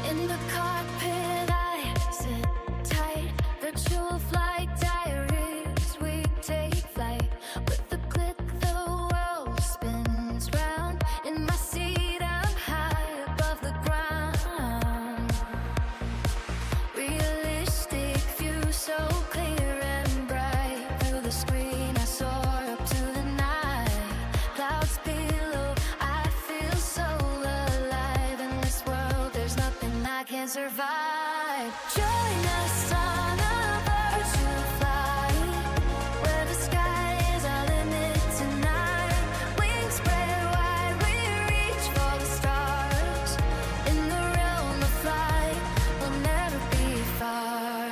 In the cockpit, I sit tight. Virtual flight diaries, we take flight. With the click, the world spins round. In my seat, I'm high above the ground. Realistic view, so clear and bright. Through the screen, I soar up to the night. Clouds below, I feel so alive. In this world, there's nothing I can't survive. Join us on a virtual flight, where the sky is our limit tonight. Wings spread wide, we reach for the stars. In the realm of flight, we'll never be far.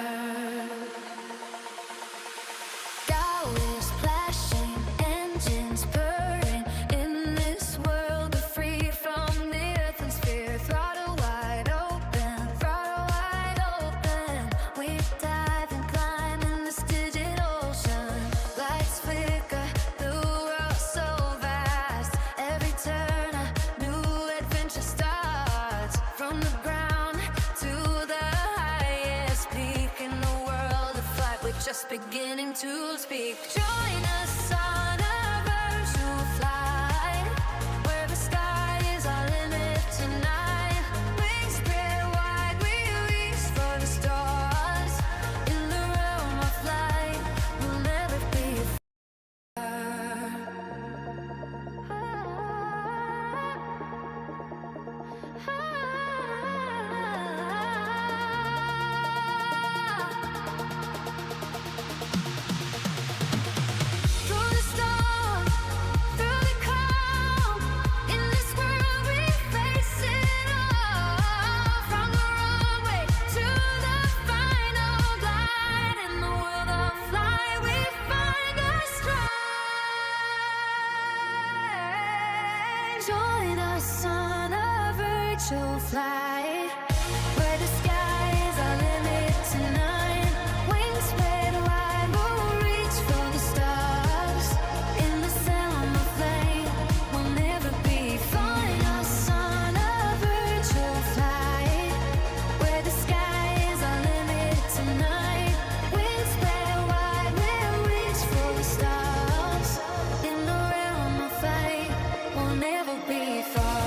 Bow is splashing, engines purring. In this world, we're free from the atmosphere. Throttle wide open, throttle wide open. We dive and climb in this digital ocean. Lights flicker, the world so vast. Every turn, a new adventure starts. From the ground to the highest peak in the world of flight, we're just beginning to speak. Join us on a virtual flight, where the sky is our limit tonight. Wings spread wide, we reach for the stars. In the realm of flight, we'll never be through the storm, through the calm. In this world, we face it all. From the runway to the final glide. In the world of flight, we find our stride. Join us on a virtual flight, where the sky is our limit tonight. Wings spread wide, we'll reach for the stars. In the realm of flame, we'll never be far. Join us on a virtual flight, where the sky is our limit tonight. Wings spread wide, we'll reach for the stars. In the realm of flight, we'll never be far.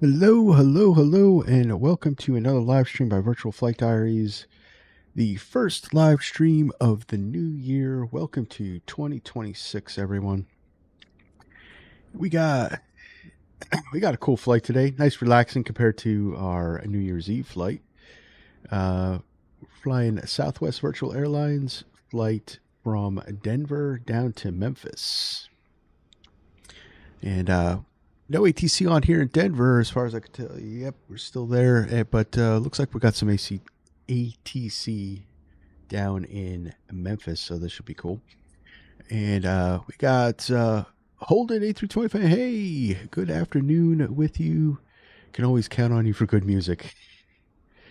Hello, hello, hello, and welcome to another live stream by Virtual Flight Diaries, the first live stream of the new year. Welcome to 2026, everyone. We got a cool flight today. Nice, relaxing compared to our New Year's Eve flight. Flying Southwest Virtual Airlines flight from Denver down to Memphis, and no ATC on here in Denver, as far as I could tell. Yep, we're still there, but looks like we got some ATC down in Memphis, so this should be cool. And we got Holden A325. Hey, good afternoon with you. Can always count on you for good music.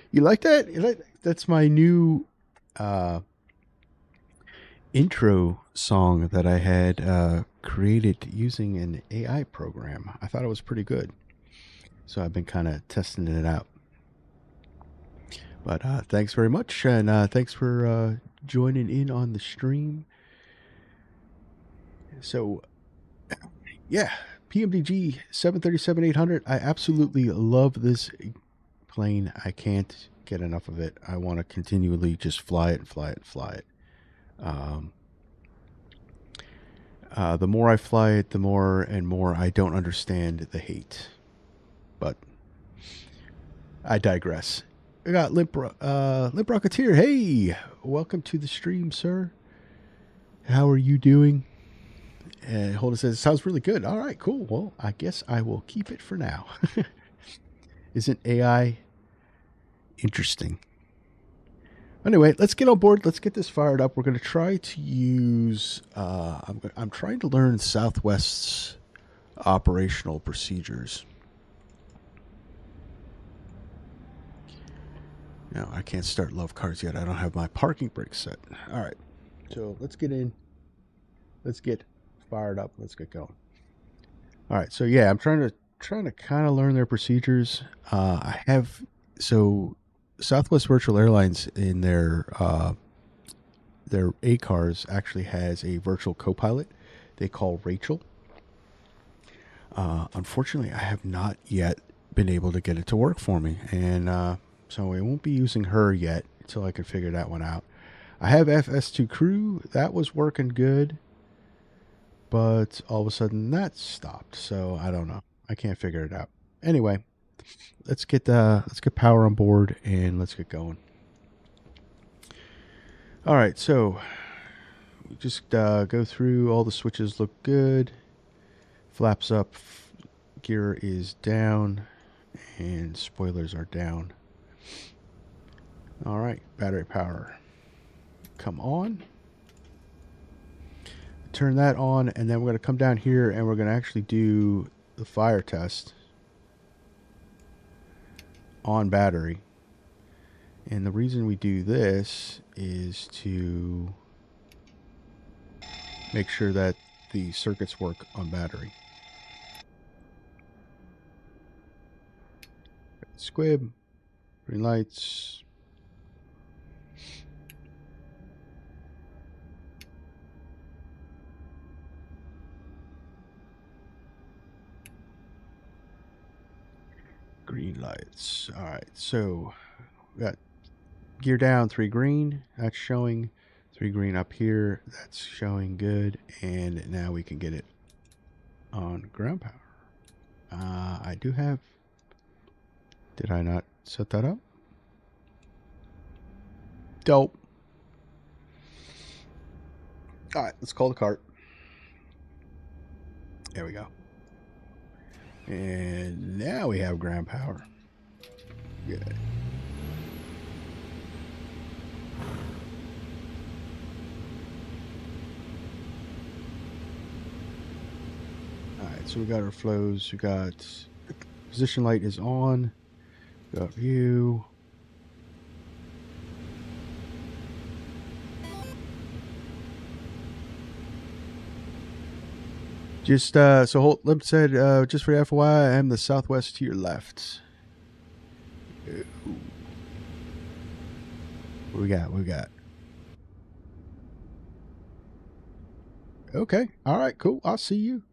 You like that? That's my new intro song that I had created using an AI program. I thought it was pretty good, so I've been kind of testing it out. But thanks very much, and thanks for joining in on the stream. So yeah, PMDG 737-800. I absolutely love this plane. I can't get enough of it. I want to continually just fly it and fly it and fly it. The more I fly it, the more and more I don't understand the hate. But I digress. We got Limp Rocketeer. Hey, welcome to the stream, sir. How are you doing? And Holden says, sounds really good. All right, cool. Well, I guess I will keep it for now. Isn't AI interesting? Anyway, let's get on board. Let's get this fired up. We're going to try to use, I'm trying to learn Southwest's operational procedures. No, I can't start love cars yet. I don't have my parking brake set. All right. So let's get in. Let's get fired up. Let's get going. All right. So yeah, I'm trying to kind of learn their procedures. I have Southwest Virtual Airlines in their A cars actually has a virtual co-pilot they call Rachel. Unfortunately, I have not yet been able to get it to work for me, and so I won't be using her yet until I can figure that one out. I have FS2 Crew. That was working good, but all of a sudden that stopped. So I don't know. I can't figure it out. Anyway, let's get power on board and let's get going. All right, so we just go through. All the switches look good. Flaps up, gear is down, and spoilers are down. All right, battery power, come on. Turn that on, and then we're going to come down here and we're going to actually do the fire test on battery. And the reason we do this is to make sure that the circuits work on battery. Squib, green lights. Green lights. All right, so we got gear down, 3 green. That's showing. 3 green up here. That's showing good. And now we can get it on ground power. I do have. Did I not set that up? Dope. All right, let's call the cart. There we go. And now we have ground power. Good. All right, so we got our flows. We got position light is on. We got view. Just so Holt said, just for FYI, I'm the Southwest to your left. What we got? What we got? Okay. All right. Cool. I'll see you.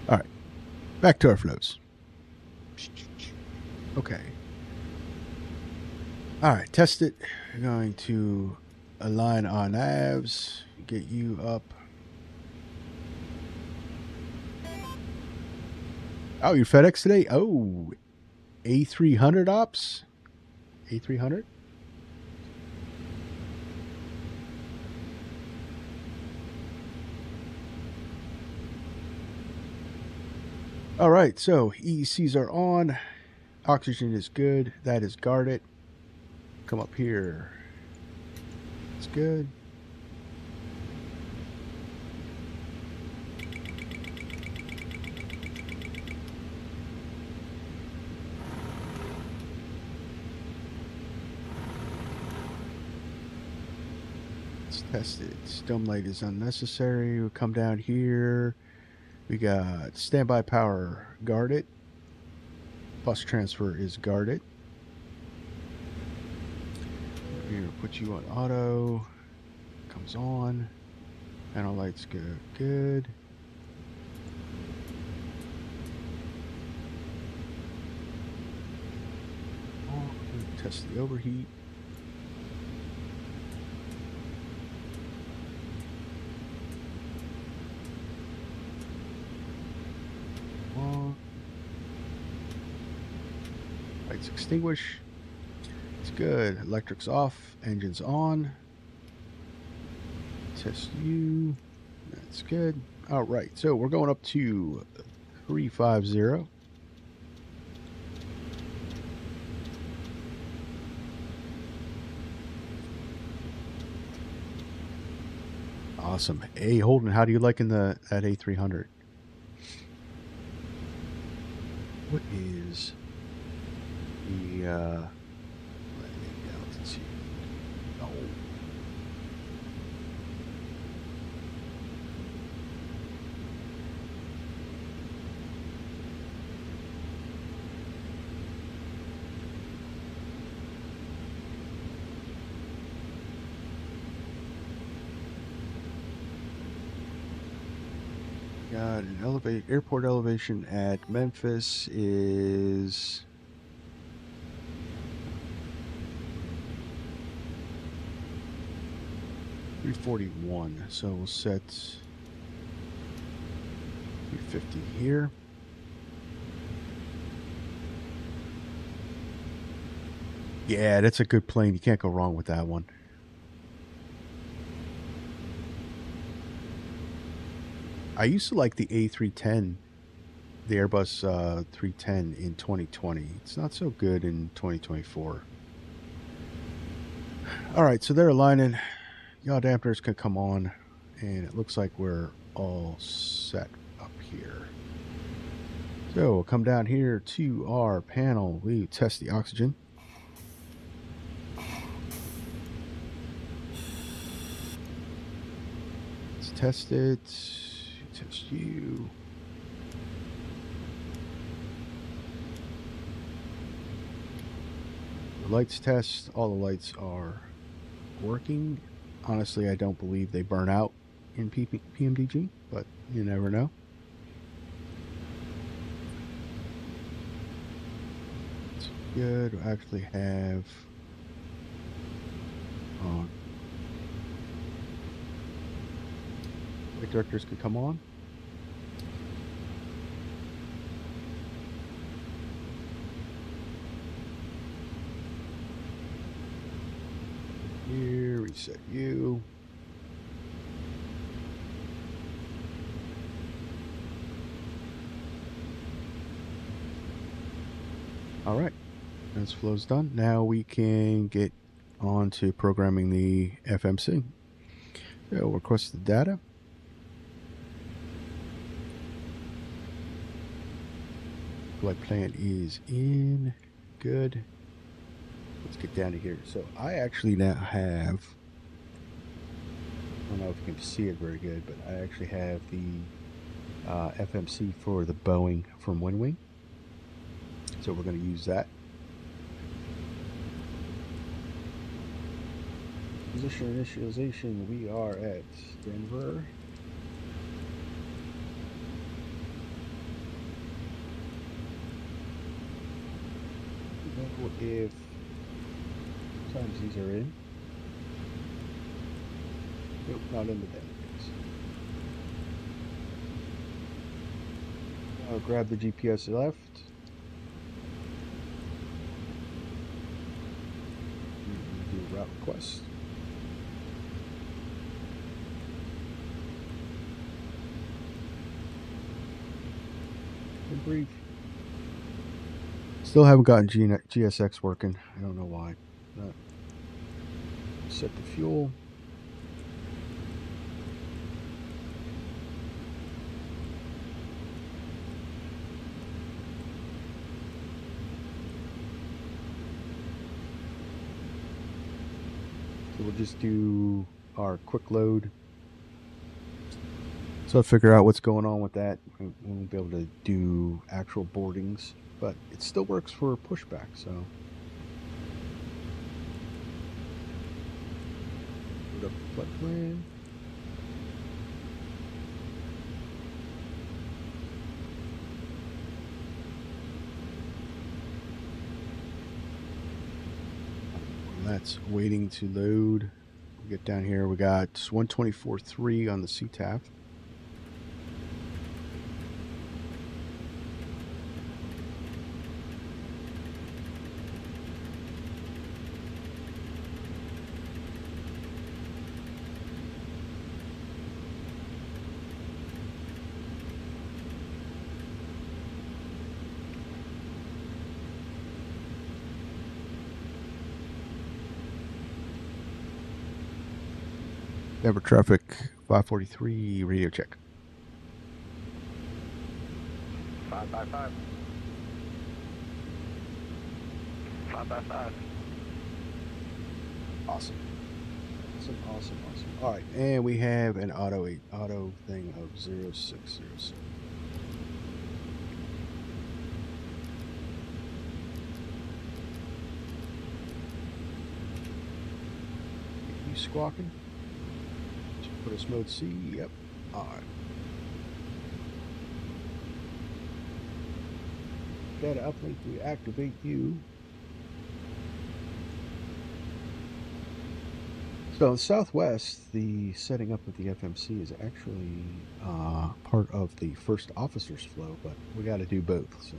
All right. Back to our flows. Okay. All right, test it. We're going to align our navs, get you up. Oh, you're FedEx today? Oh, A300 ops? A300? All right, so EECs are on. Oxygen is good. That is guarded. Come up here. It's good. Let's test it. Dome light is unnecessary. We'll come down here. We got standby power guarded. Bus transfer is guarded. Here, put you on auto. Comes on. Panel lights good. Good. Test the overheat. Lights extinguish. It's good. Electrics off. Engines on. Test U. That's good. All right. So we're going up to 350. Awesome. Hey, Holden, how do you like in that A300? What is the altitude? Oh. Got an airport elevation at Memphis is 341. So we'll set 350 here. Yeah, that's a good plane. You can't go wrong with that one. I used to like the A310, the Airbus 310 in 2020. It's not so good in 2024. All right, so they're aligning. Yaw dampeners can come on, and it looks like we're all set up here. So we'll come down here to our panel. We test the oxygen. Let's test it. Test you. The lights test. All the lights are working. Honestly, I don't believe they burn out in PMDG, but you never know. It's good. We actually have flight directors can come on. Here, reset you. All right, this flow's done. Now we can get on to programming the FMC. So we'll request the data. Flight plan is in. Good. Let's get down to here. So I actually now have, I don't know if you can see it very good, but I actually have the FMC for the Boeing from WinWing. So we're going to use that. Position initialization, we are at Denver. If sometimes these are in. Nope, not in the database. I'll grab the GPS left. Do a route request. And brief. Still haven't gotten GSX working. I don't know why. Set the fuel. So we'll just do our quick load. So I'll figure out what's going on with that. We won't be able to do actual boardings, but it still works for pushback. So put up the flight plan. That's waiting to load. We get down here. We got 124.3 on the CTAF. Denver traffic 543 radio check. 555. 555. Awesome. Awesome. All right, and we have an auto thing of 0607. You squawking? Just put us mode C. Yep. All right. Data uplink. We activate you. So in Southwest, the setting up of the FMC is actually part of the first officer's flow, but we got to do both. So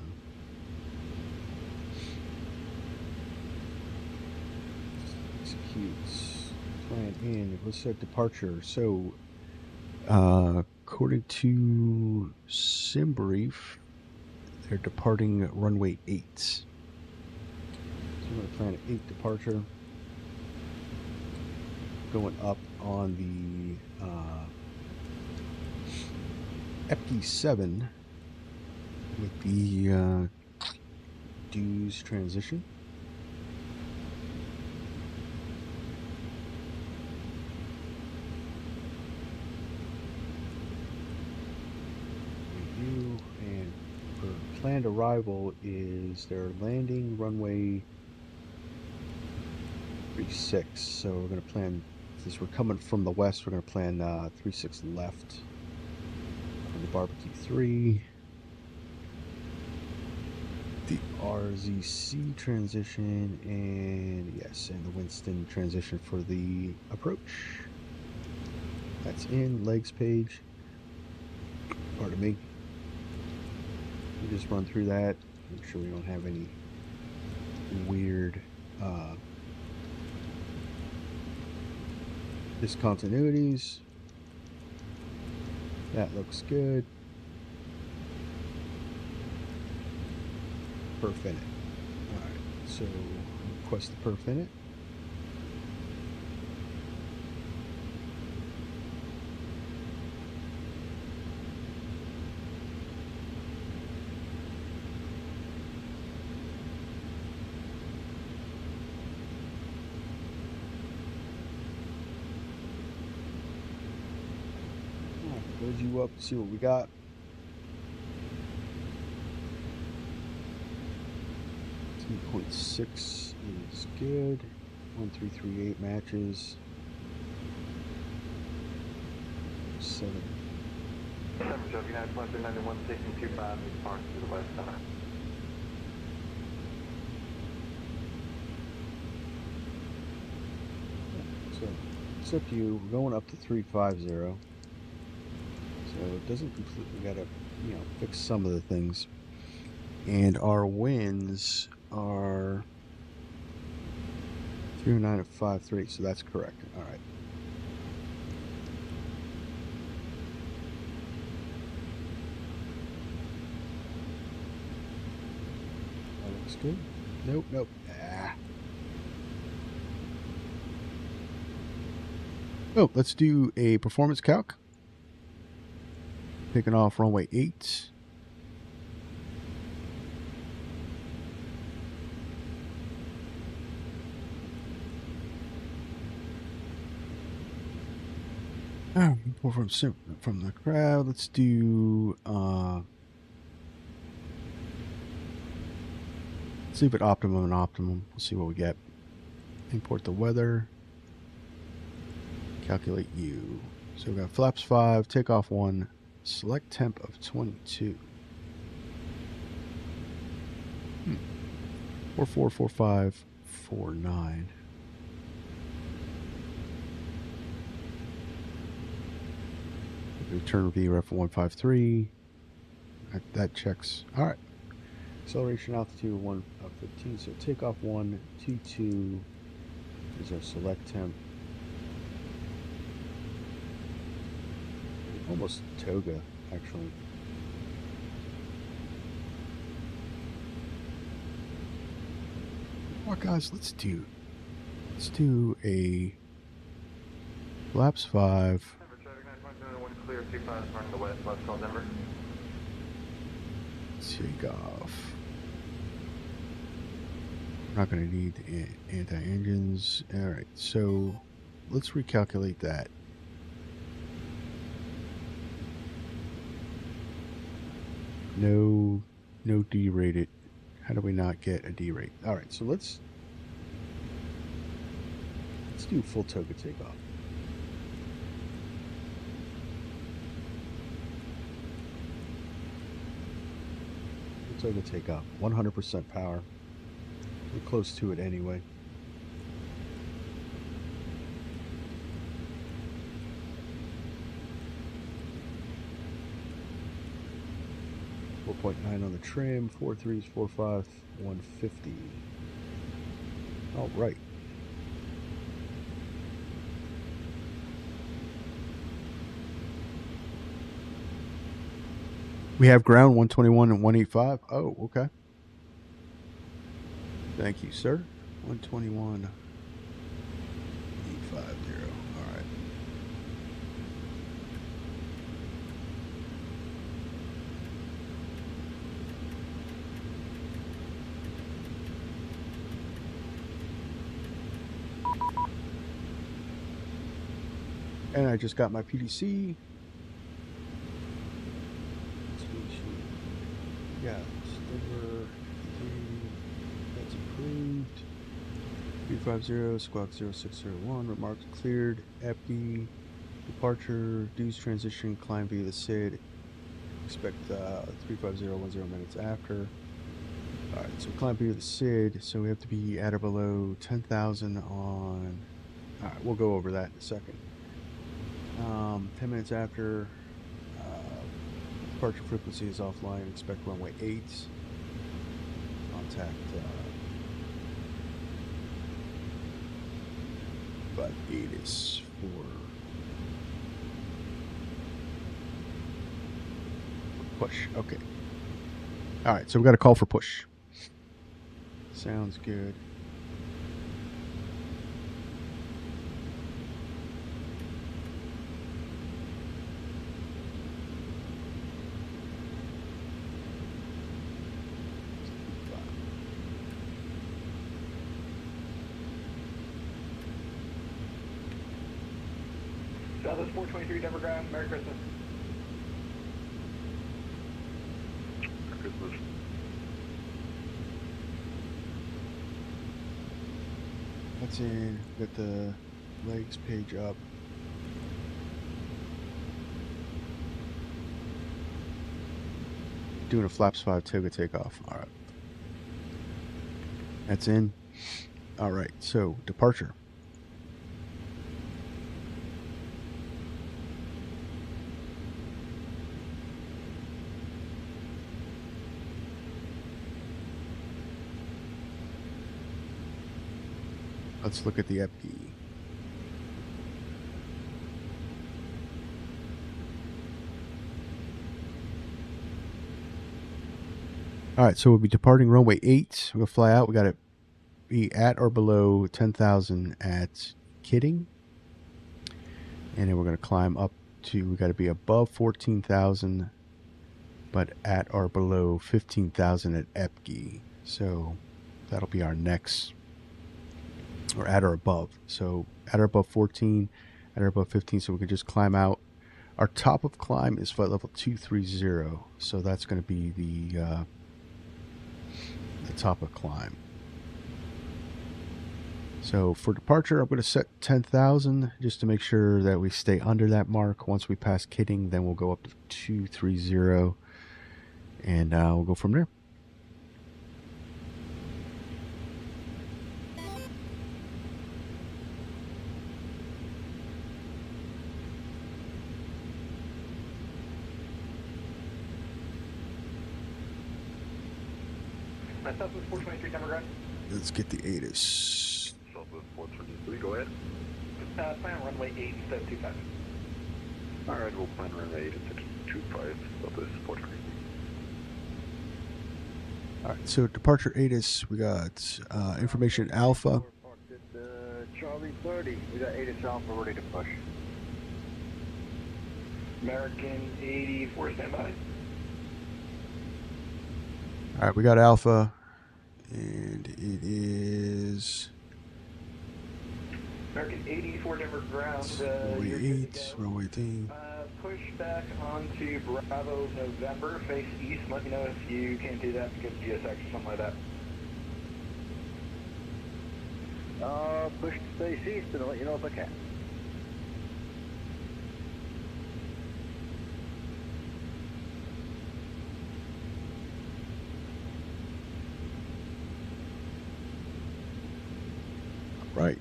executes, plan in. Let's set departure. So according to SimBrief, they're departing runway 8. So I'm going to plan an 8 departure. Going up on the EP7 with the DUUZE transition. Review, and for planned arrival is their landing runway 36. So we're going to plan. Since we're coming from the west, we're going to plan 36 left for the barbecue 3. The RZC transition, and yes, and the Winston transition for the approach. That's in legs page. Pardon me. We just run through that. Make sure we don't have any weird discontinuities. That looks good. Perf in it. Alright, so request the perf in it. Load you up, see what we got. .6 is good. 1338 matches. 7. 7 Joe, United 191 station 25, park to the west center. So it's up to you. We're going up to 350. So it doesn't completely, gotta, fix some of the things. And our wins are 309 at 538, so that's correct. All right. That looks good. Nope. Oh, let's do a performance calc. Taking off runway 8. From the crowd, let's do let's leave it optimum and optimum. We'll see what we get. Import the weather. Calculate U. So we got flaps 5, takeoff 1, select temp of 22. 444549. Return VRF 153. That checks. All right. Acceleration altitude 1 of 15. So takeoff 1, 22 is our select temp. Almost toga, actually. Well, guys, let's do a Flaps 5. Denver, traffic 9.1 clear, 25 running the west, left call Denver. Take off. Not going to need anti-engines. All right, so let's recalculate that. No D-rated. How do we not get a D-rate? All right, so let's do full toga takeoff. Full toga takeoff, 100% power. We're close to it anyway. .9 on the trim, 4.3s, 4.5, 150. All right. We have ground 121 and 185. Oh, okay. Thank you, sir. 121, 850. All right. And I just got my PDC. Yeah, Denver, that's approved. 350, squawk 0601, remarks cleared. EPI, departure, DUUZE transition, climb via the SID. Expect 35010 minutes after. Alright, so climb via the SID, so we have to be at or below 10,000 on. Alright, we'll go over that in a second. 10 minutes after, departure frequency is offline. Expect runway 8. Contact but 8 is for push. Okay. All right, so we got a call for push. Sounds good. Southwest 423 Denver ground, Merry Christmas. Merry Christmas. That's in. Got the legs page up. Doing a flaps 5 toga takeoff. All right. That's in. All right. So departure. Let's look at the EPI. All right, so we'll be departing runway 8. We'll fly out. We got to be at or below 10,000 at Kidding. And then we're going to climb up to, we got to be above 14,000, but at or below 15,000 at EPI. So that'll be our next, or at or above. So at or above 14, at or above 15, so we can just climb out. Our top of climb is flight level 230, so that's going to be the top of climb. So for departure, I'm going to set 10,000 just to make sure that we stay under that mark. Once we pass Kidding, then we'll go up to 230, and we'll go from there. Southwest 423 Denver ground. Let's get the ATIS. Southwest 423, go ahead. Plan runway 8 instead of 25. Alright, we'll plan runway 8 instead of 25, Southwest 423. Alright, so departure ATIS, we got information Alpha. Charlie 30, we got ATIS Alpha ready to push. American 84, standby. All right, we got Alpha, and it is American 84, Denver ground. runway You're good 8, to go. runway thing. Push back onto Bravo November, face east. Let me know if you can't do that because of GSX or something like that. Push to face east and I'll let you know if I can. Right.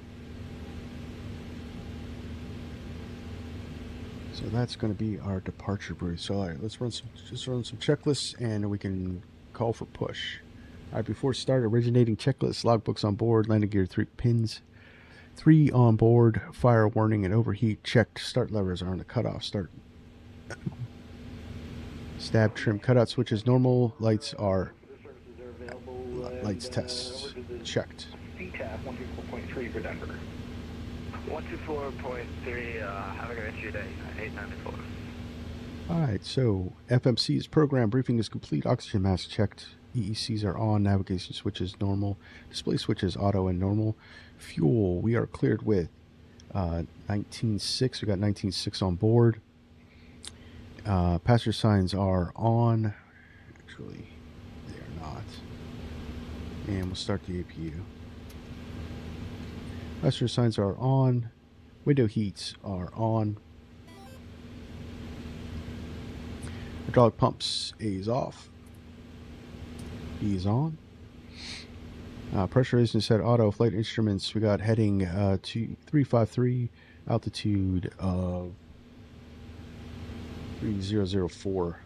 So that's going to be our departure brief. So all right, let's run some checklists and we can call for push. All right, before start, originating checklist, logbooks on board, landing gear 3 pins, 3 on board, fire warning and overheat checked. Start levers are on the cutoff. Start. Stab trim cutout switches normal. Lights are lights tests checked. CTAP 124.3 for Denver. 124.3, have a great rest of your day, 894. All right, so FMC's program briefing is complete. Oxygen mask checked. EECs are on. Navigation switches normal. Display switches auto and normal. Fuel, we are cleared with 19.6. We got 19.6 on board. Passenger signs are on. Actually, they are not. And we'll start the APU. Passenger signs are on. Window heats are on. Hydraulic pumps, A is off. B is on. Pressurization set auto. Flight instruments, we got heading to 353, altitude of 3004.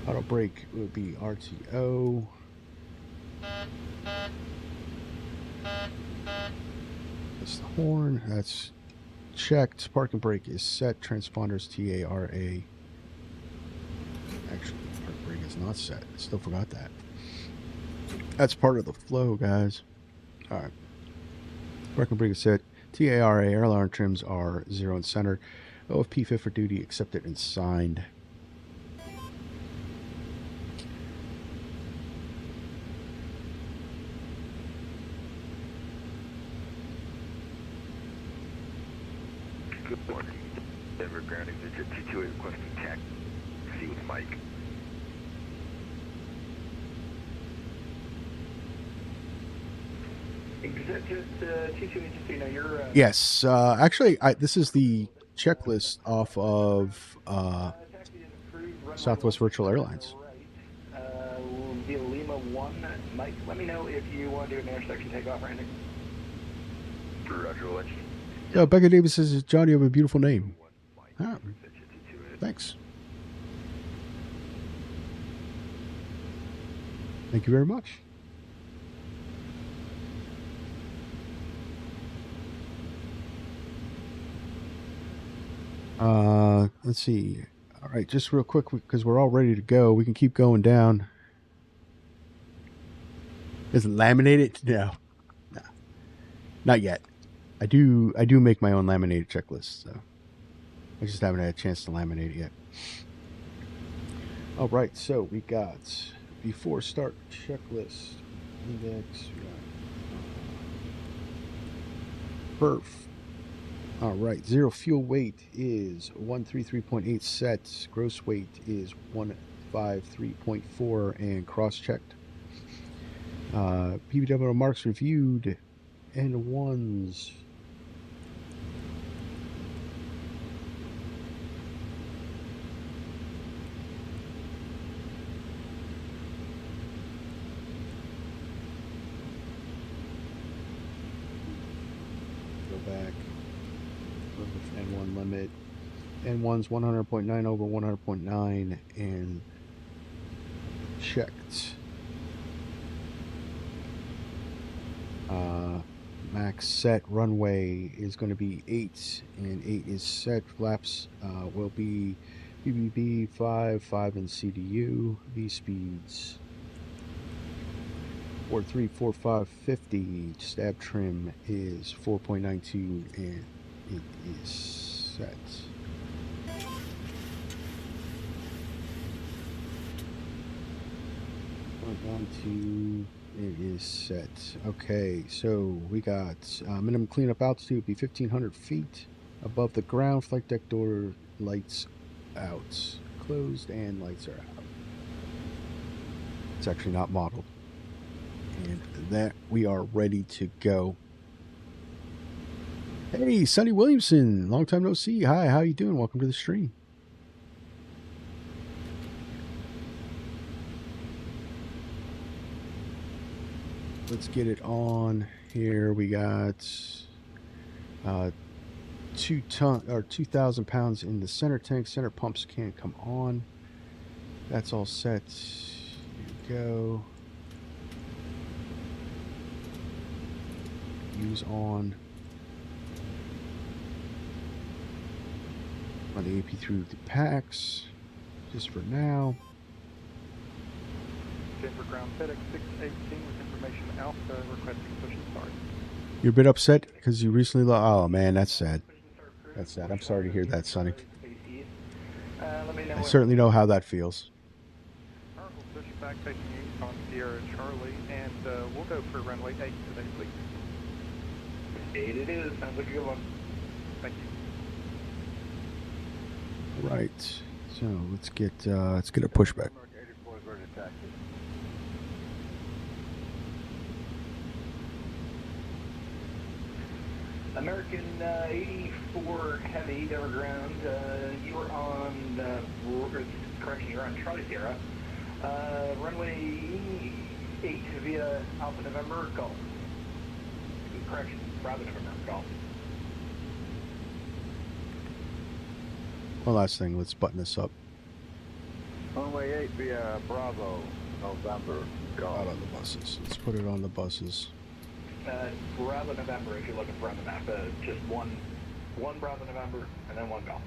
Auto brake would be RTO. That's the horn. That's checked. Parking brake is set. Transponders TARA. Actually, parking brake is not set. I still forgot that. That's part of the flow, guys. All right. Parking brake is set. TARA air alarm trims are 0 and center. OFP fit for duty accepted and signed. Good morning. Denver grounding digit 228 requesting tax. See with Mike. Exit 228, just so you know, you're... Yes. Actually, this is the checklist off of Southwest Virtual Airlines. Via Lima 1. Mike, let me know if you want to do an intersection takeoff or anything. Roger, Lynch. Yeah, Becca Davis says, John, you have a beautiful name. Ah, thanks. Thank you very much. Let's see. All right, just real quick, because we're all ready to go. We can keep going down. Is it laminated? No. Not yet. I do make my own laminated checklist, so I just haven't had a chance to laminate it yet. All right, so we got before start checklist index. Perf. All right, zero fuel weight is 133.8 sets. Gross weight is 153.4 and cross-checked. PBW marks reviewed and ones. Go back. N1 limit. N1's 100.9 over 100.9 and checked. Max set runway is going to be 8 and 8 is set. Flaps will be BBB 5 and CDU. V speeds 434550. Stab trim is 4.92 and it is set. Going to, it is set. Okay, so we got minimum cleanup altitude would be 1,500 feet above the ground. Flight deck door lights out, closed, and lights are out. It's actually not modeled. And that we are ready to go. Hey, Sonny Williamson, long time no see. Hi, how you doing? Welcome to the stream. Let's get it on here. We got 2,000 pounds in the center tank. Center pumps can't come on. That's all set. Here we go. Use on. Run the AP through the packs just for now. Denver ground FedEx 618 with information Alpha requesting push and start. You're a bit upset because you recently oh man, that's sad. That's sad. I'm sorry to hear that, Sonny. I certainly know how that feels. Alright, we'll push back taking east on Sierra Charlie, and we'll go for runway 8 today, please. 8 it is. Sounds like a good one. Thank you. All right. So let's get a pushback. American 84 Heavy, Denver ground. You are on, correction, you're on Charlie Sierra. Runway 8 via Alpha November, Golf. Correction, Bravo November, Golf. One last thing, let's button this up. Runway 8 via Bravo, November, Golf. Out on the buses. Let's put it on the buses. Bravo November, if you're looking for on the map, just one Bravo November and then one Golf.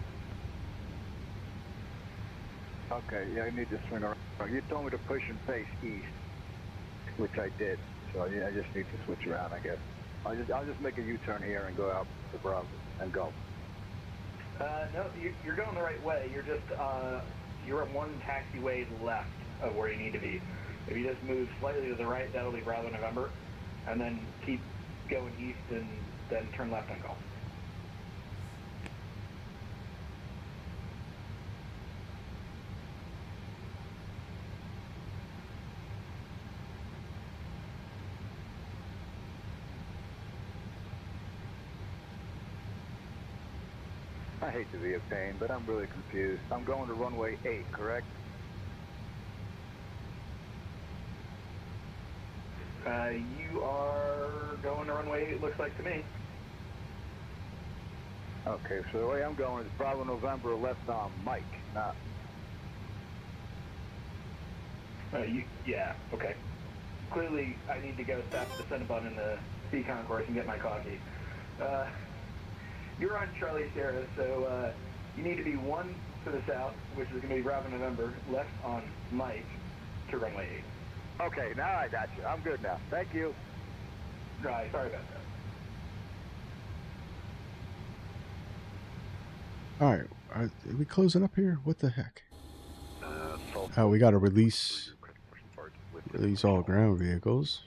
Okay, yeah, I need to swing around. You told me to push and face east, which I did. So yeah, I just need to switch around, I guess. I'll just make a U-turn here and go out to Bravo and Golf. No, you're going the right way. You're just you're at one taxiway left of where you need to be. If you just move slightly to the right, that'll be Bravo November. And then keep going east and then turn left on Golf. I hate to be a pain, but I'm really confused. I'm going to runway 8, correct? You are going to runway 8, it looks like to me. Okay, so the way I'm going is Bravo November left on Mike, not... Yeah, okay. Clearly, I need to go tap the send button in the C concourse and get my coffee. You're on Charlie Sierra, so you need to be 1 to the south, which is going to be Bravo November, left on Mike to runway 8. Okay, now I got you. I'm good now. Thank you. Right, sorry about that. All right, are we closing up here? What the heck? Oh, we got to release all ground vehicles.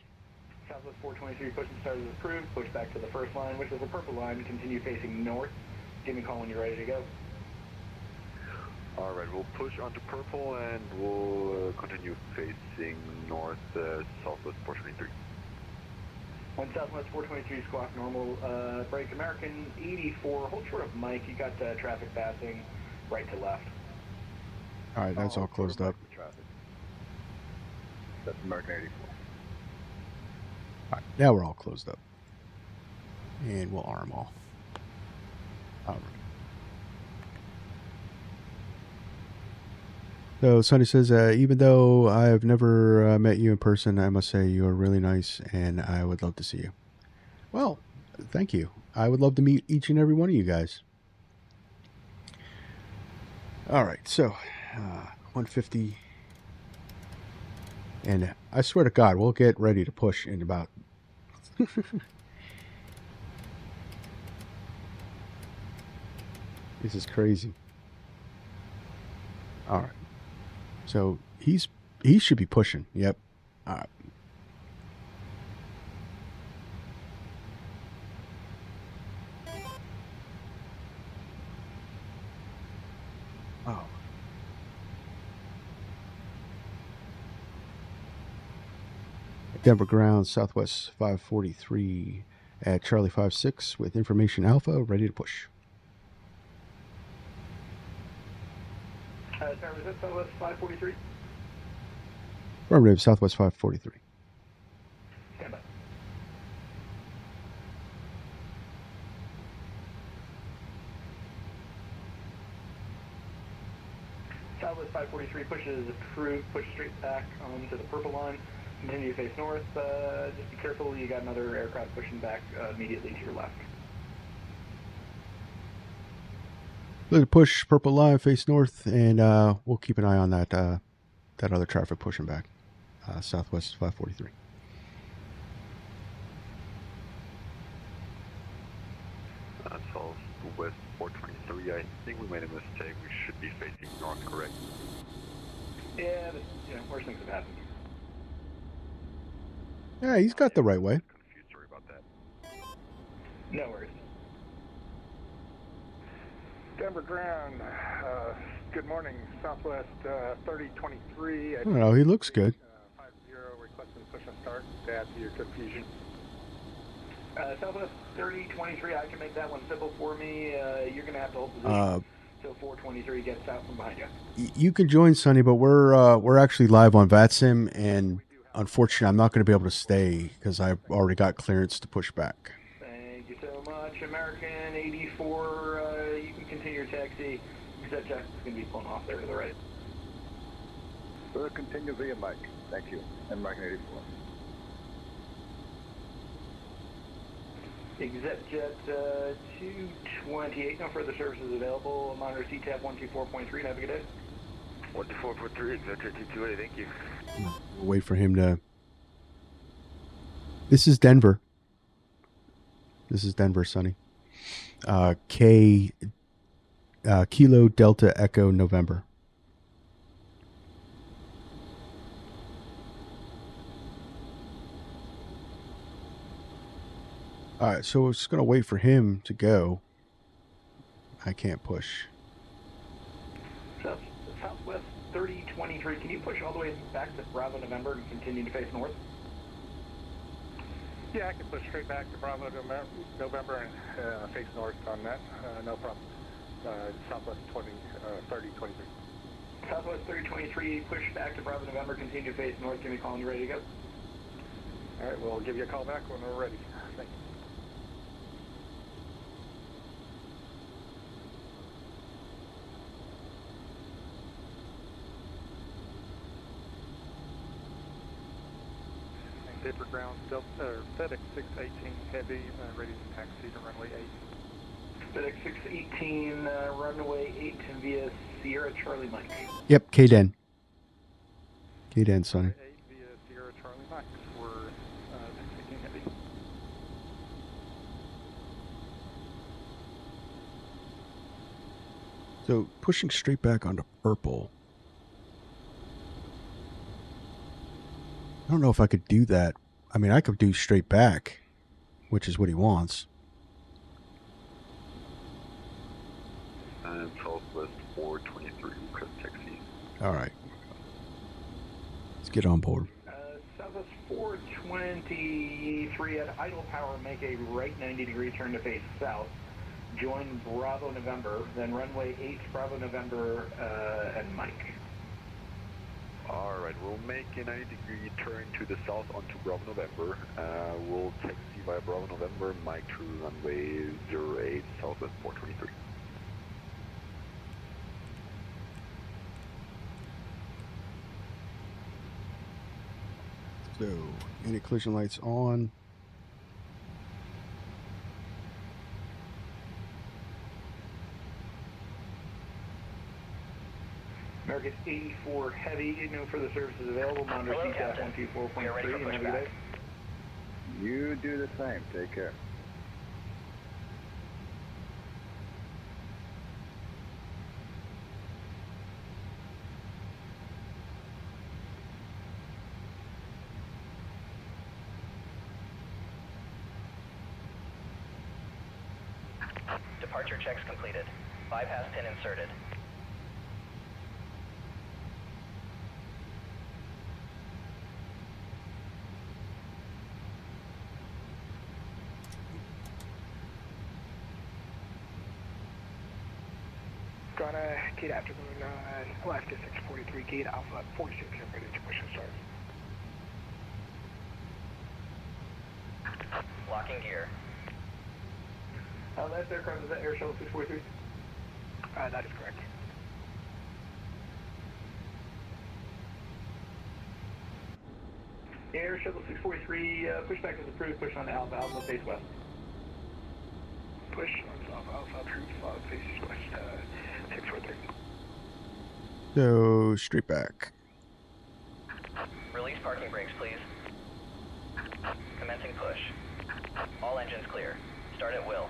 Southwest 423 push and start is approved. Push back to the first line, which is the purple line. Continue facing north. Give me a call when you're ready to go. Alright, we'll push onto purple and we'll continue facing north, Southwest 423. One Southwest 423 squawk normal, break American 84, hold short of Mike, you got traffic passing right to left. All right, that's all closed up. That's American 84. All right, now we're all closed up. And we'll arm all. All right. So Sonny says, even though I have never met you in person, I must say you are really nice and I would love to see you. Well, thank you. I would love to meet each and every one of you guys. All right, so 150. And I swear to God, we'll get ready to push in about... This is crazy. All right. So he should be pushing. Yep. All right. Oh. Denver ground, Southwest 543 at Charlie 56 with information Alpha ready to push. Sorry, was that Southwest 543? Affirmative, Southwest 543. Stand by. Southwest 543 pushes approved, push straight back onto the purple line. Continue to face north. Just be careful, you got another aircraft pushing back immediately to your left. Look at push purple line, face north, and we'll keep an eye on that that other traffic pushing back. Southwest 543. Southwest 423, I think we made a mistake. We should be facing north, correct? Yeah, but, worse things have happened. Yeah, he's got the right way. Confused, sorry about that. No worries. Denver ground, good morning, Southwest 3023. I don't know, he looks good. 50 requesting push and start to add to your confusion. Southwest 3023, I can make that one simple for me. You're going to have to hold position till 423 gets out from behind you. You can join, Sonny, but we're actually live on VATSIM, and unfortunately, I'm not going to be able to stay because I've already got clearance to push back. Thank you so much. American 84, you can continue your taxi. Except Jack is going to be pulling off there to the right. Continue via Mike. Thank you. American 84. ExecJet 228, no further services available. Monitor CTAP 124.3, have a good day. 12443, ExecJet 228, thank you. We'll wait for him to... This is Denver. This is Denver, Sonny. Kilo Delta Echo November. All right, so we're just going to wait for him to go. I can't push. Southwest 3023, can you push all the way back to Bravo November and continue to face north? Yeah, I can push straight back to Bravo November and face north on that. No problem. Southwest 3023. Southwest 3023, push back to Bravo November, continue to face north. Give me a call when you're ready to go. All right, we'll give you a call back when we're ready. Thank you. Denver ground, FedEx 618 heavy, ready to taxi to runway 8. FedEx 618, runway 8 via Sierra Charlie Mike. Yep, KDEN. KDEN, Sonny. 8 via Sierra Charlie Mike for 618 heavy. So pushing straight back onto purple. I don't know if I could do that. I mean, I could do straight back, which is what he wants. And Southwest 423, request taxi. All right. Let's get on board. Southwest 423 at idle power, make a right 90-degree turn to face south. Join Bravo November, then runway 8 Bravo November and Mike. Alright, we'll make a 90-degree turn to the south onto Bravo November. We'll taxi via Bravo November, Mike to runway 08, Southwest 423. So, anti-collision lights on. American 84 heavy, no further services available. Monitor CTAP 124.3, and have a good day. You do the same. Take care. Departure checks completed. Bypass pin inserted. Gonna gate afternoon, Alaska 643, gate Alpha 46, and ready to push and start. Locking gear. Last aircraft, is that Air Shuttle 643? That is correct. Air Shuttle 643, pushback is approved, push on to Alpha, Alpha face west. Push on Alpha, approved, faces west, 643. So straight back. Release parking brakes, please. Commencing push. All engines clear. Start at will.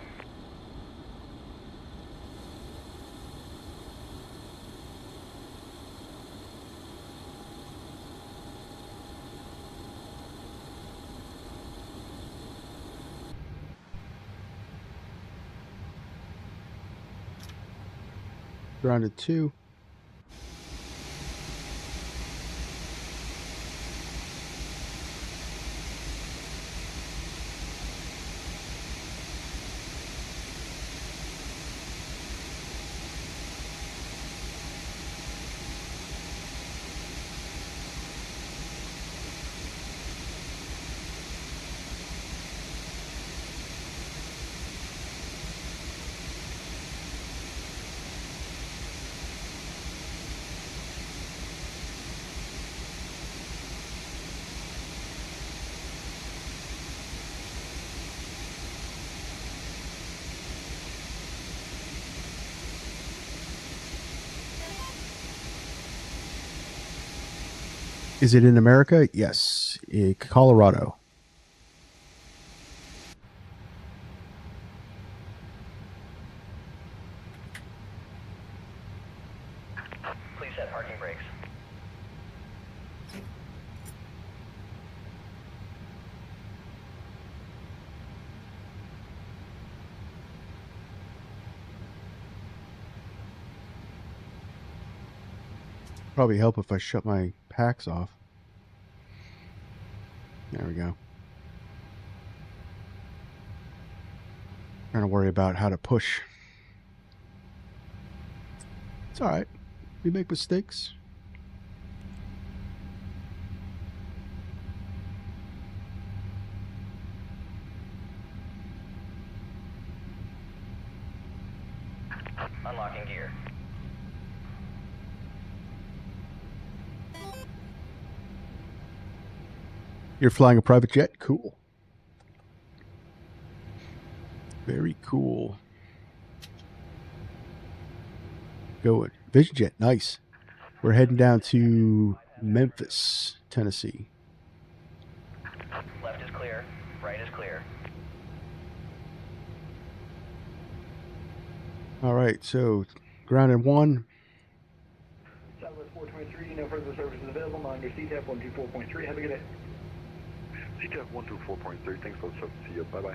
Grounded 2. Is it in America? Yes. Colorado. Please set parking brakes. Probably help if I shut my packs off. There we go. Trying to worry about how to push. It's all right. We make mistakes. Unlocking gear. You're flying a private jet? Cool. Very cool. Go it. Vision jet. Nice. We're heading down to Memphis, Tennessee. Left is clear. Right is clear. All right. So grounded 1. Southwest 423, no further services available, monitor CTAP 124.3, have a good day. CTF 124.3, thanks for the service. See you. Bye-bye.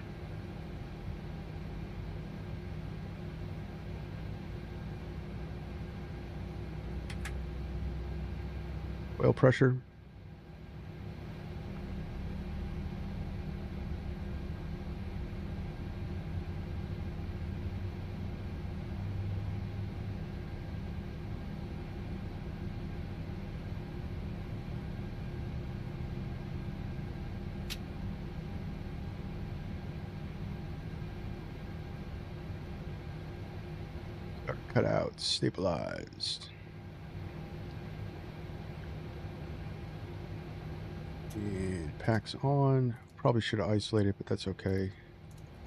Oil pressure. Cut out, stabilized. And packs on. Probably should have isolated, but that's okay.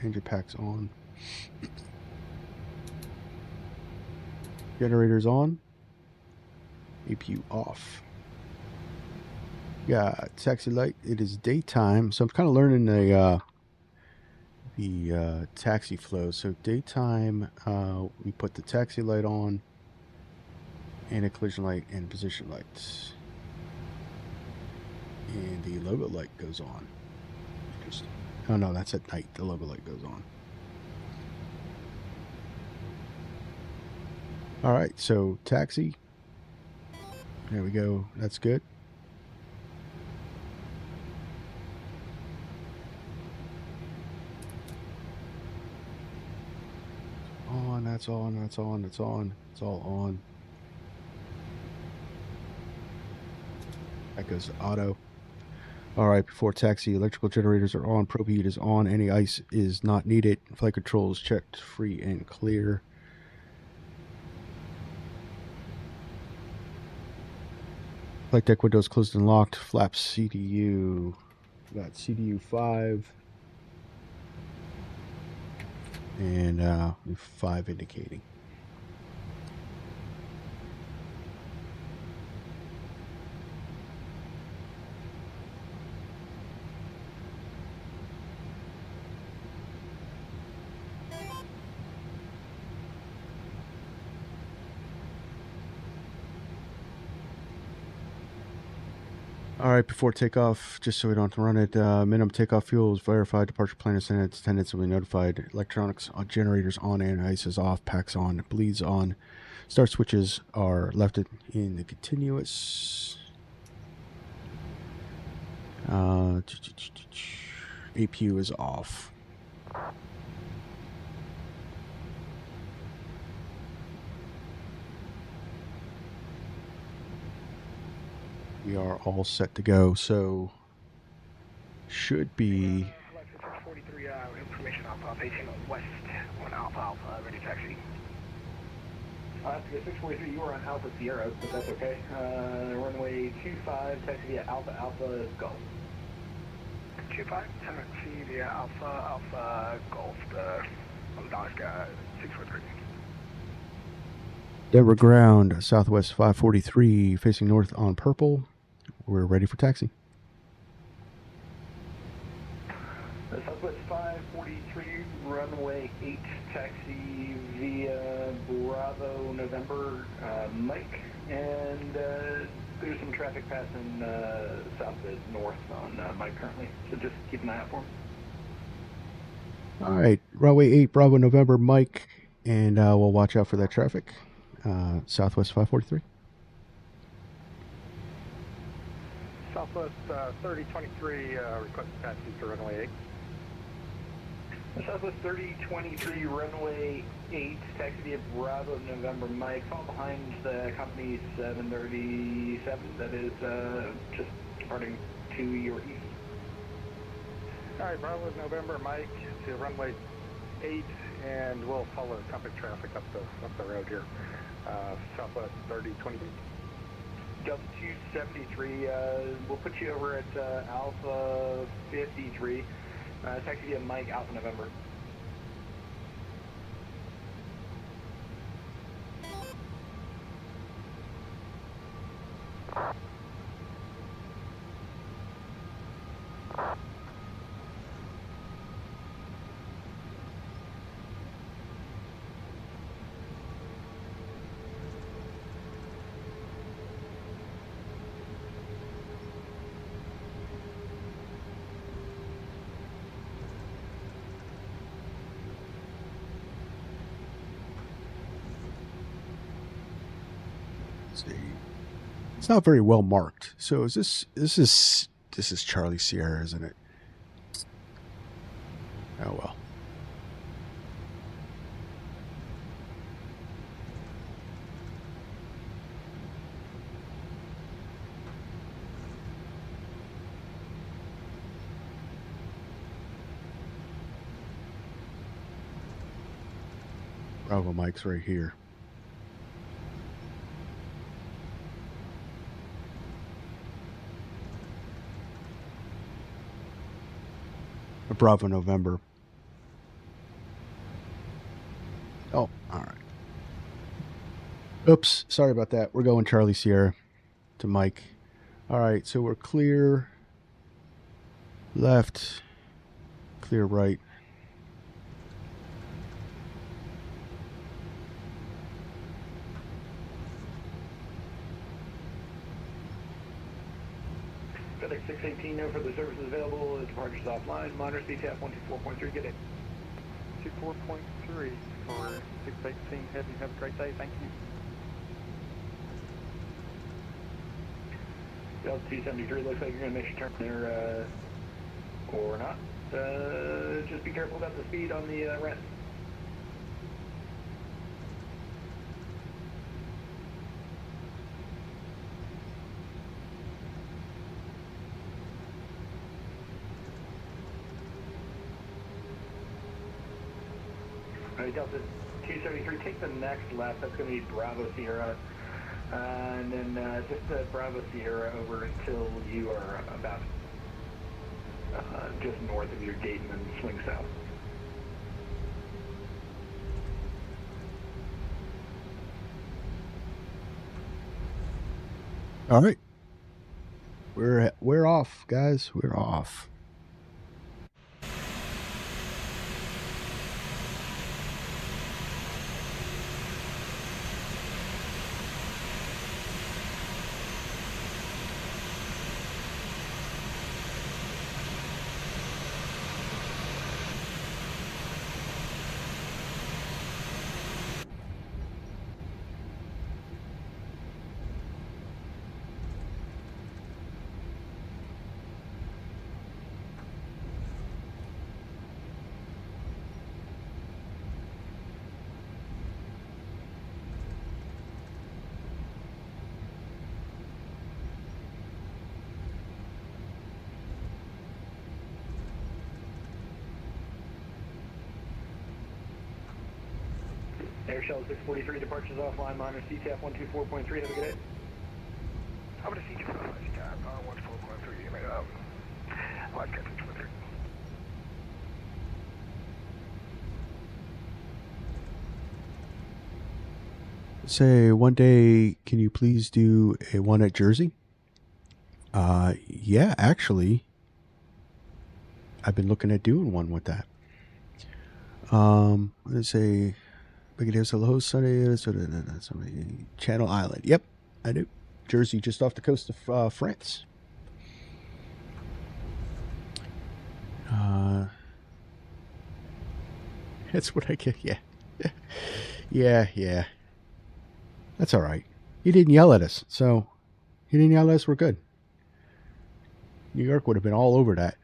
Engine packs on. Generators on. APU off. Yeah, taxi light. It is daytime, so I'm kind of learning the taxi flow. So daytime, we put the taxi light on, and a collision light and position lights, and the logo light goes on. Interesting. Oh no, that's at night. The logo light goes on. All right, so taxi. There we go. That's good. On, that's on, that's on, that's on. It's all on. That goes to auto. All right, before taxi, electrical generators are on, probe heat is on, any ice is not needed. Flight control is checked, free and clear. Flight deck windows closed and locked, flaps CDU. Got CDU 5. And 5 indicating. All right, before takeoff, just so we don't have to run it, minimum takeoff fuel is verified. Departure plan is sent. Attendants will be notified. Electronics generators on and ice is off. Packs on. Bleeds on. Start switches are left in the continuous. APU is off. We are all set to go, so should be. Flight 643, information Alpha, facing west on Alpha Alpha, ready taxi. That's good. 643, you were on Alpha Sierra, but that's okay. Runway 25, taxi via Alpha Alpha Golf. 25, taxi via Alpha Alpha Golf, the Alaska 643. Denver ground, Southwest 543, facing north on purple. We're ready for taxi. Southwest 543, runway 8, taxi via Bravo November Mike, and there's some traffic passing south to north on Mike currently, so just keep an eye out for him. All right, runway 8, Bravo November Mike, and we'll watch out for that traffic. Southwest 543. Southwest 3023, request taxi to runway 8. Southwest 3023, runway 8, taxi via Bravo November Mike, fall behind the company 737, that is just departing to your east. Alright, Bravo November Mike to runway 8, and we'll follow company traffic up the road here. Southwest 3023. Delta 273, we'll put you over at Alpha 53, taxi via Mike, Alpha November. It's not very well marked. So is this is Charlie Sierra, isn't it? Oh well. Bravo Mike's right here. Bravo November. Oh, all right. Oops, sorry about that. We're going Charlie Sierra to Mike. All right, so we're clear left, clear right. FedEx 618, no further services available. Departures offline. Monitor CTF 124.3. Get it. PMDG-124.3 for 618 Heavy. Have a great day. Thank you. Delta 273, looks like you're going to make your turn there, or not. Just be careful about the speed on the ramp. Alright, Delta 273, take the next left. That's going to be Bravo Sierra. And then just Bravo Sierra over until you are about just north of your gate and then swing south. All right. We're off, guys. We're off. Airshell 643, departures offline, monitor CTF 124.3, have a good day. I'm going to see you for CTAP 124.3. You made it up. Live Captain 23. Say one day, can you please do a one at Jersey? Yeah, actually, I've been looking at doing one with that. Let's say, Brigadier Hello Sunday, Channel Island. Yep, I do. Jersey, just off the coast of France. That's what I get. Yeah. Yeah. That's all right. He didn't yell at us, so he didn't yell at us. We're good. New York would have been all over that.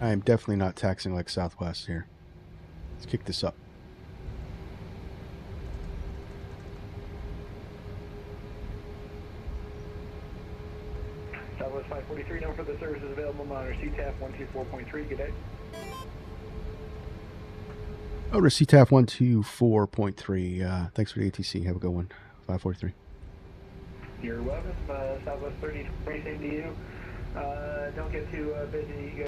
I am definitely not taxing like Southwest here. Let's kick this up. Southwest 543, no further services available, monitor CTAF 124.3, good day. Oh, CTAF 124.3. Thanks for the ATC. Have a good one. 543. You're welcome. Southwest 30, same to you. Don't get too busy.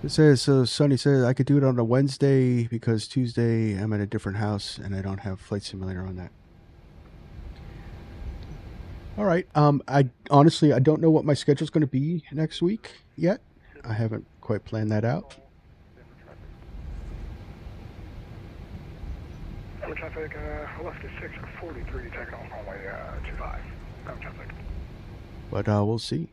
It says, so Sonny says I could do it on a Wednesday because Tuesday I'm at a different house and I don't have Flight Simulator on that. All right. I honestly, I don't know what my schedule's going to be next week yet. I haven't quite planned that out. Denver traffic, left is 643, taking off runway 25. Denver traffic. But we'll see.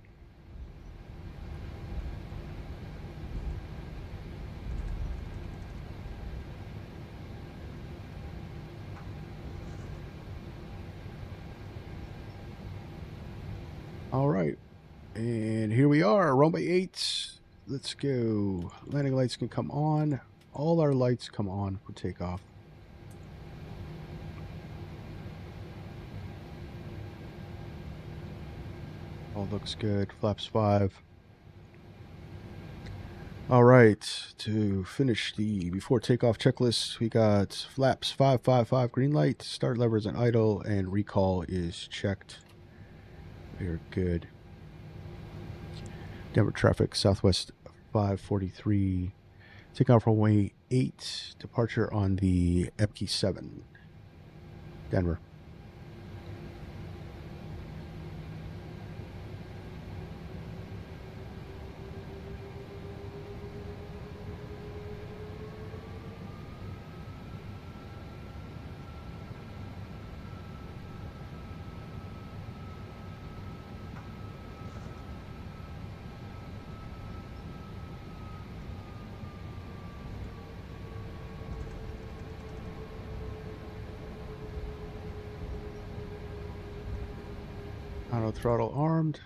All right, and here we are, runway 8. Let's go. Landing lights can come on. All our lights come on for takeoff. All looks good. Flaps 5. All right, to finish the before takeoff checklist, we got flaps 555 green light, start levers and idle, and recall is checked. We're good. Denver traffic, Southwest 543. Take off runway 8, departure on the EPKI 7, Denver. Auto throttle armed.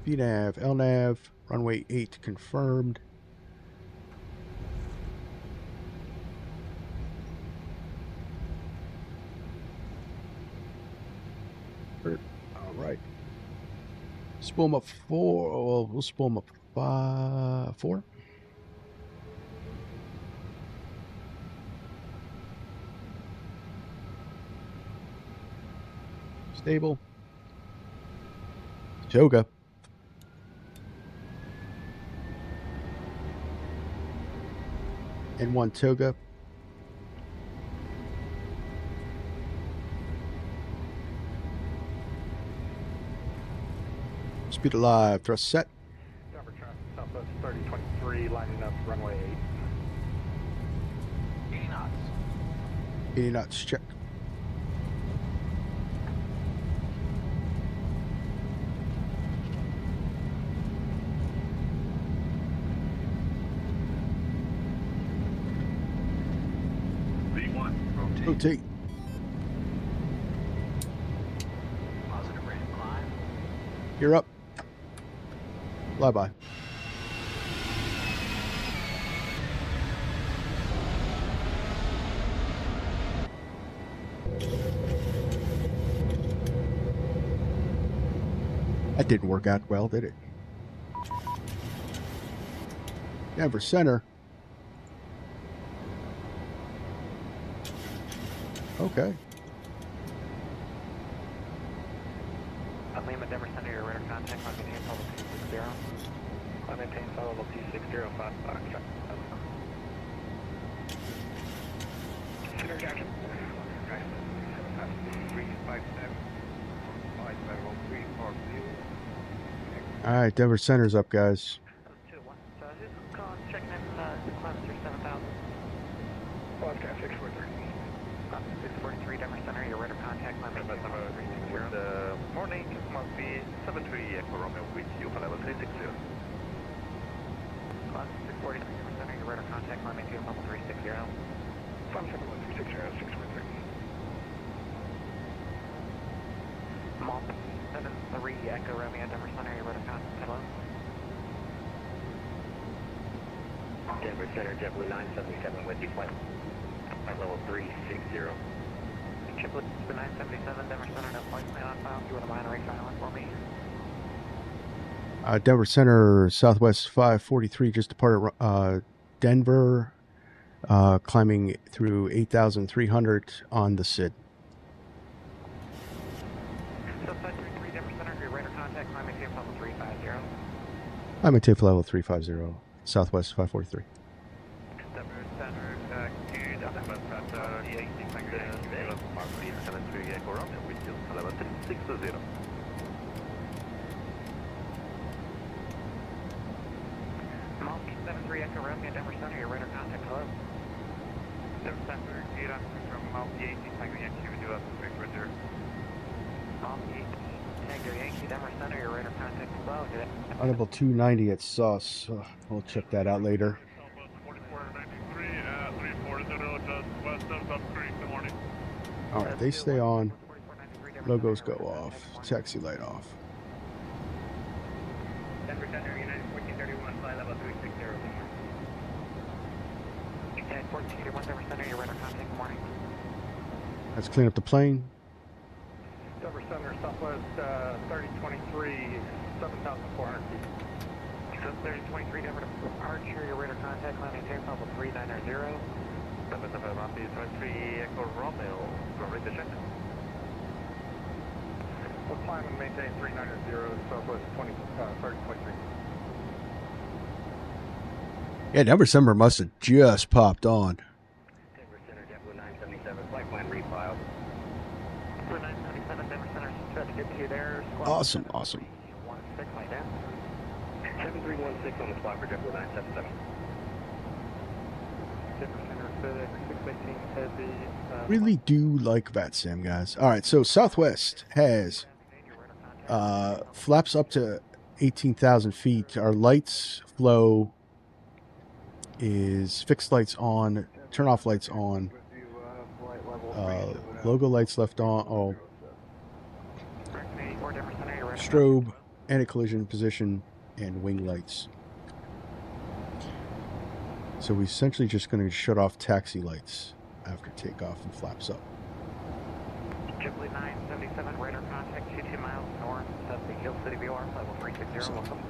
VNAV, LNAV, runway 8 confirmed. All right. Spool them up 4. Well, we'll spool them up 4. Stable. Toga. N1 Toga. Speed alive. Thrust set. Denver traffic, Southwest 3023, lining up runway 8. 80 knots. 80 knots. Check. Rotate. Positive rate of climb. You're up. Fly by. That didn't work out well, did it? Denver Center. Okay. Lima, Denver Center, your radar contact, on maintain level 260. On maintain level 260, 5 Foxtrot. Center Jackson. 357. 570. All right, Denver Center's up, guys. 2-1. So who's calling, checking in, climate through 7,000? Foxtrot 643. 643 Denver Center, your radar contact, climb maintain level 360. The morning must be 73 Echo Romeo with you for level 360. 643 Denver Center, your radar contact, climb maintain level 360. 571 360 643. Mont 73 Echo Romeo, Denver Center, your radar contact, hello. Denver Center, JetBlue 977 with you, flight level 360. JetBlue 977, Denver Center, no flight plan on file. Do you want to binary silent for me? Denver Center, Southwest 543 just departed Denver, climbing through 8,300 on the SID. Southwest 533 Denver Center, your radar contact, climb maintain level 350. I'm at tape level 350, Southwest 543. Denver Center, good. The 73 Echo Romeo with you for level 360. Mont 73 Echo Romeo, Denver Center, your radar contact, hello. Denver Center, good. From Mount 18, Tango Yankee with you at 340. Mont 18 Tango Yankee, Denver Center, your radar contact, hello. Audible 290 at Sauce. We'll check that out later. Southwest 4493, 340, just west of Sub Creek, good morning. All right, they stay on. Logos go off. Taxi light off. Denver Center, United 1431, fly level 360. 1431 Denver Center, your radar contact, good morning. Let's clean up the plane. Denver Center, Southwest 3023, 7,400 feet. So 3023 Denver departure, your radar contact, climb maintain level 390. Denver Center, Mount 23 Echo Romeo, ready to check. We'll climb and maintain 390, Southwest 3023. Yeah, number summer must have just popped on. Denver Center, JetBlue 977, flight plan refiled. Blue 977, Denver Center, try to get to you there. Awesome, awesome. 16 right now. 7316 on the spot for JetBlue 977. Denver Center, FedEx 618 Heavy. Really do like VATSIM, guys. All right, so Southwest has flaps up to 18,000 feet. Our lights flow is fixed lights on, turn off lights on, logo lights left on, strobe, anti-collision position, and wing lights. So we're essentially just going to shut off taxi lights after takeoff and flaps up. JetBlue 977, radar contact 22 miles north of the Hill City VOR, level 360, welcome.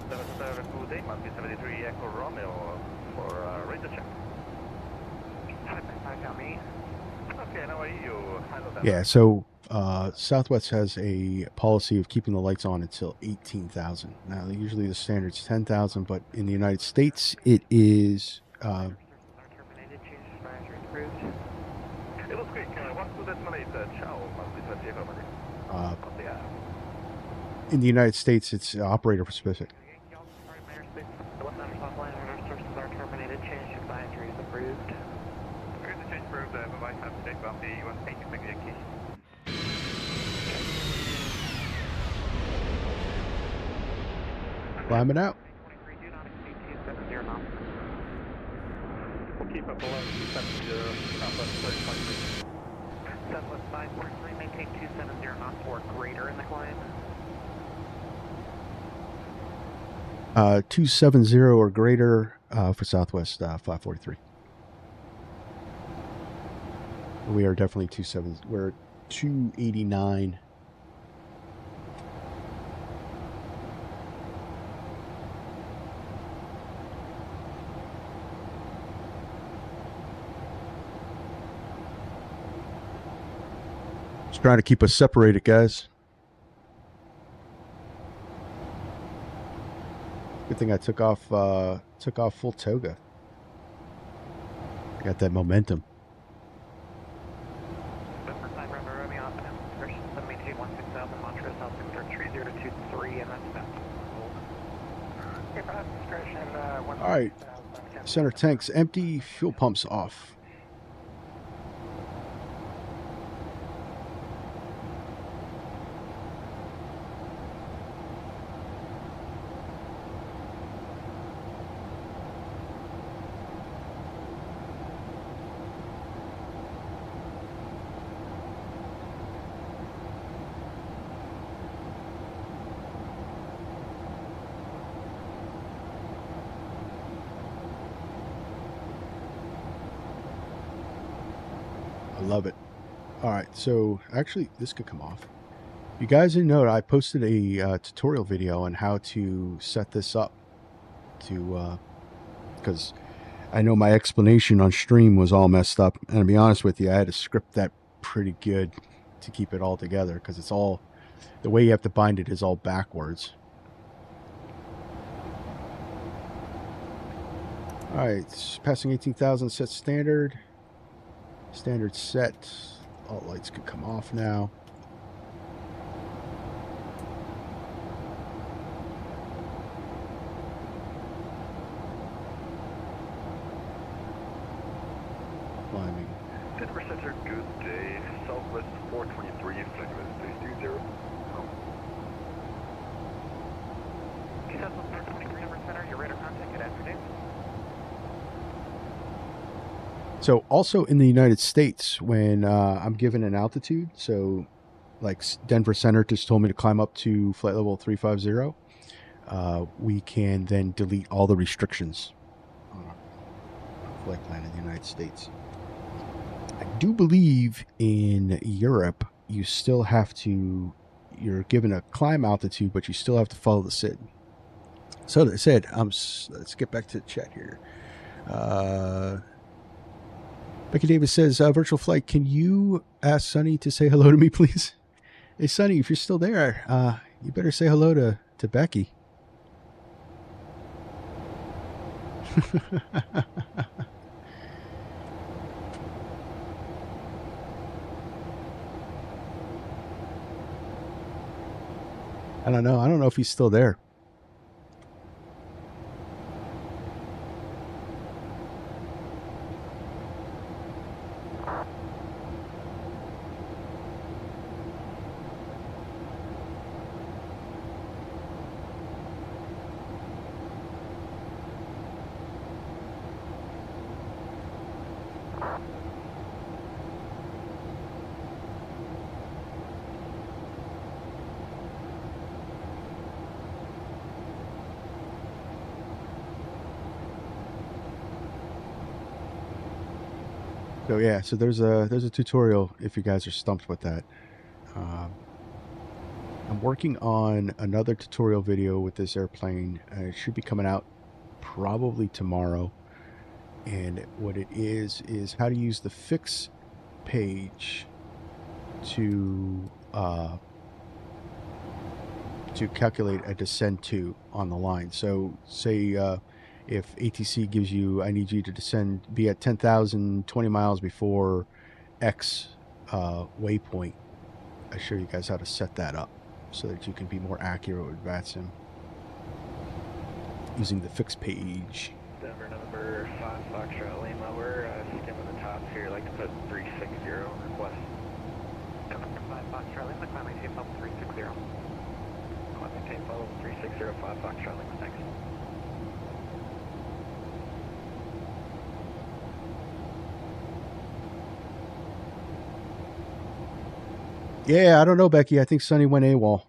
77, good day, must be 73 Echo Romeo for radar check. Hi, got me. Okay, now are you? Yeah, so Southwest has a policy of keeping the lights on until 18,000. Now, usually the standard's 10,000, but in the United States, it is... in the United States, it's operator specific. Climbing out. We'll keep up below 270, Southwest 30.3. Southwest 543, maintain 270 knots or greater in the climb. 270 or greater for Southwest 543. We are definitely 270. We're 289. Just trying to keep us separated, guys. Good thing I took off full toga. Got that momentum. All right, center tanks empty, fuel pumps off. Love it. All right, so actually this could come off. You guys didn't know, I posted a tutorial video on how to set this up to because I know my explanation on stream was all messed up, and to be honest with you, I had to script that pretty good to keep it all together, because it's all, the way you have to bind it is all backwards. All right, passing 18,000, set standard. Standard set. All lights could come off now. Climbing. Denver Center, good day. Southwest 423, flight with 320. Southwest 423, Denver Center, your radar contact, good afternoon. So also in the United States, when I'm given an altitude, so like Denver Center just told me to climb up to flight level 350, we can then delete all the restrictions on our flight plan in the United States. I do believe in Europe, you still have to, you're given a climb altitude, but you still have to follow the SID. So that said, let's get back to the chat here. Becky Davis says, Virtual Flight, can you ask Sonny to say hello to me, please? Hey, Sonny, if you're still there, you better say hello to to Becky. I don't know. I don't know if he's still there. So yeah, so there's a tutorial if you guys are stumped with that. I'm working on another tutorial video with this airplane. It should be coming out probably tomorrow. And what it is how to use the fix page to calculate a descend to on the line. So say if ATC gives you, I need you to descend, be at 10,020 miles before X waypoint. I show you guys how to set that up so that you can be more accurate with VATSIM using the fix page. Denver number 5 Foxtrot Lima, we're skimming the top here. Like to put 360 request. Denver 5 Foxtrot Lima, climbing tape level 360. Climbing tape level 360, 5 Foxtrot Lima, thanks. Yeah, I don't know, Becky. I think Sonny went AWOL.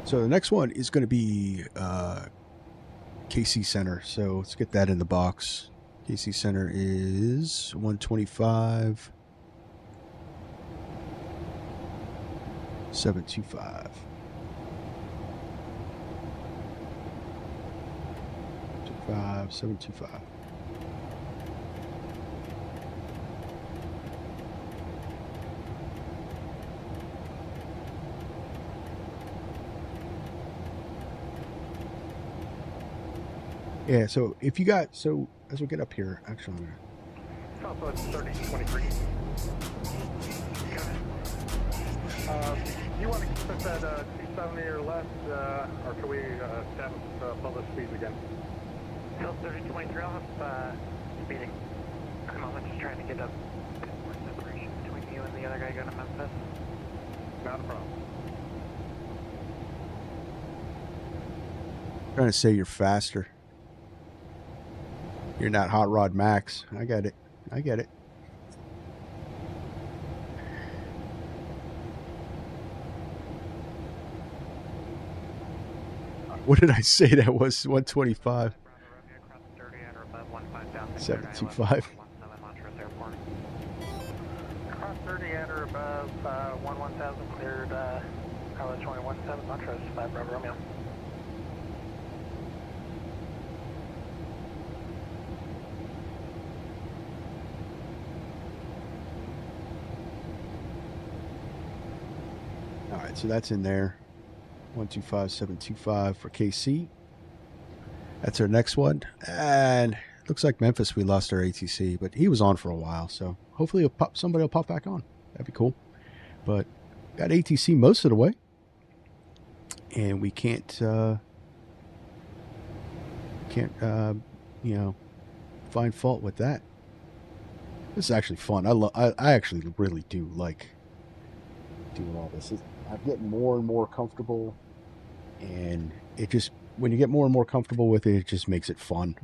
So the next one is going to be KC Center. So let's get that in the box. KC Center is 125 725. 725. Yeah, so if you got, so as we get up here, actually, I'm gonna... Southwest 3023. You want to keep us at 270 or less, or can we stand above the speeds again? South 3023, I'll have speeding. I'm just trying to get a bit more separation between you and the other guy going to Memphis. Not a problem. trying to say you're faster. You're not Hot Rod Max. I get it. I get it. What did I say that was? 125. 725. Cross 30 at or above 11,000 cleared pilot 21-7 Montrose 5 Bravo Romeo. All right, so that's in there. 125725 for KC. That's our next one. And looks like Memphis, we lost our ATC, but he was on for a while, so hopefully somebody will pop back on. That'd be cool. But got ATC most of the way, and we can't find fault with that. This is actually fun. I actually really do like doing all this. I'm getting more and more comfortable, and it just, when you get more and more comfortable with it, it just makes it fun.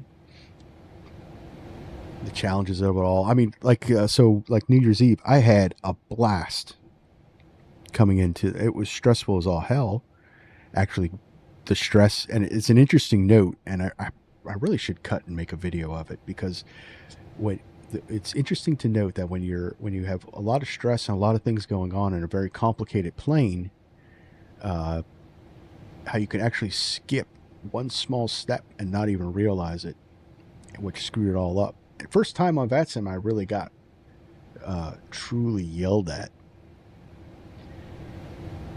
The challenges of it all. I mean, like like New Year's Eve, I had a blast coming into it. It was stressful as all hell. Actually, the stress, and it's an interesting note, and really should cut and make a video of it, because it's interesting to note that when you have a lot of stress and a lot of things going on in a very complicated plane, how you can actually skip one small step and not even realize it, which screwed it all up. First time on VATSIM, I really got truly yelled at,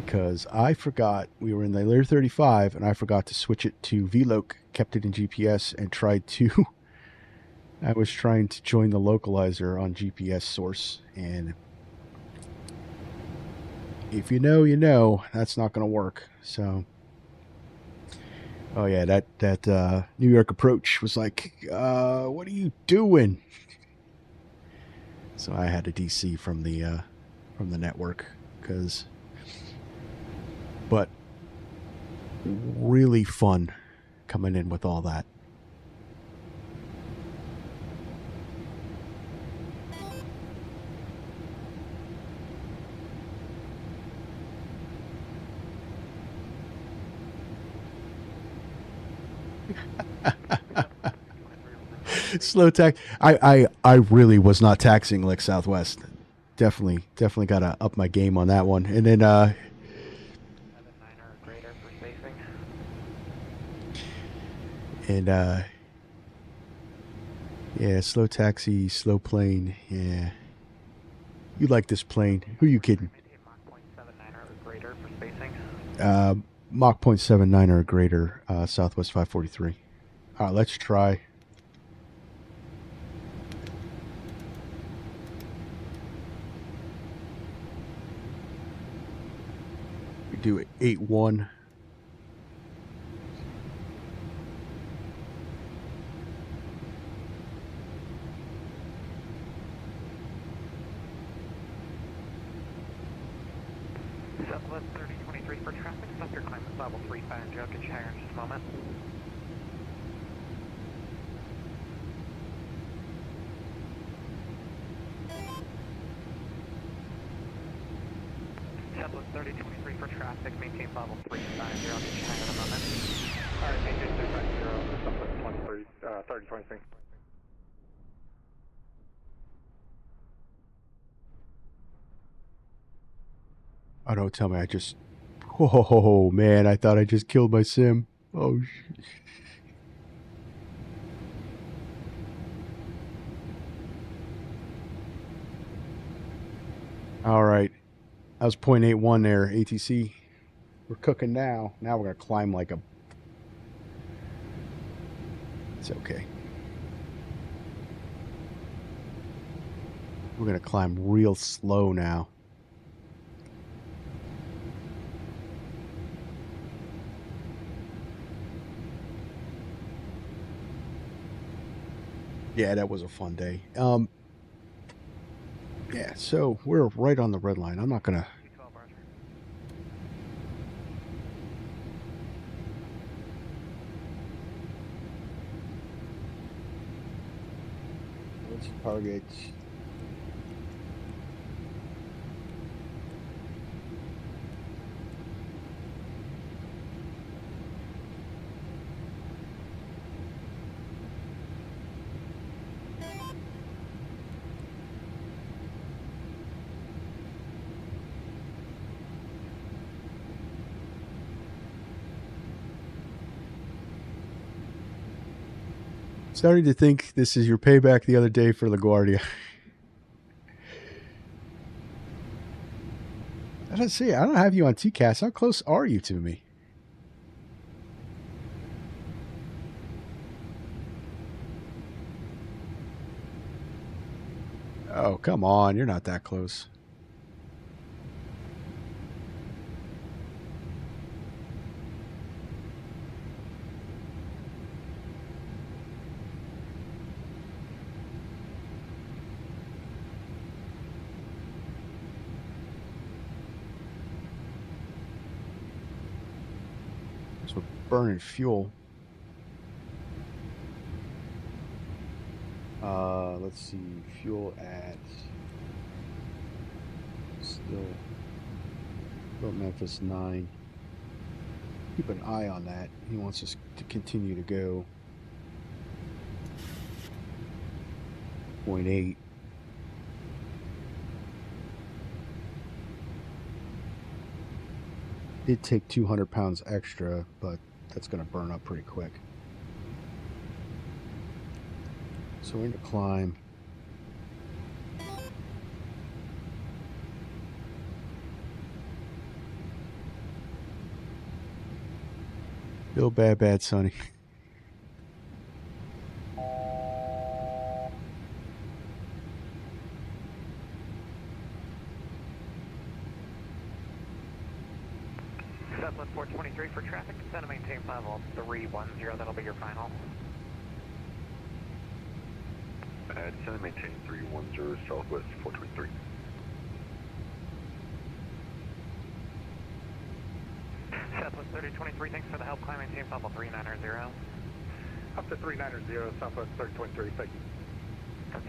because I forgot, we were in the layer 35 and I forgot to switch it to VLOC, kept it in GPS, and I was trying to join the localizer on GPS source, and if you know, you know, that's not going to work. So, oh yeah, that New York approach was like, what are you doing? So I had to DC from the network, but really fun coming in with all that. Slow tax. I really was not taxing like Southwest. Definitely got to up my game on that one. And then yeah, slow taxi, slow plane. Yeah, you like this plane? Who are you kidding? Mach 0.79 or greater. Southwest 543. All right, let's try. We do it 8-1. Southwest 3023 for traffic. Stop your climb at level 35 and Joe. Get you higher in just a moment. Southwest 3023 for traffic. Maintain level 35. I'll get you higher in a moment. Alright, maintain 350, Southwest 3023. Oh, don't tell me I just... Oh, man, I thought I just killed my sim. Oh, shit. All right. That was 0.81 there, ATC. We're cooking now. Now we're going to climb like a... It's okay. We're going to climb real slow now. Yeah, that was a fun day. Yeah, so we're right on the red line. I'm not gonna... Let's target... Starting to think this is your payback the other day for LaGuardia. I don't see. I don't have you on TCAS. How close are you to me? Oh, come on. You're not that close. So we're burning fuel. Let's see, fuel at still Memphis 9. Keep an eye on that. He wants us to continue to go. 0.8. Did take 200 pounds extra, but that's going to burn up pretty quick. So we're going to climb. Feel bad, Sonny. Southwest 423 for traffic. Descend and maintain level 310. That'll be your final. Descend and maintain 310 Southwest 423. Southwest 3023, thanks for the help. Climb maintain level 390. Up to 390 Southwest 3023, thank you.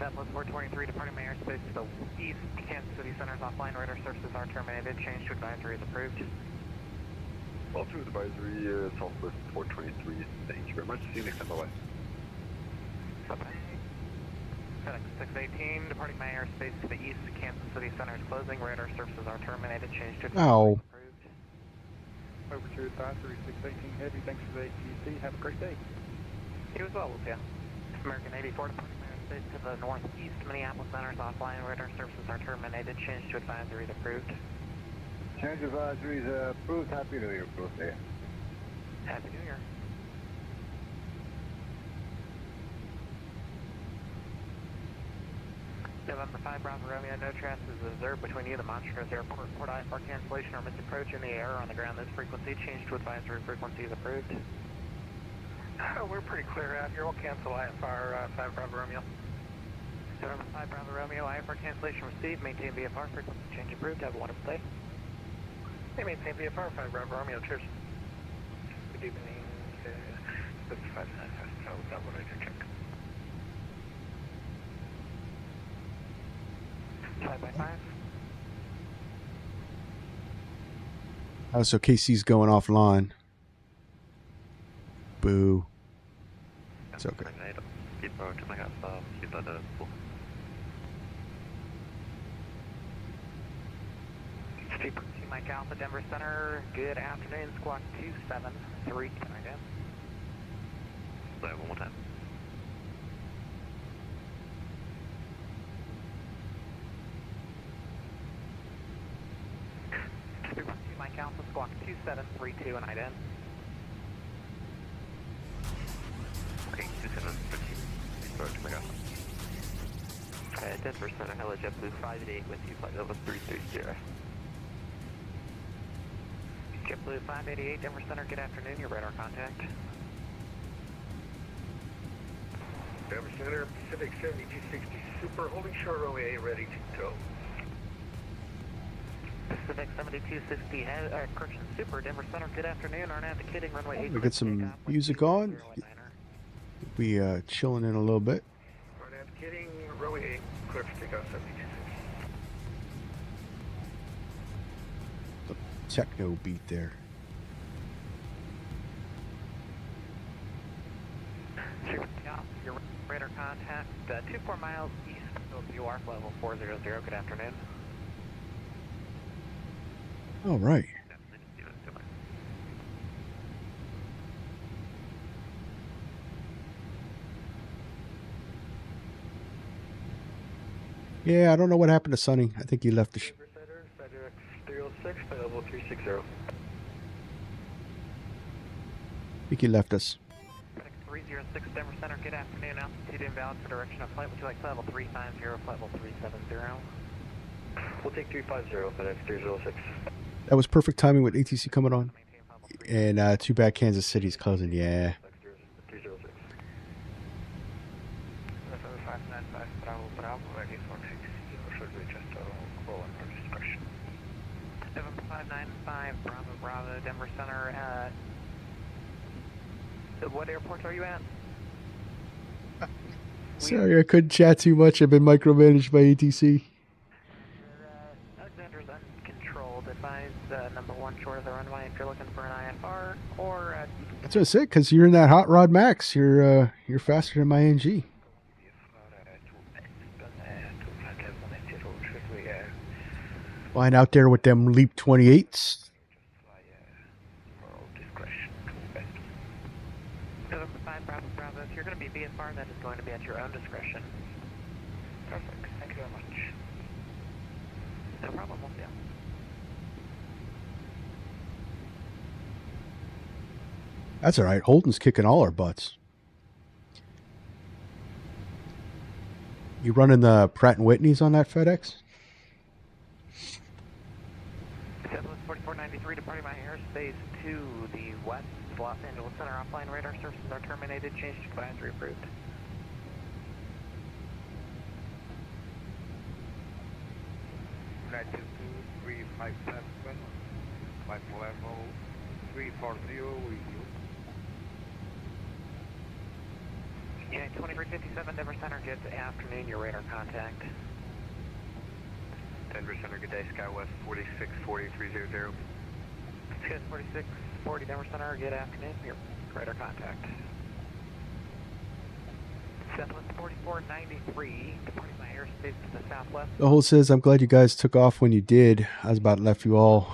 Southwest 423, departing my airspace to the east. Kansas City Center's offline. Radar services are terminated. Change to advisory is approved. Well, to advisory, Southwest 423. Thank you very much. See you next time. Bye-bye. Bye-bye. FedEx 618, departing my airspace to the east. Kansas City Center is closing. Radar services are terminated. Change to advisory is approved. Over to advisory 618 Heavy. Thanks for the ATC. Have a great day. You as well, we'll see ya. American 84, departing my airspace to the northeast. Minneapolis Center is offline. Radar services are terminated. Change to advisory is approved. Change advisory is approved. Happy New Year, approved there. Happy New Year. November 5, Bravo Romeo, no traffic is observed between you, the Montrose Airport, Port IFR cancellation or misapproach in the air or on the ground. This frequency change to advisory frequency is approved. We're pretty clear out here. We'll cancel IFR 5 Bravo Romeo. November 5, Bravo Romeo, IFR cancellation received. Maintain VFR frequency change approved. Have a wonderful day. Hey, maintain VFR 5 Bravo Romeo. Cheers. Good evening. 55 so that what I can check. 5x5. Oh, so KC's going offline. Boo. It's okay. Keep going to my house. Keep that full. Steeper to Mike Alpha, Denver Center. Good afternoon, squawk 273. Can I get? Say it one more time. Steeper to Mike Alpha, squawk 2732, and I did. Okay, 2732. Keep going to my house. Denver Center, hello, JetBlue 588 with you, flight level 330. JetBlue 588, Denver Center, good afternoon, your radar contact. Denver Center, Pacific 7260 Super, holding short runway A, ready to go. Pacific 7260, correction, Super, Denver Center, good afternoon, Arnett, kidding, runway 8. We get some music on. We chilling in a little bit. Arnett, kidding, runway 8, clear for takeoff 7260. The techno beat there. Super, your radar contact, 24 miles east of UR, level 400, good afternoon. All right. Yeah, I don't know what happened to Sonny. I think he left the Denver Center, FedEx 306, flight level 360. I think he left us. FedEx 306, Denver Center, good afternoon, altitude invalid for direction of flight. Would you like flight level 350, flight level 370? We'll take 350, FedEx 306. That was perfect timing with ATC coming on. And too bad Kansas City's closing. Yeah. 306. 595, Bravo, ready for taxi. Should we just call on registration? November 595, Bravo, Denver Center. What airport are you at? Sorry, I couldn't chat too much. I've been micromanaged by ATC. Alexander's uncontrolled. Advise number 1 short of the runway if you're looking for an IFR or. That's what I said. Because you're in that hot rod max. You're faster than my NG. Flying out there with them Leap 28s. Just fly for all discretion to best. November 5 Bravo Bravo, if you're going to be VFR, that is going to be at your own discretion. Perfect, thank you very much. No problem, we'll see you. That's all right. Holden's kicking all our butts. You running the Pratt & Whitneys on that FedEx? Southwest 4493 departing my airspace to the west, Los Angeles Center offline radar services are terminated. Change to advisory approved. Flight 22357, flight level 340 with you. Unit 2357, Denver Center, good afternoon, your radar contact. Denver Center, good day, SkyWest 464300. Good 4640, Denver Center, good afternoon, your radar contact. Southwest 4493, departing my airspace to the southwest. The whole says, I'm glad you guys took off when you did. I was about to left you all.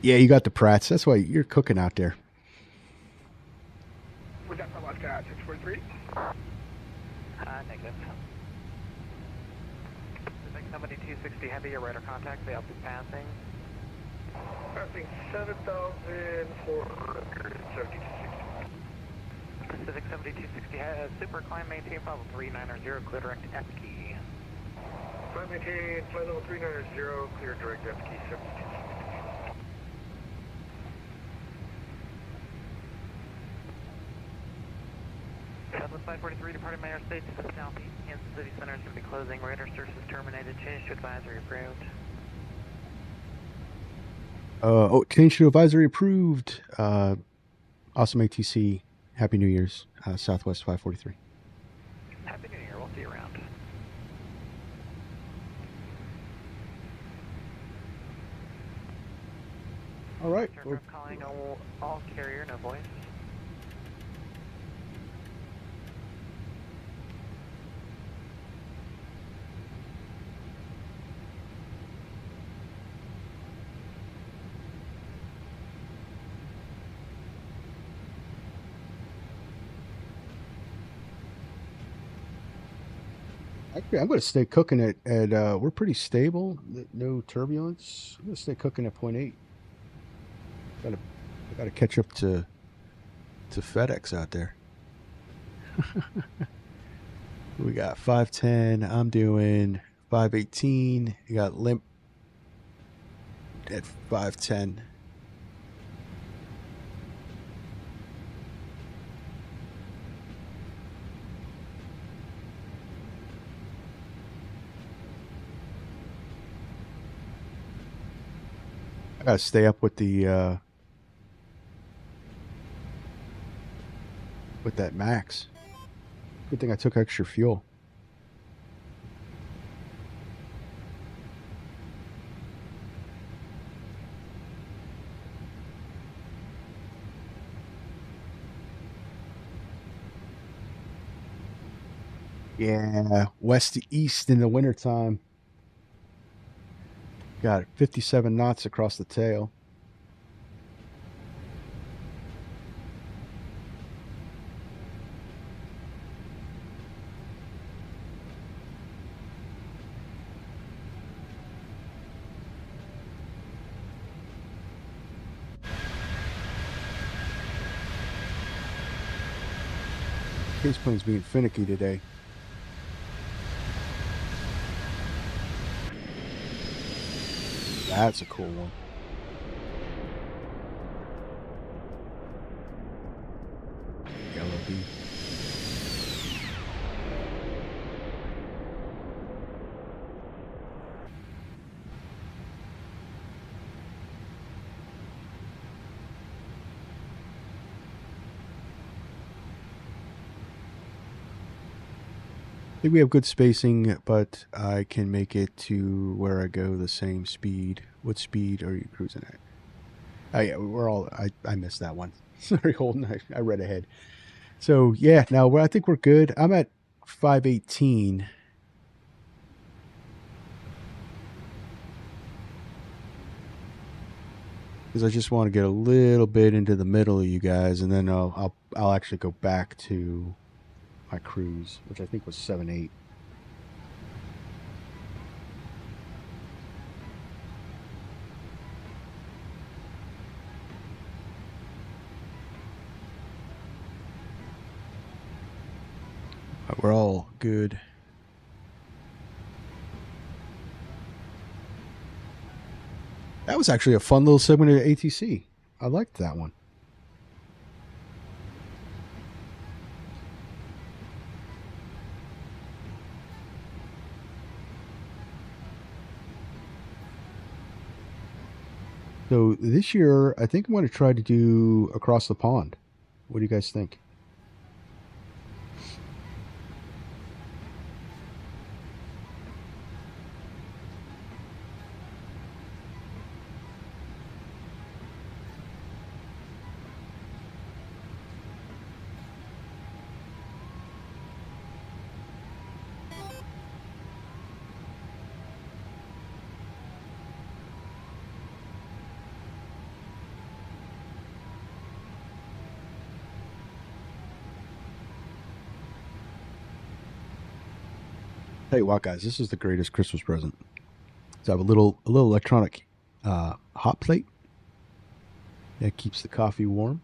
Yeah, you got the Pratts. That's why you're cooking out there. We got the left at 643. Negative. Pacific 7260 heavy, your radar contact, the altitude passing. Passing 7,470. Pacific 7260 has super climb, maintain level 390, clear direct F key. Climb maintain, flight level 390, clear direct F key 7260. Southwest 543 departing my airspace to the southeast. Kansas City Center is going to be closing. Radar services terminated. Change to advisory approved. Change to advisory approved. Awesome ATC. Happy New Year's. Southwest 543. Happy New Year. We'll see you around. All right. Turn calling all carrier, no voice. Actually, I'm going to stay cooking at we're pretty stable. No turbulence. I'm going to stay cooking at 0.8. I got to catch up to FedEx out there. We got 510. I'm doing 518. You got Limp at 510. I gotta stay up with the with that max. Good thing I took extra fuel. Yeah, west to east in the wintertime. Got 57 knots across the tail. Case plane's being finicky today. That's a cool one. Yellow bee. I think we have good spacing, but I can make it to where I go the same speed. What speed are you cruising at? Oh yeah, we're all, I missed that one. Sorry, Holden, I read ahead. So yeah, now I think we're good. I'm at 518. because I just want to get a little bit into the middle of you guys, and then I'll actually go back to my cruise, which I think was 7-8. We're all good. That was actually a fun little segment of ATC. I liked that one. So this year, I think I'm going to try to do Across the Pond. What do you guys think? Tell you what, guys, this is the greatest Christmas present. So I have a little electronic hot plate that keeps the coffee warm.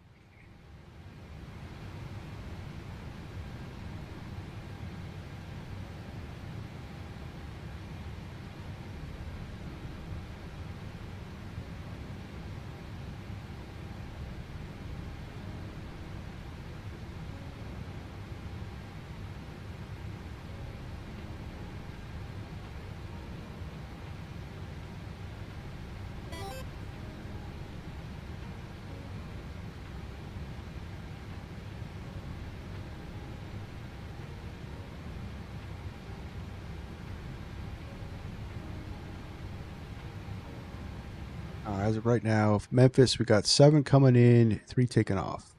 As of right now, Memphis, we got 7 coming in, 3 taking off.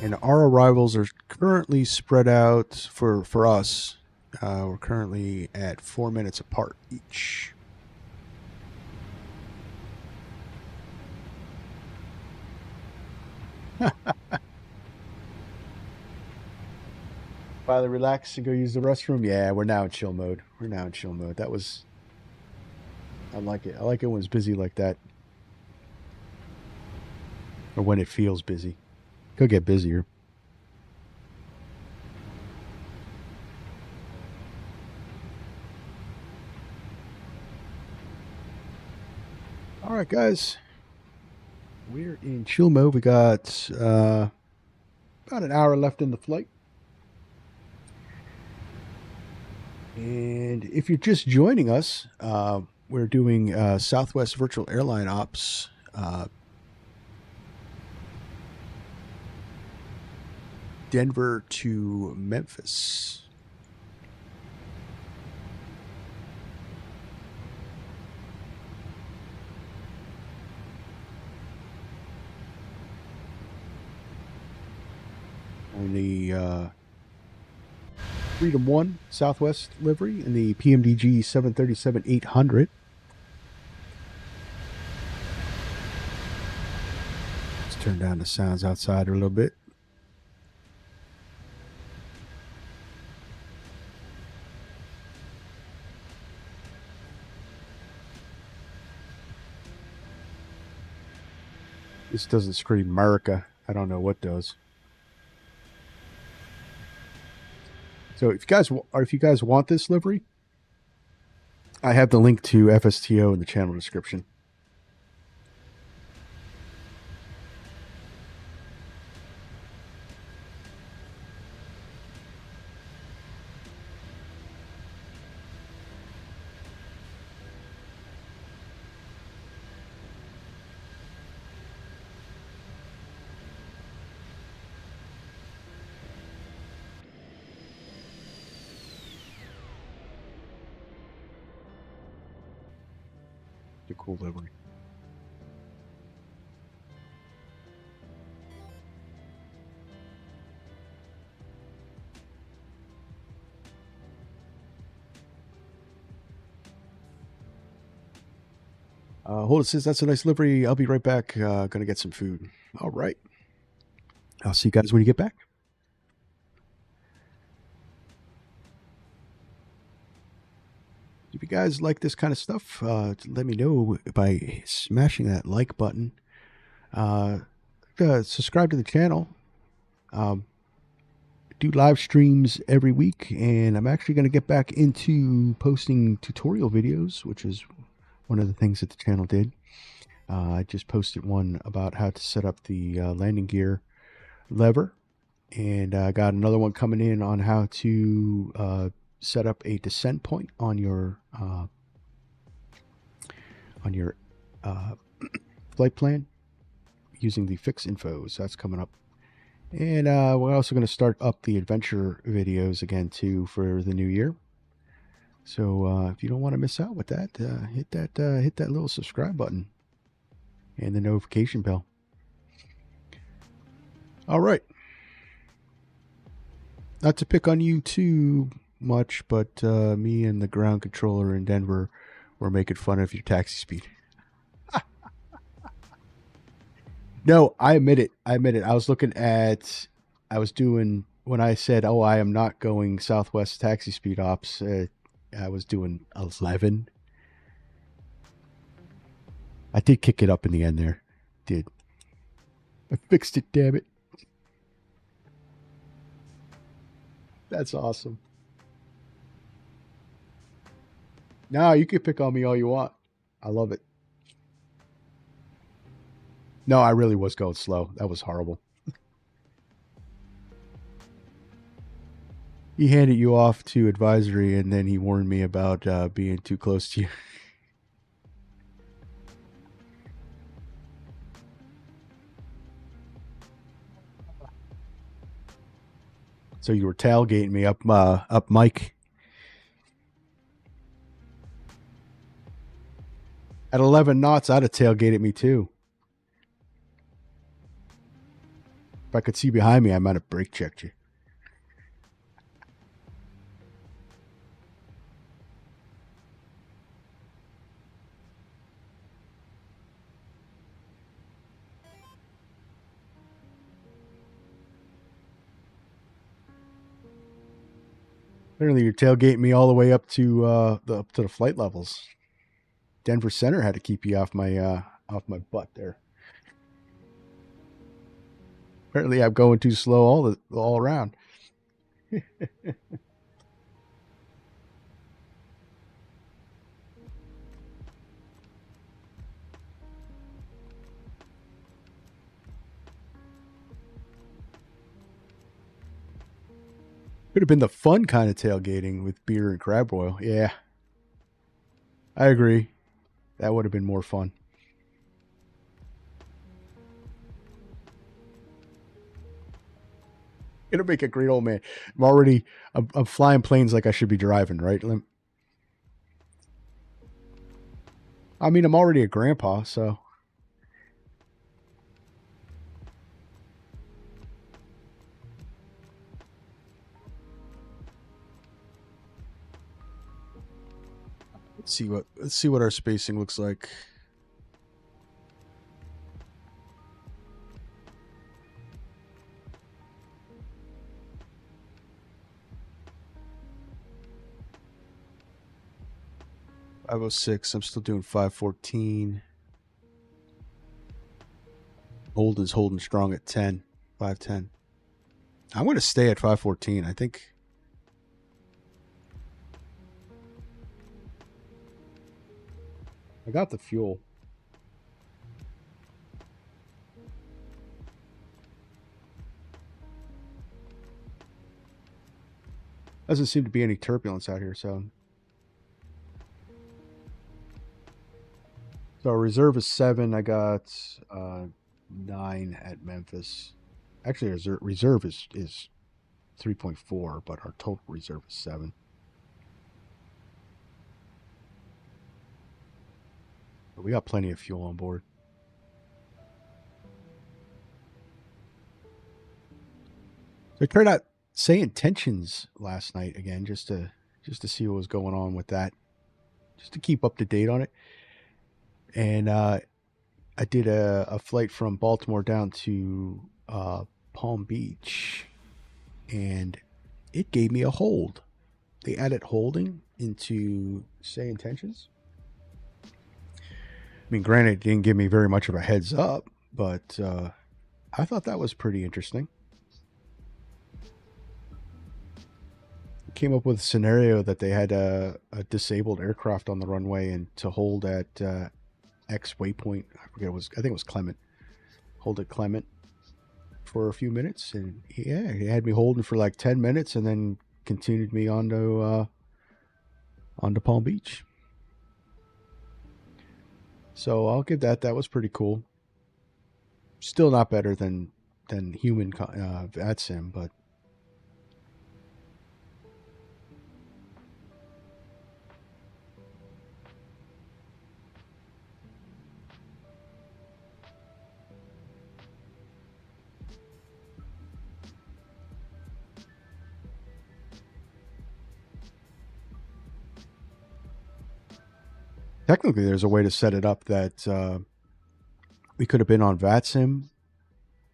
And our arrivals are currently spread out for us. We're currently at 4 minutes apart each. Finally relax and go use the restroom. Yeah, we're now in chill mode. That was... I like it. I like it when it's busy like that. Or when it feels busy. Could get busier. All right, guys. We're in chill mode. We got about an hour left in the flight. And if you're just joining us, we're doing Southwest Virtual Airline Ops. Denver to Memphis. On the Freedom 1 Southwest livery in the PMDG 737-800. Let's turn down the sounds outside a little bit. This doesn't scream America. I don't know what does. So if you guys want this livery, I have the link to FSTO in the channel description. Pretty cool livery. Hold it, says that's a nice livery. I'll be right back. Gonna get some food. All right. I'll see you guys when you get back. If you guys like this kind of stuff, let me know by smashing that like button. Subscribe to the channel. Do live streams every week, and I'm actually going to get back into posting tutorial videos, which is one of the things that the channel did. I just posted one about how to set up the landing gear lever, and I got another one coming in on how to set up a descent point on your flight plan using the fix info. So that's coming up. And we're also going to start up the adventure videos again too for the new year. So if you don't want to miss out with that, hit that little subscribe button and the notification bell. All right. Not to pick on you too much, but me and the ground controller in Denver were making fun of your taxi speed. No, I admit it. I was looking at, when I said, oh, I am not going Southwest taxi speed ops, I was doing 11. I did kick it up in the end there. Did. I fixed it, damn it. That's awesome. No, you can pick on me all you want. I love it. No, I really was going slow. That was horrible. He handed you off to advisory, and then he warned me about being too close to you. So you were tailgating me up Mike. At 11 knots, I'd have tailgated me too. If I could see behind me, I might have brake checked you. Apparently, you're tailgating me all the way up to the flight levels. Denver Center had to keep you off my butt there. Apparently, I'm going too slow all around. Could have been the fun kind of tailgating with beer and crab boil. Yeah, I agree. That would have been more fun. Gonna make a great old man. I'm flying planes like I should be driving, right? I mean, I'm already a grandpa, so. Let's see what our spacing looks like. .506. I'm still doing 514. Holden's holding strong at 10. 510. I'm going to stay at 514. I think. I got the fuel. Doesn't seem to be any turbulence out here, so. So our reserve is 7. I got 9 at Memphis. Actually, our reserve is 3.4, but our total reserve is 7. We got plenty of fuel on board. So I tried out Say Intentions last night again, just to see what was going on with that, just to keep up to date on it. And I did a flight from Baltimore down to Palm Beach, and it gave me a hold. They added holding into Say Intentions. I mean, granted, it didn't give me very much of a heads up, but I thought that was pretty interesting. Came up with a scenario that they had a disabled aircraft on the runway, and to hold at X waypoint, I forget I think it was Clement. Hold at Clement for a few minutes, and yeah, he had me holding for like 10 minutes, and then continued me onto Palm Beach. So I'll give that. That was pretty cool. Still not better than human VATSIM, but. Technically, there's a way to set it up that we could have been on VATSIM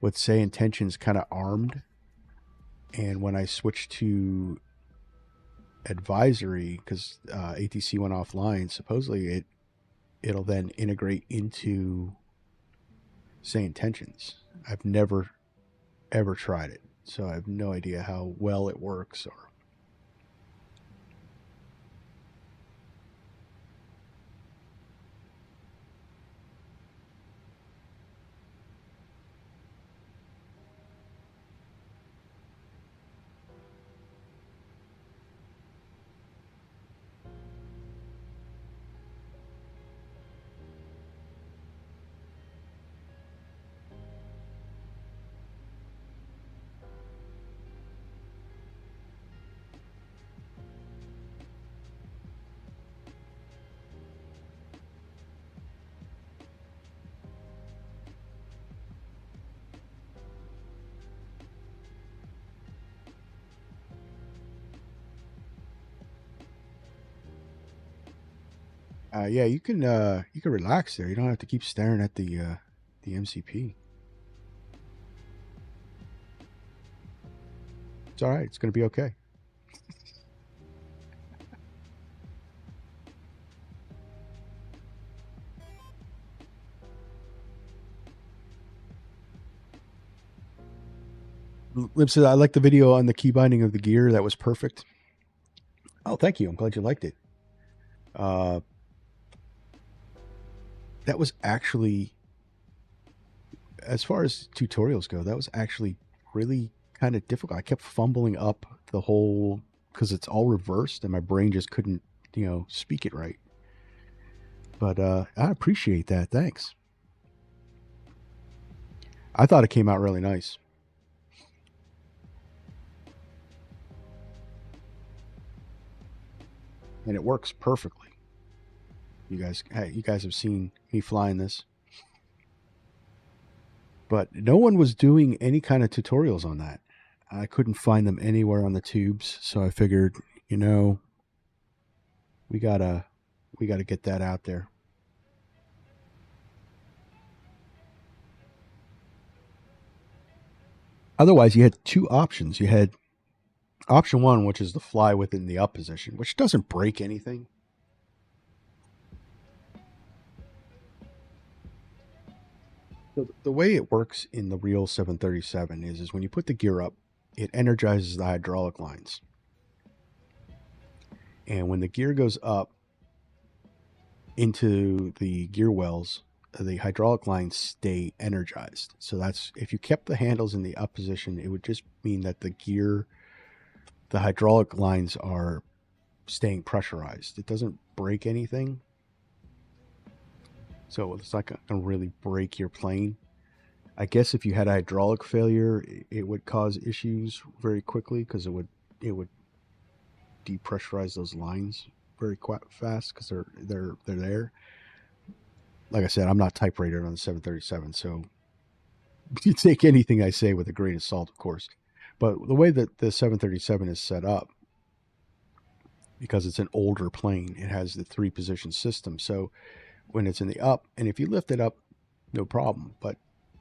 with Say Intentions kind of armed. And when I switched to advisory, because ATC went offline, supposedly it'll then integrate into Say Intentions. I've never, ever tried it, so I have no idea how well it works or. Yeah, you can relax there. You don't have to keep staring at the MCP. It's all right. It's going to be okay. Lib said, I like the video on the key binding of the gear. That was perfect. Oh, thank you. I'm glad you liked it. That was actually, as far as tutorials go, that was actually really kind of difficult. I kept fumbling up the whole, because it's all reversed and my brain just couldn't, speak it right. But I appreciate that. Thanks. I thought it came out really nice. And it works perfectly. You guys have seen me flying this. But no one was doing any kind of tutorials on that. I couldn't find them anywhere on the tubes, so I figured, we gotta get that out there. Otherwise, you had two options. You had option one, which is the fly within the up position, which doesn't break anything. So the way it works in the real 737 is when you put the gear up, it energizes the hydraulic lines. And when the gear goes up into the gear wells, the hydraulic lines stay energized. So that's, if you kept the handles in the up position, it would just mean that the hydraulic lines are staying pressurized. It doesn't break anything. So it's not going to really break your plane. I guess if you had a hydraulic failure, it would cause issues very quickly because it would depressurize those lines very fast because they're there. like I said, I'm not type-rated on the 737, so you take anything I say with a grain of salt, of course. But the way that the 737 is set up, because it's an older plane, it has the 3-position system. So when it's in the up, and if you lift it up, no problem. But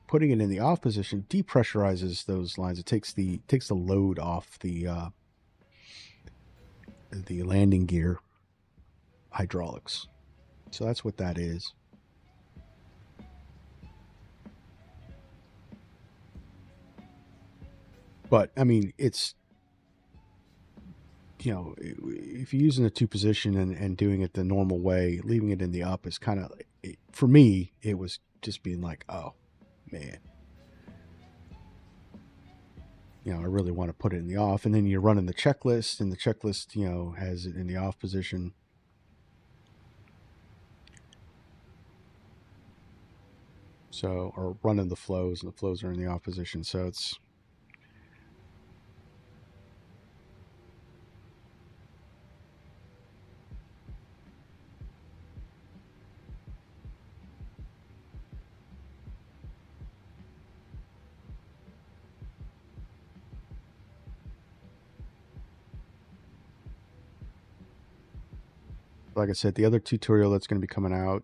putting it in the off position depressurizes those lines. It takes the load off the landing gear hydraulics. So that's what that is. But I mean, it's, you know, if you're using a 2 position and doing it the normal way, leaving it in the up is kind of, for me, it was just being like, oh man, you know, I really want to put it in the off. And then you're running the checklist, and the checklist, you know, has it in the off position. So, or running the flows, and the flows are in the off position. So it's, like I said, the other tutorial that's going to be coming out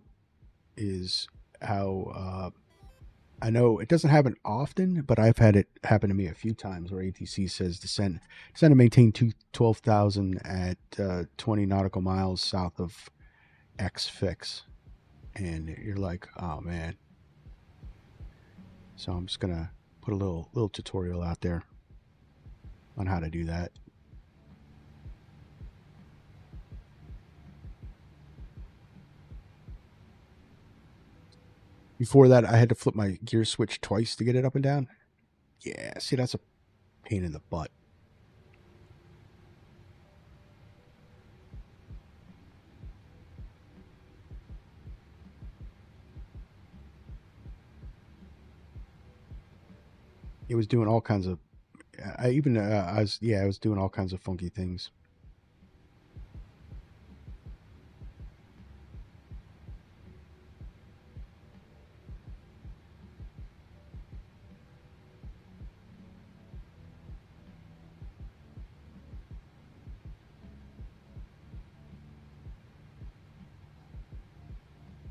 is how, I know it doesn't happen often, but I've had it happen to me a few times where ATC says descend and maintain 12,000 at 20 nautical miles south of X fix. And you're like, oh man. So I'm just going to put a little tutorial out there on how to do that. Before that, I had to flip my gear switch twice to get it up and down. Yeah, see, that's a pain in the butt. It was doing all kinds of, I was doing all kinds of funky things.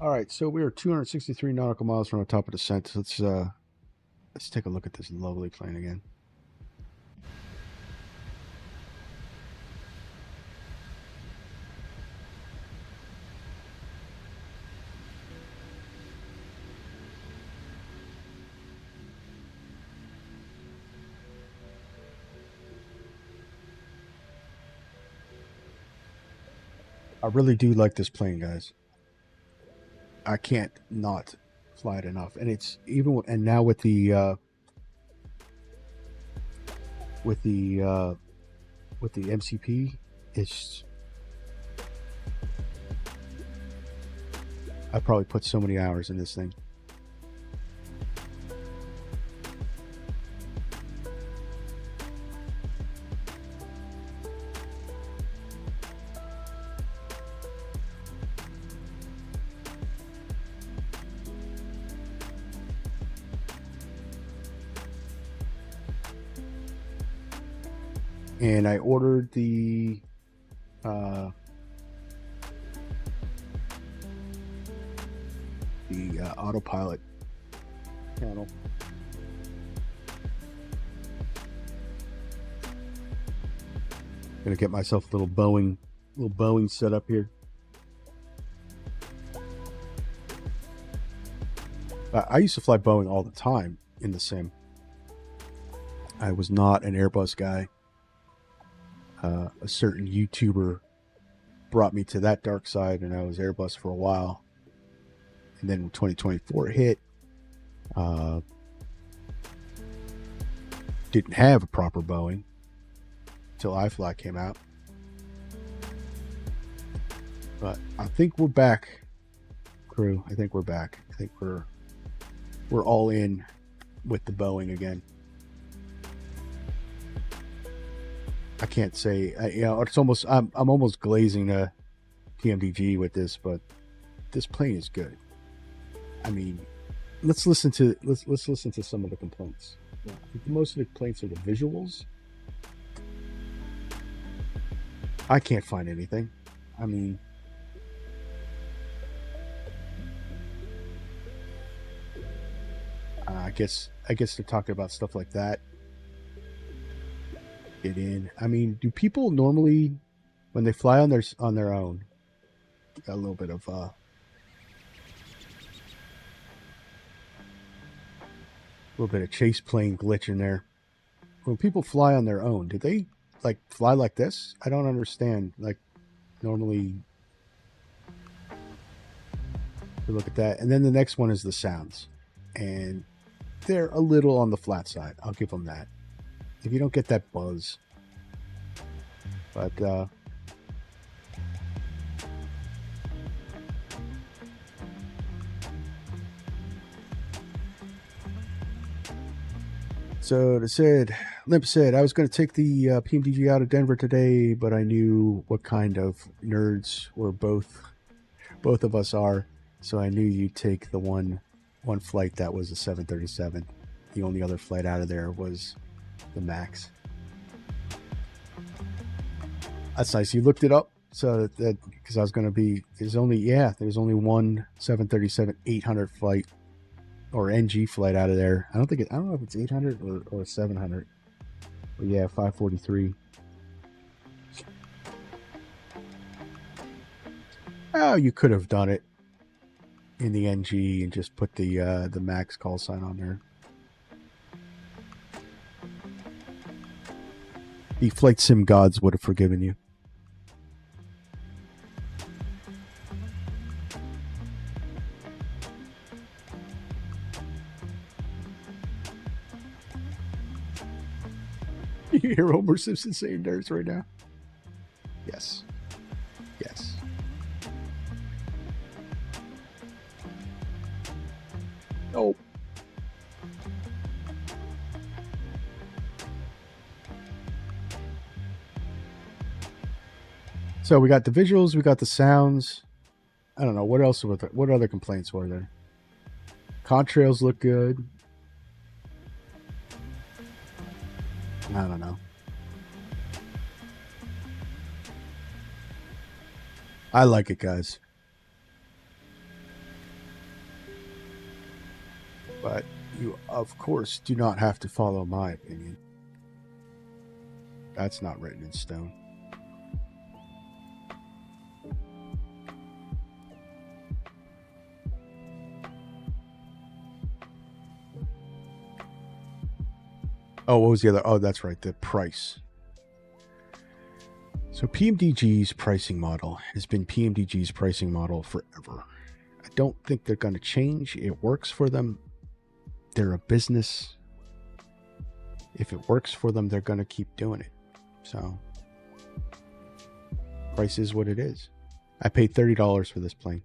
All right, so we are 263 nautical miles from the top of descent. Let's take a look at this lovely plane again. I really do like this plane, guys. I can't not fly it enough, and it's even, and now with the MCP, it's, I probably put so many hours in this thing. And I ordered the autopilot panel. Gonna get myself a little Boeing set up here. I used to fly Boeing all the time in the sim. I was not an Airbus guy. A certain YouTuber brought me to that dark side, and I was Airbus for a while. And then when 2024 hit, didn't have a proper Boeing until iFly came out. But I think we're back, crew. I think we're back. I think we're all in with the Boeing again. I can't say, you know, it's almost, I'm almost glazing a PMDG with this, but this plane is good. I mean, let's listen to some of the complaints. Most of the complaints are the visuals. I can't find anything. I mean, I guess they're talking about stuff like that. Get in. I mean, do people normally, when they fly on their own, got a little bit of chase plane glitch in there. When people fly on their own, do they like fly like this? I don't understand. Like normally, you look at that, and then the next one is the sounds, and they're a little on the flat side. I'll give them that. If you don't get that buzz, but so Limp said, I was going to take the PMDG out of Denver today, but I knew what kind of nerds we're both of us are, so I knew you'd take the one flight that was a 737. The only other flight out of there was the Max. That's nice. You looked it up, so that because I was going to be there's only one 737-800 flight or NG flight out of there. I don't know if it's 800 or 700. But yeah, 543. Oh, you could have done it in the NG and just put the Max call sign on there. The flight sim gods would have forgiven you. You hear Homer Simpson saying nerds right now? Yes. Yes. Oh. So we got the visuals, we got the sounds. I don't know what else. What other complaints were there? Contrails look good. I don't know. I like it, guys. But you, of course, do not have to follow my opinion. That's not written in stone. Oh, what was the other? Oh, that's right. The price. So PMDG's pricing model has been PMDG's pricing model forever. I don't think they're going to change. It works for them. They're a business. If it works for them, they're going to keep doing it. So price is what it is. I paid $30 for this plane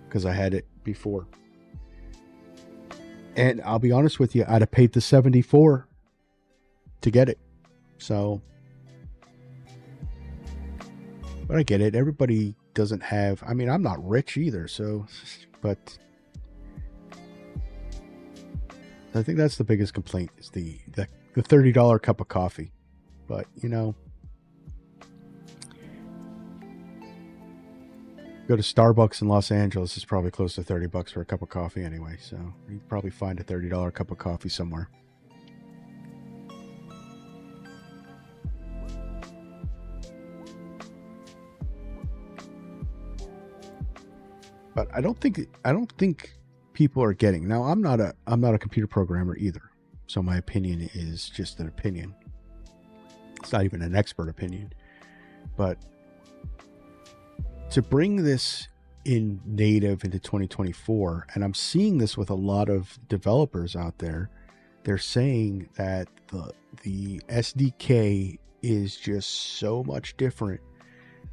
because I had it before. And I'll be honest with you, I'd have paid the $74 to get it. So, but I get it. Everybody doesn't have, I mean, I'm not rich either. So, but I think that's the biggest complaint is the $30 cup of coffee. But, you know, go to Starbucks in Los Angeles, it's probably close to $30 for a cup of coffee anyway. So you can probably find a $30 cup of coffee somewhere. But I don't think people are getting. Now I'm not a computer programmer either. So my opinion is just an opinion. It's not even an expert opinion. But to bring this in native into 2024, and I'm seeing this with a lot of developers out there, they're saying that the SDK is just so much different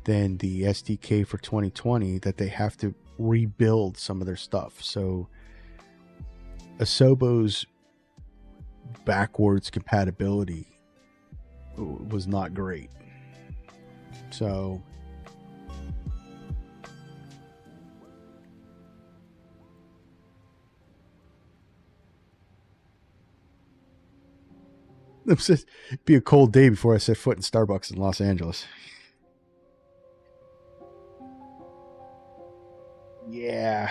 than the SDK for 2020 that they have to rebuild some of their stuff. So Asobo's backwards compatibility was not great. So It'd be a cold day before I set foot in Starbucks in Los Angeles. Yeah,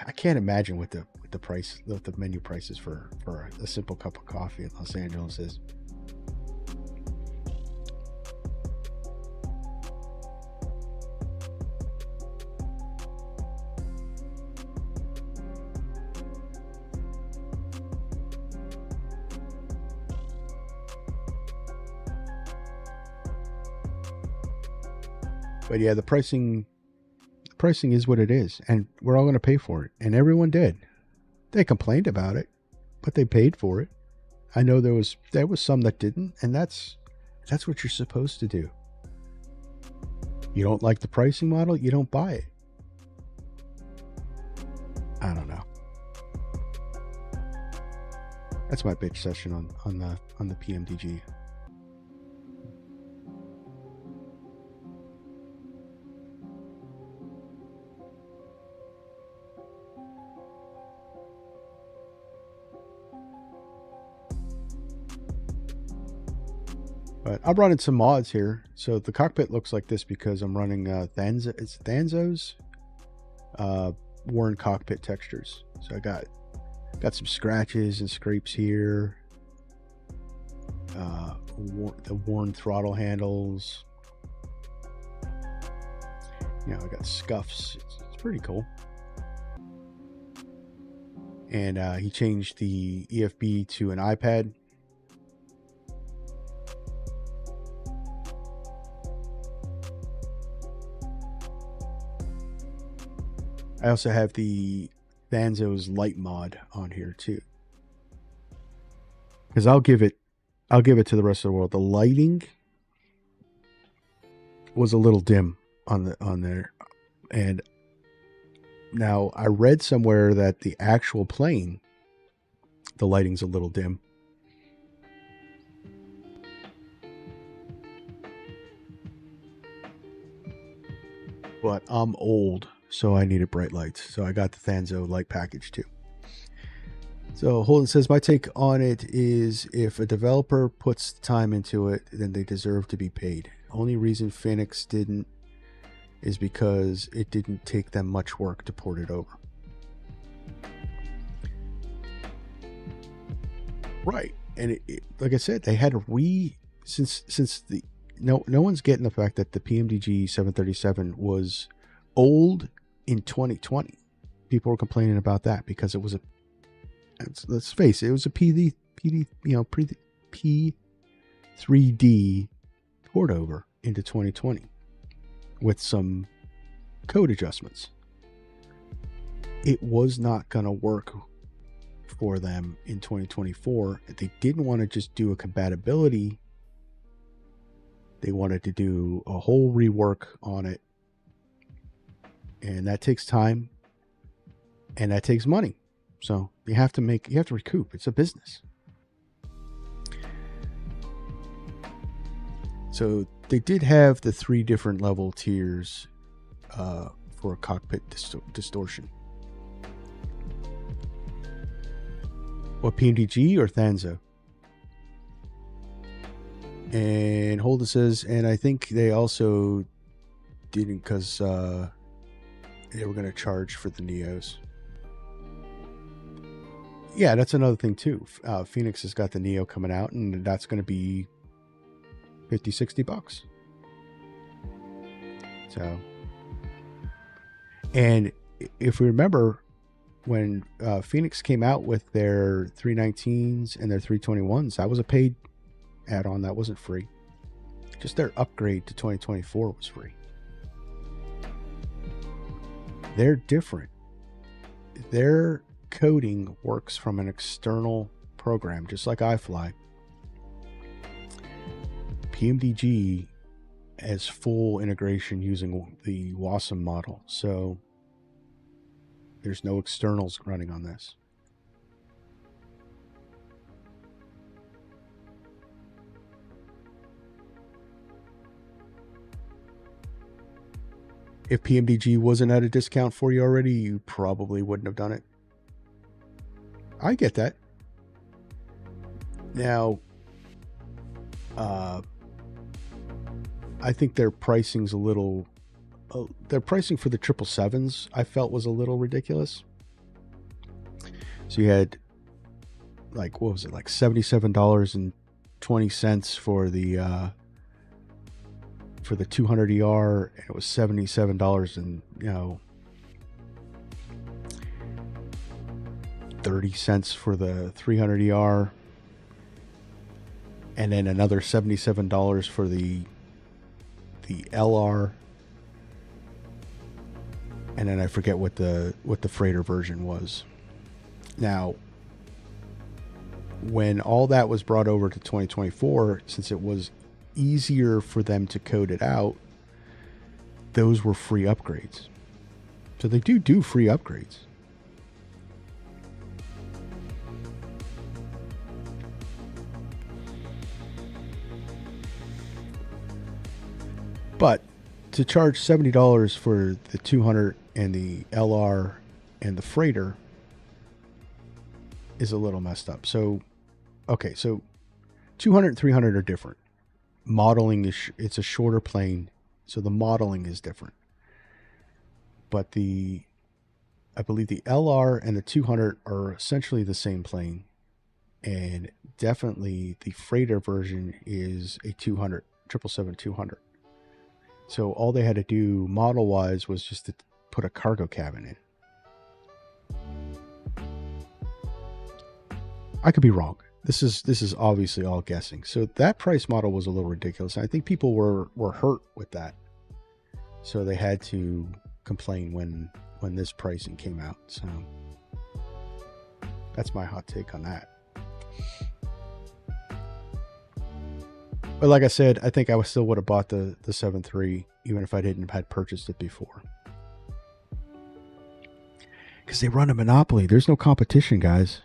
I can't imagine what the price, what the menu prices for a simple cup of coffee in Los Angeles is. But yeah, the pricing is what it is, and we're all going to pay for it, and everyone did. They complained about it, but they paid for it. I know there was some that didn't, and that's what you're supposed to do. You don't like the pricing model, you don't buy it. I don't know. That's my bitch session on the PMDG. But I'm running some mods here. So the cockpit looks like this because I'm running Thanzo's worn cockpit textures. So I got some scratches and scrapes here. The worn throttle handles. You know, I got scuffs. It's pretty cool. And he changed the EFB to an iPad. I also have the Thanzo's light mod on here too, because I'll give it to the rest of the world. The lighting was a little dim on there, and now I read somewhere that the actual plane, the lighting's a little dim. But I'm old, so I needed bright lights. So I got the Thanzo light package too. So Holden says, my take on it is if a developer puts time into it, then they deserve to be paid. Only reason Phoenix didn't is because it didn't take them much work to port it over. Right. And it like I said, they had to since the no one's getting the fact that the PMDG 737 was old in 2020. People were complaining about that because it was let's face it, it was a P3D port over into 2020 with some code adjustments. It was not going to work for them in 2024. They didn't want to just do a compatibility. They wanted to do a whole rework on it. And that takes time and that takes money. So you have to recoup. It's a business. So they did have the 3 different level tiers for a cockpit distortion. What, PMDG or Thanzo? And Holden says, and I think they also didn't because they were going to charge for the Neos. Yeah, that's another thing too. Phoenix has got the Neo coming out, and that's going to be $50-$60. So, and if we remember, when Phoenix came out with their 319s and their 321s, that was a paid add-on. That wasn't free. Just their upgrade to 2024 was free. They're different. Their coding works from an external program, just like iFly. PMDG has full integration using the VATSIM model, so there's no externals running on this. If PMDG wasn't at a discount for you already, you probably wouldn't have done it. I get that. Now, I think their pricing's a little. Their pricing for the 777s I felt was a little ridiculous. So you had like, what was it, like $77.20 for the 200ER, and it was $77 and, you know, 30 cents for the 300ER, and then another $77 for the LR, and then I forget what the freighter version was. Now, when all that was brought over to 2024, since it was easier for them to code it out, those were free upgrades. So they do free upgrades. But to charge $70 for the 200 and the LR and the freighter is a little messed up. So, okay, so 200 and 300 are different. Modeling is it's a shorter plane, so the modeling is different. But I believe the LR and the 200 are essentially the same plane, and definitely the freighter version is a 200, 777-200. So all they had to do model-wise was just to put a cargo cabin in. I could be wrong. This is obviously all guessing. So that price model was a little ridiculous. I think people were hurt with that. So they had to complain when this pricing came out. So that's my hot take on that. But like I said, I think I still would have bought the 7.3 even if I didn't have had purchased it before. Because they run a monopoly. There's no competition, guys.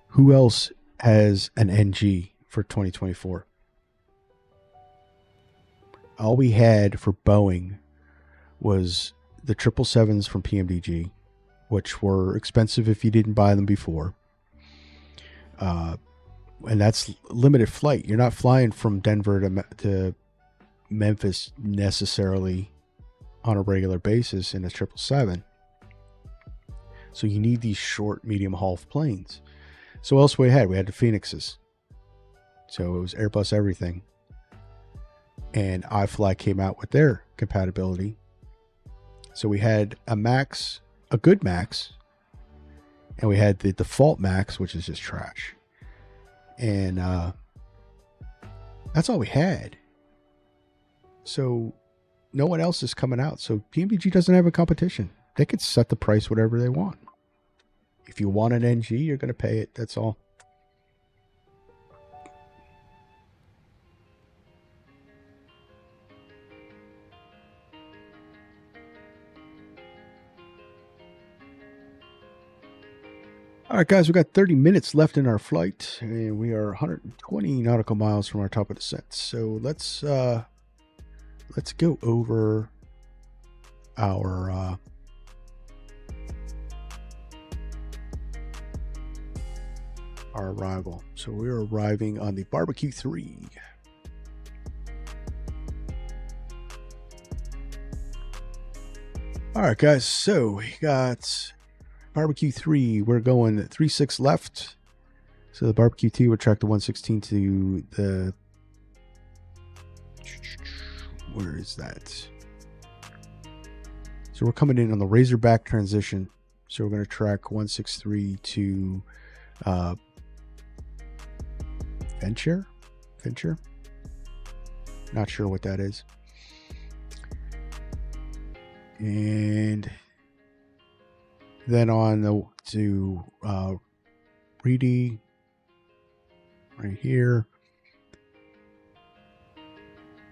Who else has an NG for 2024? All we had for Boeing was the 777s from PMDG, which were expensive if you didn't buy them before. And that's limited flight. You're not flying from Denver to Memphis necessarily on a regular basis in a 777. So you need these short, medium haul planes. So what else we had? We had the Phoenixes. So it was Airbus everything. And iFly came out with their compatibility. So we had a Max, a good Max, and we had the default Max, which is just trash. And that's all we had. So no one else is coming out. So PMDG doesn't have a competition. They could set the price whatever they want. If you want an NG, you're going to pay it. That's all. All right, guys, we've got 30 minutes left in our flight, and we are 120 nautical miles from our top of descent. So let's go over our arrival. So we're arriving on the Barbecue 3. All right, guys. So we got Barbecue 3. We're going 36 left. So the Barbecue 2 will track the 116 to the. Where is that? So we're coming in on the Razorback transition. So we're going to track 163 to Venture? Not sure what that is. And then on to Reedy right here.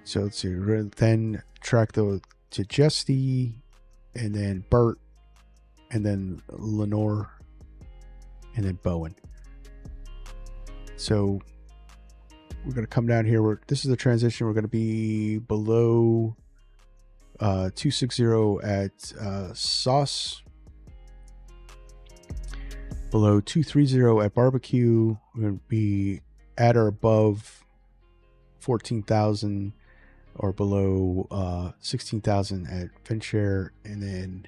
So let's see. Then track to Jesty, and then Bert, and then Lenore, and then Bowen. So we're going to come down here. This is the transition. We're going to be below 260 at Sauce, below 230 at Barbecue. We're going to be at or above 14,000 or below 16,000 at Finshare, and then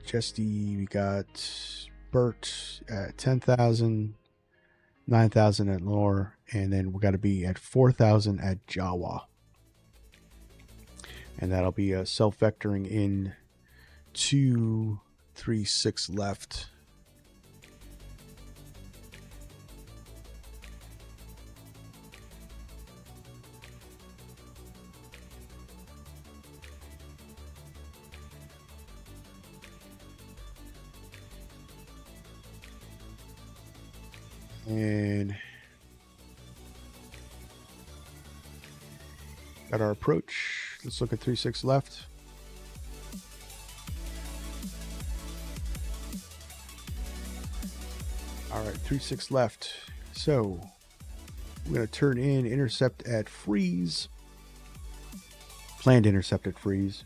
Jesty, we got Bert at 10,000, 9,000 at Lore, and then we got to be at 4,000 at Jawa. And that'll be a self-vectoring in 236 left. And got our approach. Let's look at 36 left. All right, 36 left. So we're going to turn in intercept at freeze. Planned intercept at freeze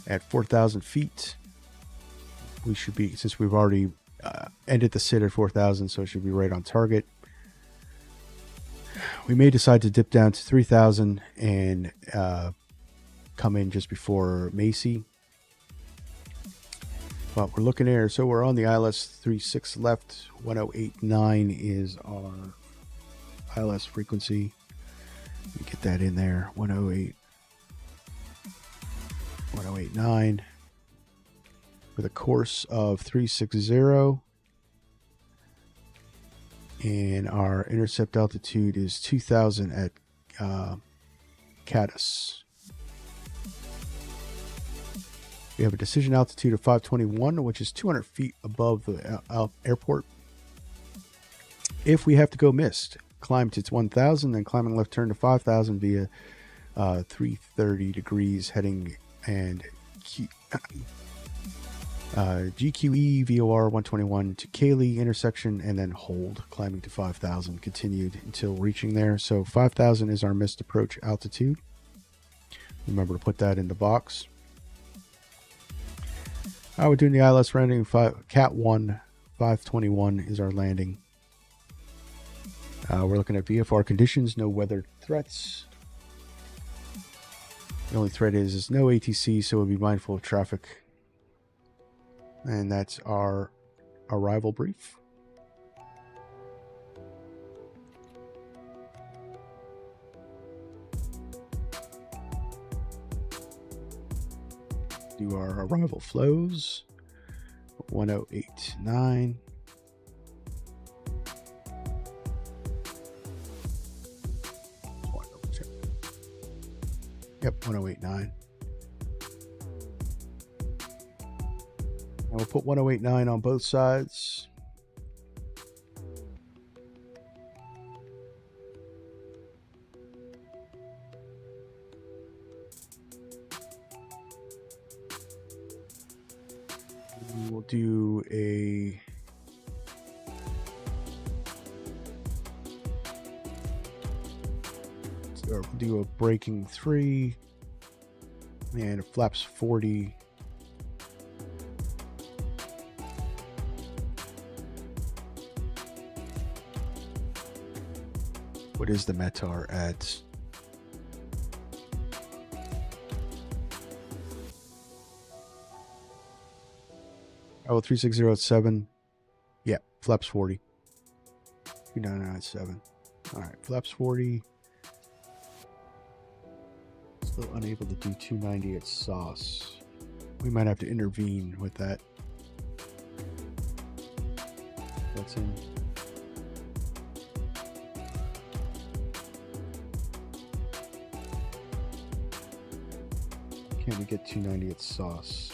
at 4,000 feet. We should be, since we've already ended the sit at 4,000, so it should be right on target. We may decide to dip down to 3,000 and come in just before Macy. But we're looking here. So we're on the ILS 36 left. 1089 is our ILS frequency. Let me get that in there. 1089 with a course of 360. And our intercept altitude is 2,000 at Caddis. We have a decision altitude of 521, which is 200 feet above the airport. If we have to go missed, climb to 1,000, then climbing left turn to 5,000 via 330 degrees heading and GQE VOR 121 to Cayley intersection, and then hold, climbing to 5,000, continued until reaching there. So 5,000 is our missed approach altitude. Remember to put that in the box. We're doing the ILS landing. Cat 1, 521 is our landing. We're looking at VFR conditions, no weather threats. The only threat is no ATC, so we'll be mindful of traffic. And that's our arrival brief. Do our arrival flows. 1089. Yep, 1089. And we'll put 1089 on both sides. We'll do a braking 3 and a flaps 40. What is the METAR at? Oh, 360 at 7. Yeah, flaps 40. 299 at 7. All right, flaps 40. Still unable to do 290 at sauce. We might have to intervene with that. That's in. Can we get 290 at sauce?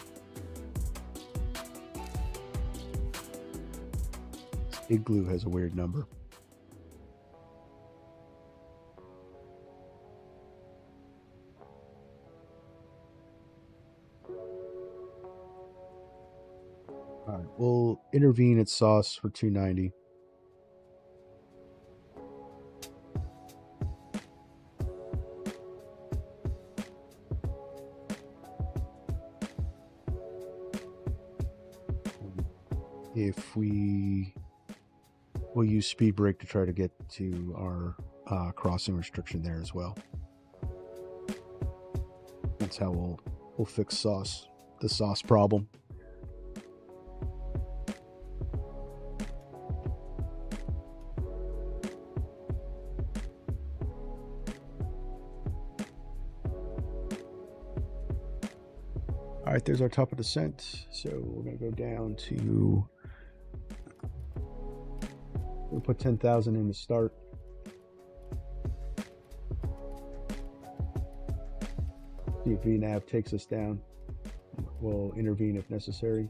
Igloo has a weird number. All right, we'll intervene at sauce for 290. If we we'll use speed brake to try to get to our crossing restriction there as well. That's how we'll fix the sauce problem. All right, there's our top of descent. So we're going to go down to, we'll put 10,000 in to start. See if VNAV takes us down. We'll intervene if necessary.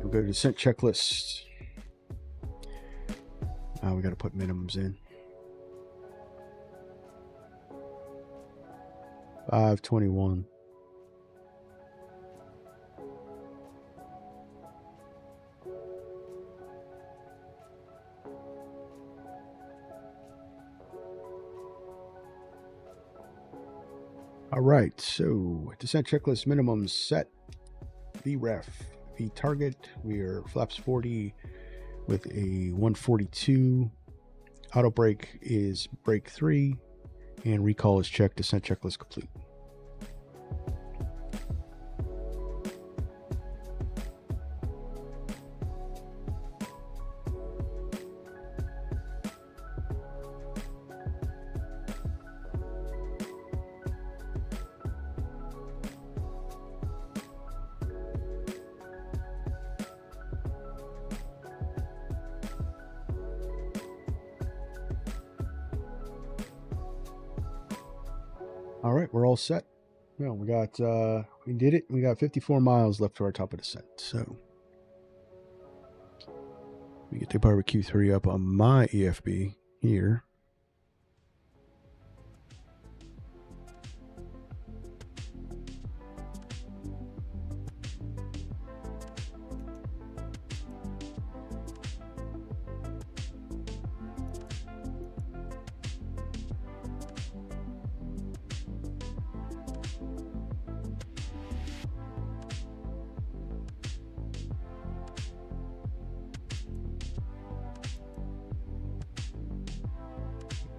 We'll go to descent checklist. We got to put minimums in. 521. All right, so descent checklist minimums set. VREF, V target. We are flaps 40 with a 142. Auto brake is brake 3. And recall is checked. Descent checklist complete. All right, we're all set. Well, we got, we did it. We got 54 miles left to our top of descent. So we get the barbecue 3 up on my EFB here.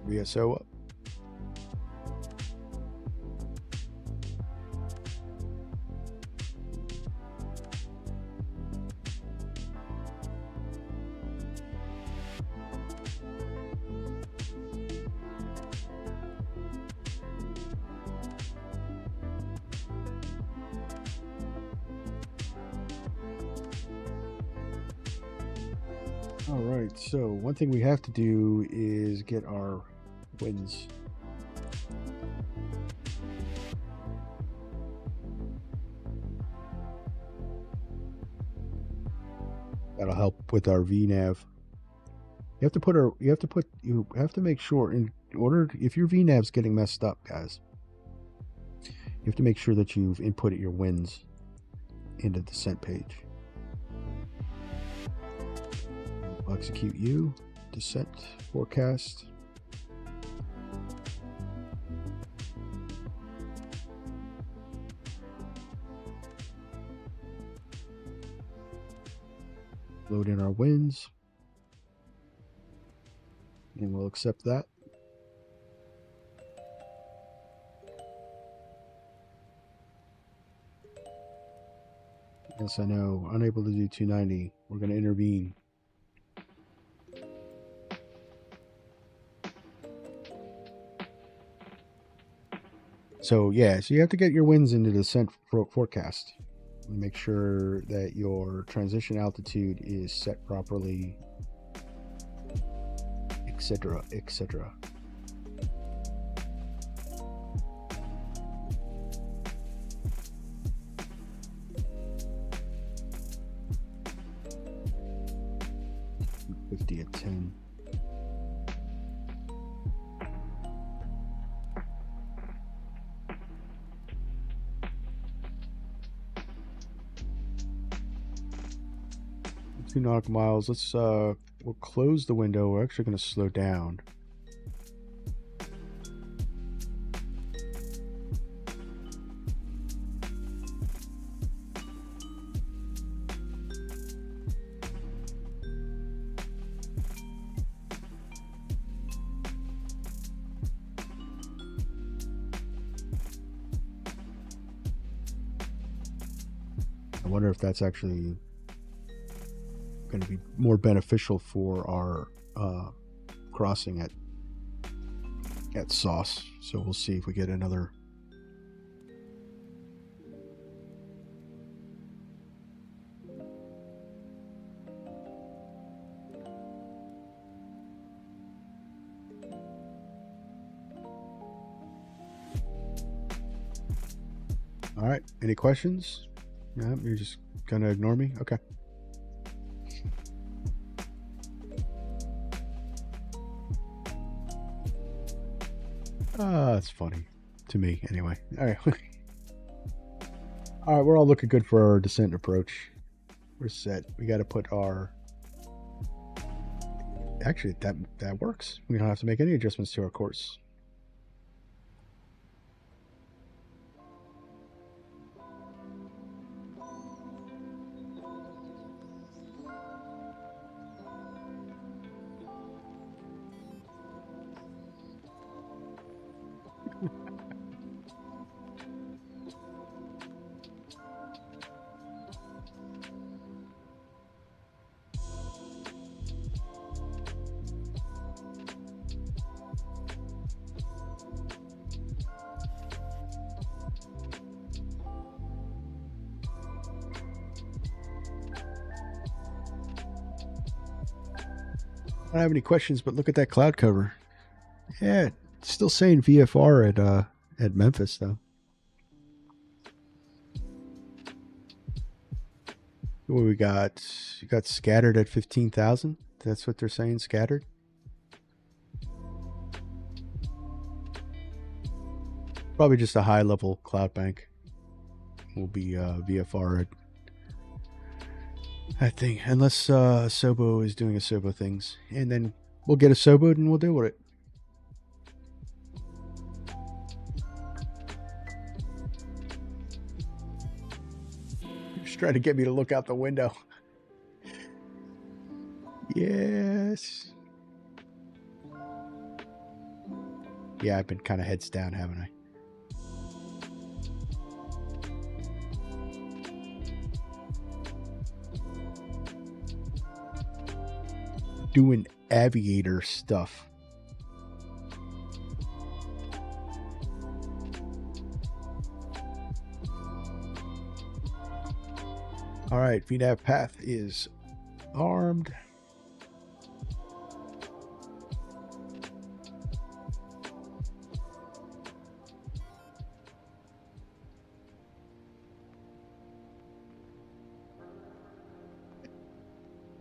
VSO up. All right, so one thing we have to do is get our winds. That'll help with our VNAV. You have to make sure in order, if your VNAV's getting messed up, guys, you have to make sure that you've inputted your winds into the descent page. I'll execute you, descent forecast. Load in our winds, and we'll accept that. Yes, I know, unable to do 290. We're going to intervene. So yeah, so you have to get your winds into the descent forecast. Make sure that your transition altitude is set properly, etc., etc. $50 at 10. Nautical miles. Let's we'll close the window. We're actually going to slow down. I wonder if that's actually going to be more beneficial for our crossing at Sauce. So we'll see if we get another. All right. Any questions? No, you're just going to ignore me? Okay. That's funny to me anyway. All right. All right. We're all looking good for our descent approach. We're set. We got to put our. Actually, that works. We don't have to make any adjustments to our course. I don't have any questions, but look at that cloud cover. Yeah, it's still saying VFR at Memphis though. What we got? You got scattered at 15,000. That's what they're saying. Scattered. Probably just a high level cloud bank. Will be VFR at. I think, unless Sobo is doing a Sobo things, and then we'll get a Sobo and we'll deal with it. Just trying to get me to look out the window. Yes. Yeah, I've been kind of heads down, haven't I? Doing aviator stuff. All right, VNAV path is armed.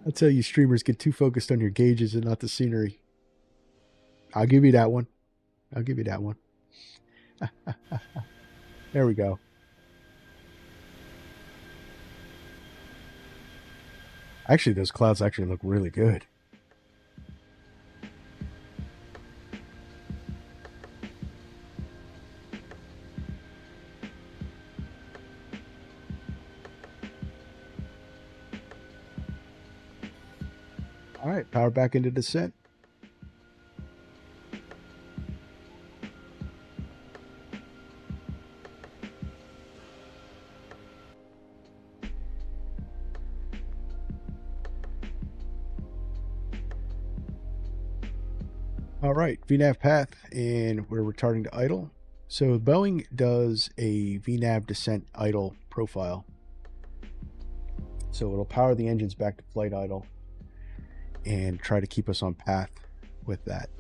I tell you, streamers get too focused on your gauges and not the scenery. I'll give you that one. I'll give you that one. There we go. Actually, those clouds actually look really good. All right, power back into descent. All right, VNAV path, and we're returning to idle. So Boeing does a VNAV descent idle profile. So it'll power the engines back to flight idle and try to keep us on path with that.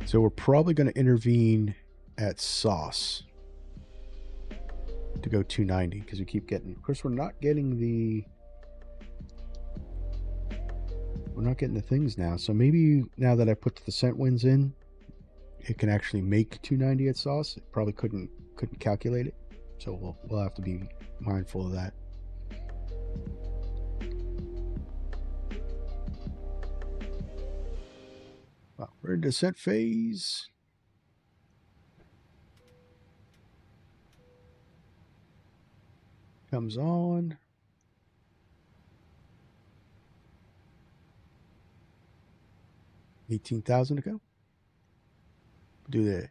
So we're probably going to intervene at Sauce to go 290 because we keep getting, of course, we're not getting the things now. So maybe now that I put the descent winds in, it can actually make 290 at Sauce. It probably couldn't calculate it. So we'll have to be mindful of that. Well, we're in descent phase. comes on. $18,000 to go. Do the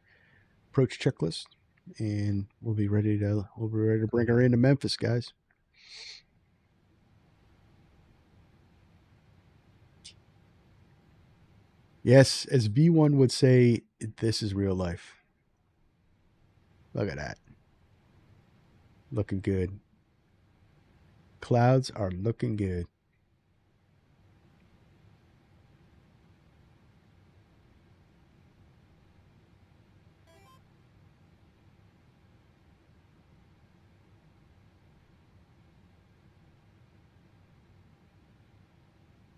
approach checklist, and we'll be ready to bring her into Memphis, guys. Yes, as V1 would say, this is real life. Look at that. Looking good. Clouds are looking good.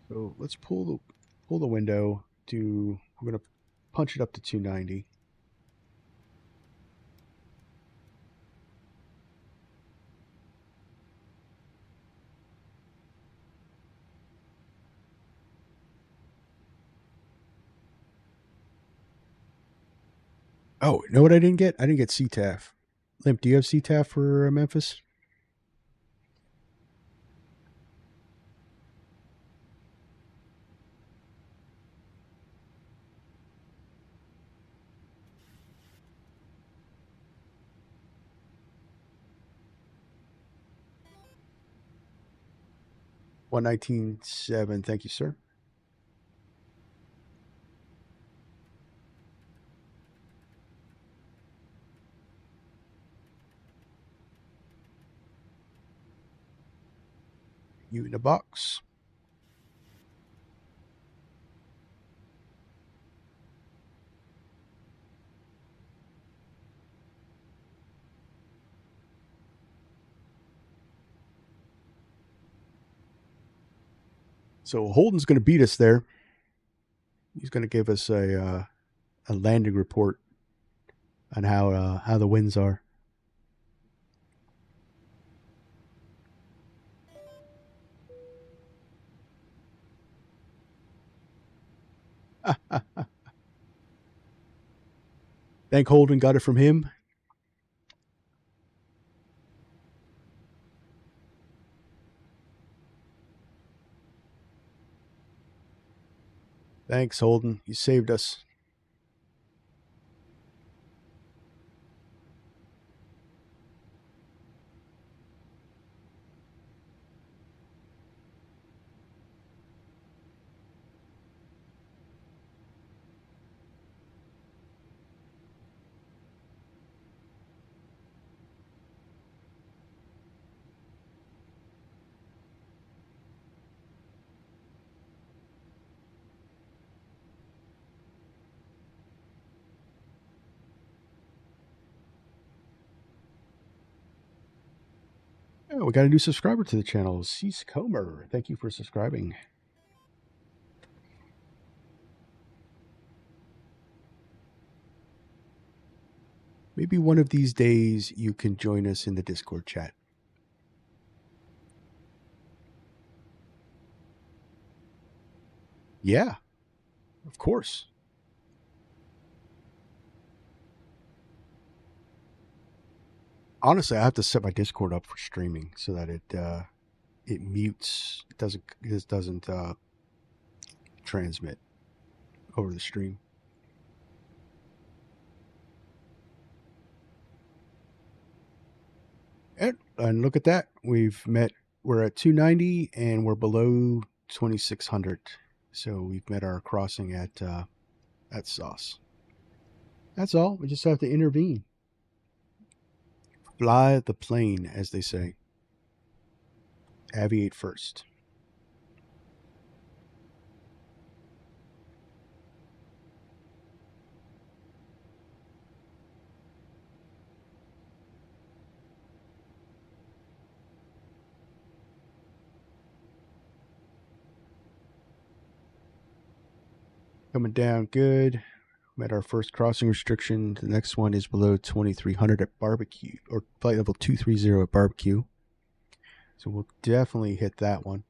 So let's pull the window to, we're going to punch it up to 290. Oh, you know what I didn't get? I didn't get CTAF. Limp, do you have CTAF for Memphis? $119.7. Thank you, sir. You in a box. So Holden's going to beat us there. He's going to give us a landing report on how the winds are. Think Holden got it from him. Thanks, Holden. You saved us. Oh, we got a new subscriber to the channel, Cease Comer. Thank you for subscribing. Maybe one of these days you can join us in the Discord chat. Yeah, of course. Honestly, I have to set my Discord up for streaming so that it mutes. It doesn't transmit over the stream. And look at that. We're at 290 and we're below 2600. So we've met our crossing at Sauce. That's all. We just have to intervene. Fly the plane, as they say. Aviate first. Coming down good. Met our first crossing restriction. The next one is below 2300 at Barbecue, or flight level 230 at Barbecue. So we'll definitely hit that one.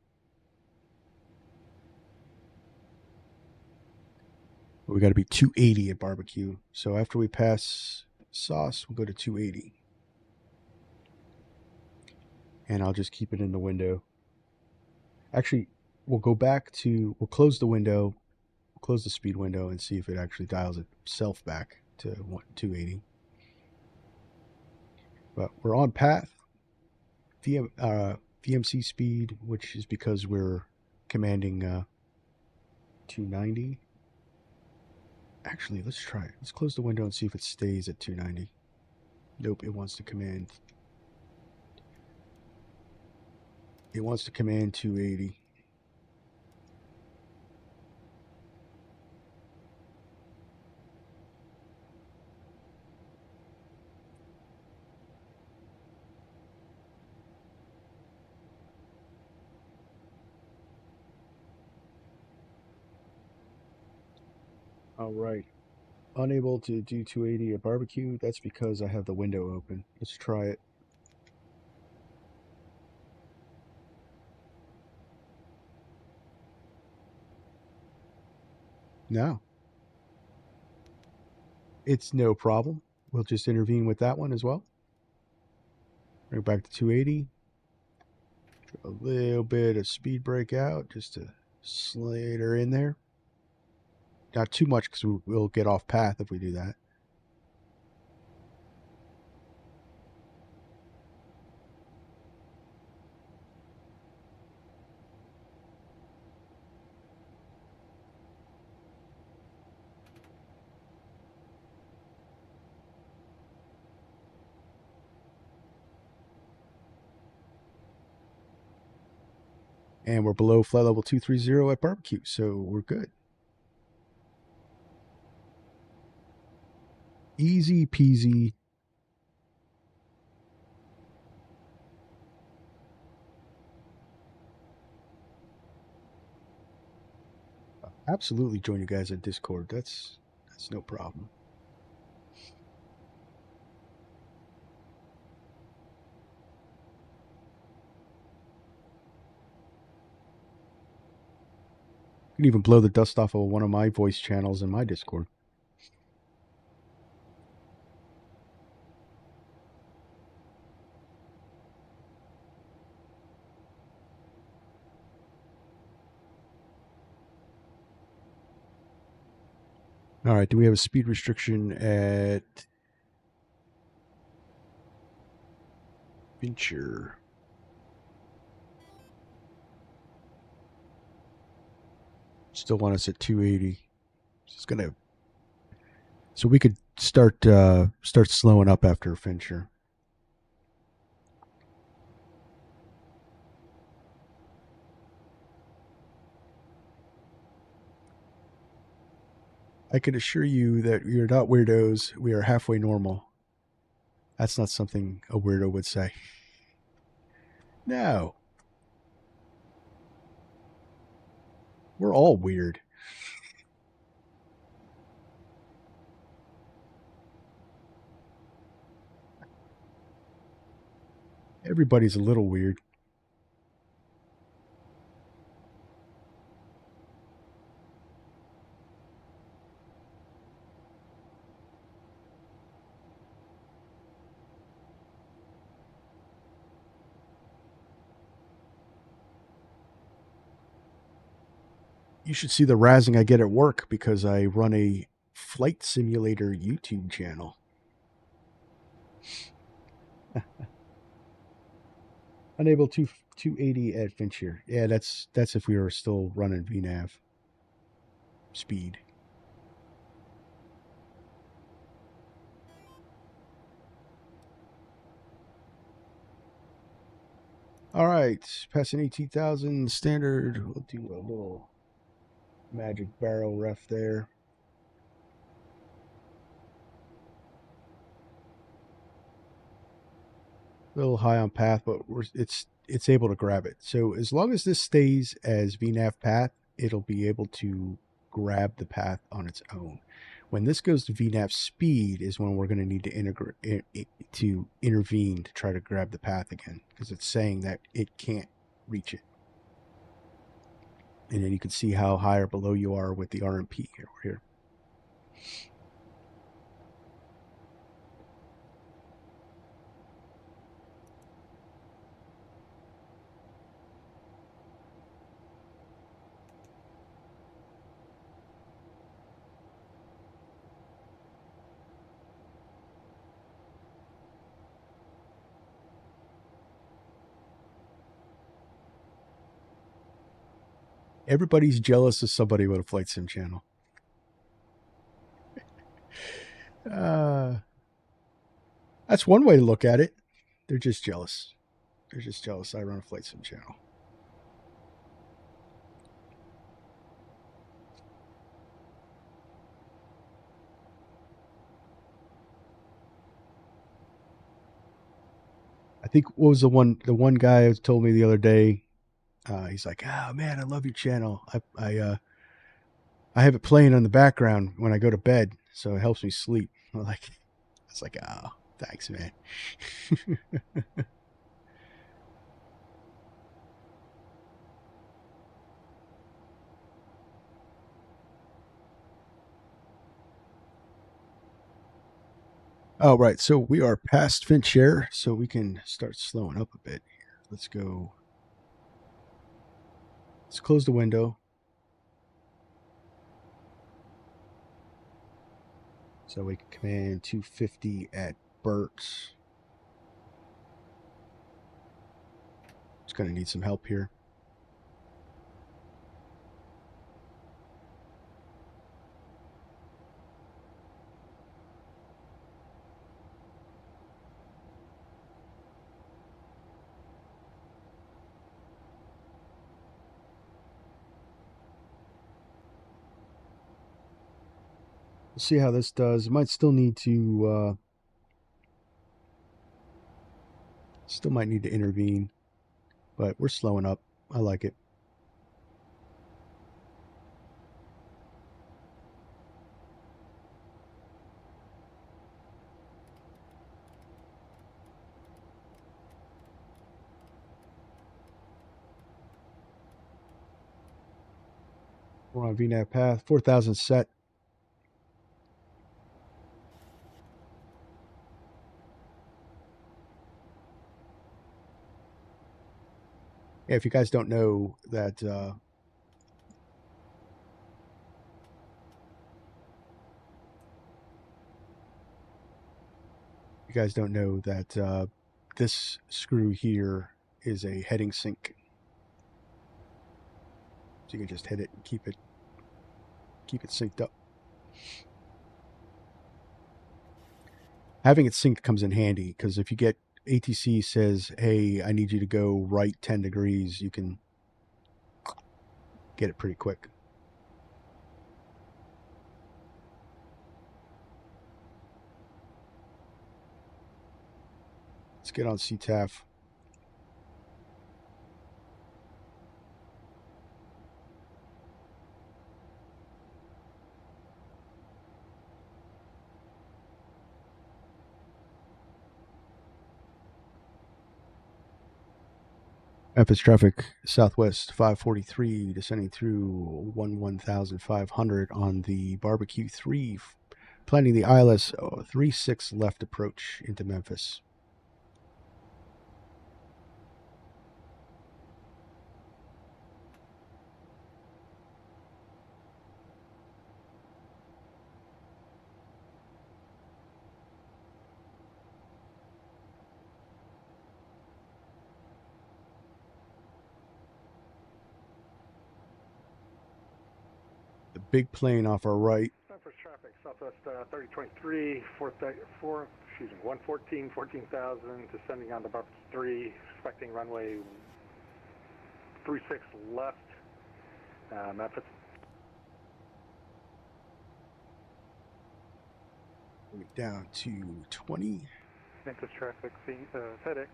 We got to be 280 at Barbecue. So after we pass Sauce, we'll go to 280. and I'll just keep it in the window. Actually, we'll go back to, we'll close the window, close the speed window, and see if it actually dials itself back to 280. But we're on path. VMC speed, which is because we're commanding 290. Actually, let's try it. Let's close the window and see if it stays at 290. Nope, it wants to command. It wants to command 280. All right. Unable to do 280 at barbecue. That's because I have the window open. Let's try it. No. It's no problem. We'll just intervene with that one as well. Bring it back to 280. A little bit of speed break out just to slide her in there. Not too much because we'll get off path if we do that. And we're below flight level 230 at barbecue, so we're good. Easy peasy. Absolutely join you guys at Discord. That's no problem. You can even blow the dust off of one of my voice channels in my Discord. All right, do we have a speed restriction at Venture? Still want us at 280. It's gonna, so we could start slowing up after Fincher. I can assure you that we are not weirdos. We are halfway normal. That's not something a weirdo would say. No. We're all weird. Everybody's a little weird. You should see the razzing I get at work because I run a flight simulator YouTube channel. Unable to 280 at Fincher. Yeah, that's if we were still running VNAV speed. All right, passing 18,000 standard. We'll do a little magic barrel ref there. A little high on path, but it's able to grab it. So as long as this stays as VNAV path, it'll be able to grab the path on its own. When this goes to VNAV speed is when we're going to need to intervene to try to grab the path again, because it's saying that it can't reach it. And then you can see how high or below you are with the RMP here. Everybody's jealous of somebody with a flight sim channel. That's one way to look at it. They're just jealous. They're just jealous I run a flight sim channel. I think what was the one guy told me the other day. He's like, "Oh man, I love your channel. I have it playing on the background when I go to bed, so it helps me sleep." I was like, "Oh, thanks, man." Oh, right. So we are past Finch Air, so we can start slowing up a bit here. Let's go. Let's close the window. So we can command 250 at Burt's. It's going to need some help here. We'll see how this does. Might still need to intervene, but we're slowing up. I like it. We're on VNAV path, 4,000 set. Yeah, if you guys don't know that, this screw here is a heading sync. So you can just hit it and keep it synced up. Having it synced comes in handy because if you get ATC says, "Hey, I need you to go right 10 degrees," you can get it pretty quick. Let's get on CTAF. Memphis traffic, Southwest 543, descending through 11,500 on the Barbecue 3, planning the ILS 36 left approach into Memphis. The big plane off our right. Memphis traffic, Southwest 3023, 114, 14,000, descending on the Barbecue 3, expecting runway 36 left, Memphis. Down to 20. Memphis traffic, FedEx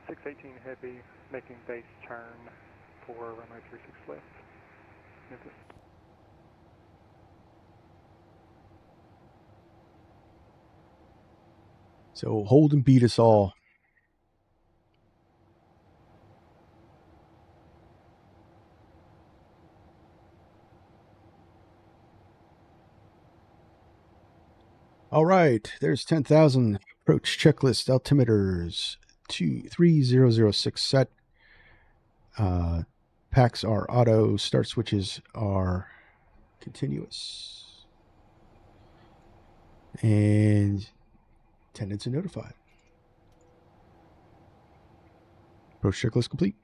618 Heavy, making base turn for runway 36 left, Memphis. So hold and beat us all. All right, there's 10,000 approach checklist altimeters 3006 set. Packs are auto, start switches are continuous, and attendants are notified. Approach checklist complete.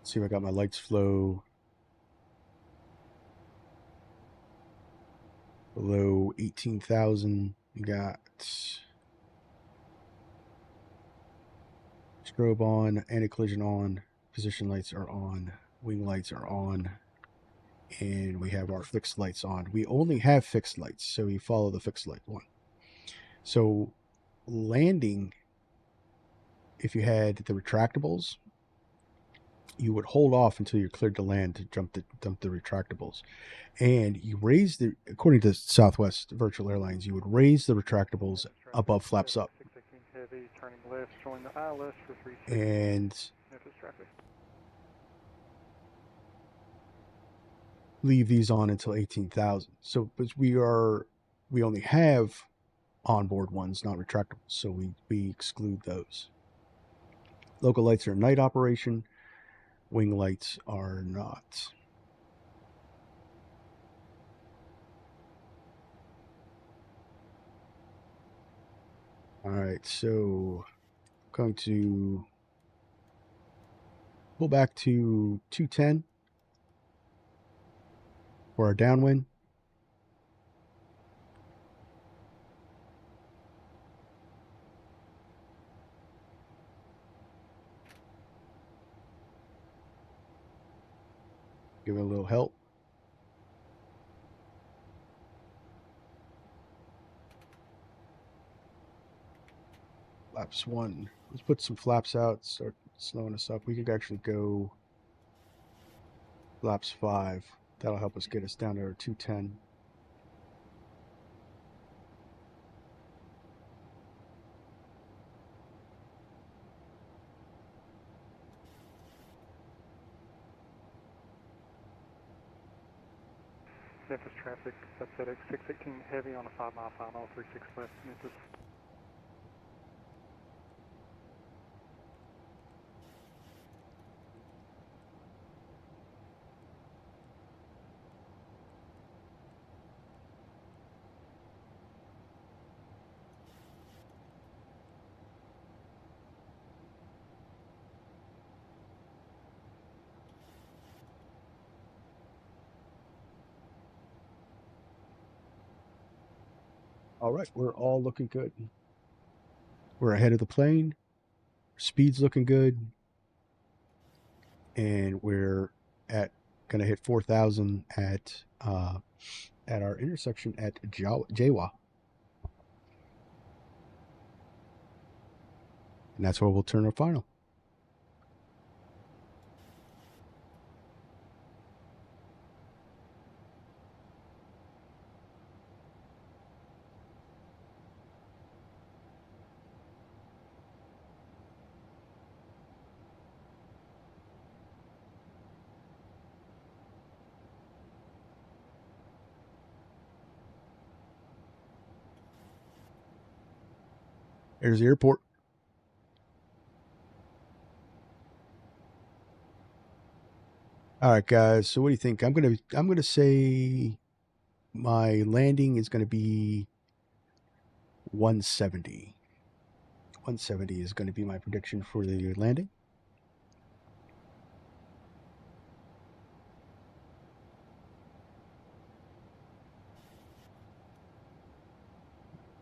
see if I got my lights flow below 18,000. You got strobe on, anti-collision on, position lights are on, wing lights are on, and we have our fixed lights on. We only have fixed lights, so we follow the fixed light one. So landing, if you had the retractables, you would hold off until you're cleared to land to dump the retractables. And you raise the, according to Southwest Virtual Airlines, you would raise the retractables above flaps up. 618 heavy, turning left, showing the ILS for 36. And Memphis traffic. leave these on until 18,000. So, but we only have onboard ones, not retractable, so we exclude those. Local lights are night operation, wing lights are not. All right, so I'm going to pull back to 210 for our downwind. Give it a little help. Flaps 1. Let's put some flaps out, start slowing us up. We could actually go flaps 5. That'll help us get us down to our 210. Memphis traffic, that's FedEx 618 heavy on a 5-mile final, 36 left, Memphis. All right, we're all looking good. We're ahead of the plane. Speed's looking good. And we're going to hit 4,000 at our intersection at Jawa. And that's where we'll turn our final. There's the airport. All right, guys. So what do you think? I'm gonna say my landing is gonna be 170. 170 is going to be my prediction for the landing.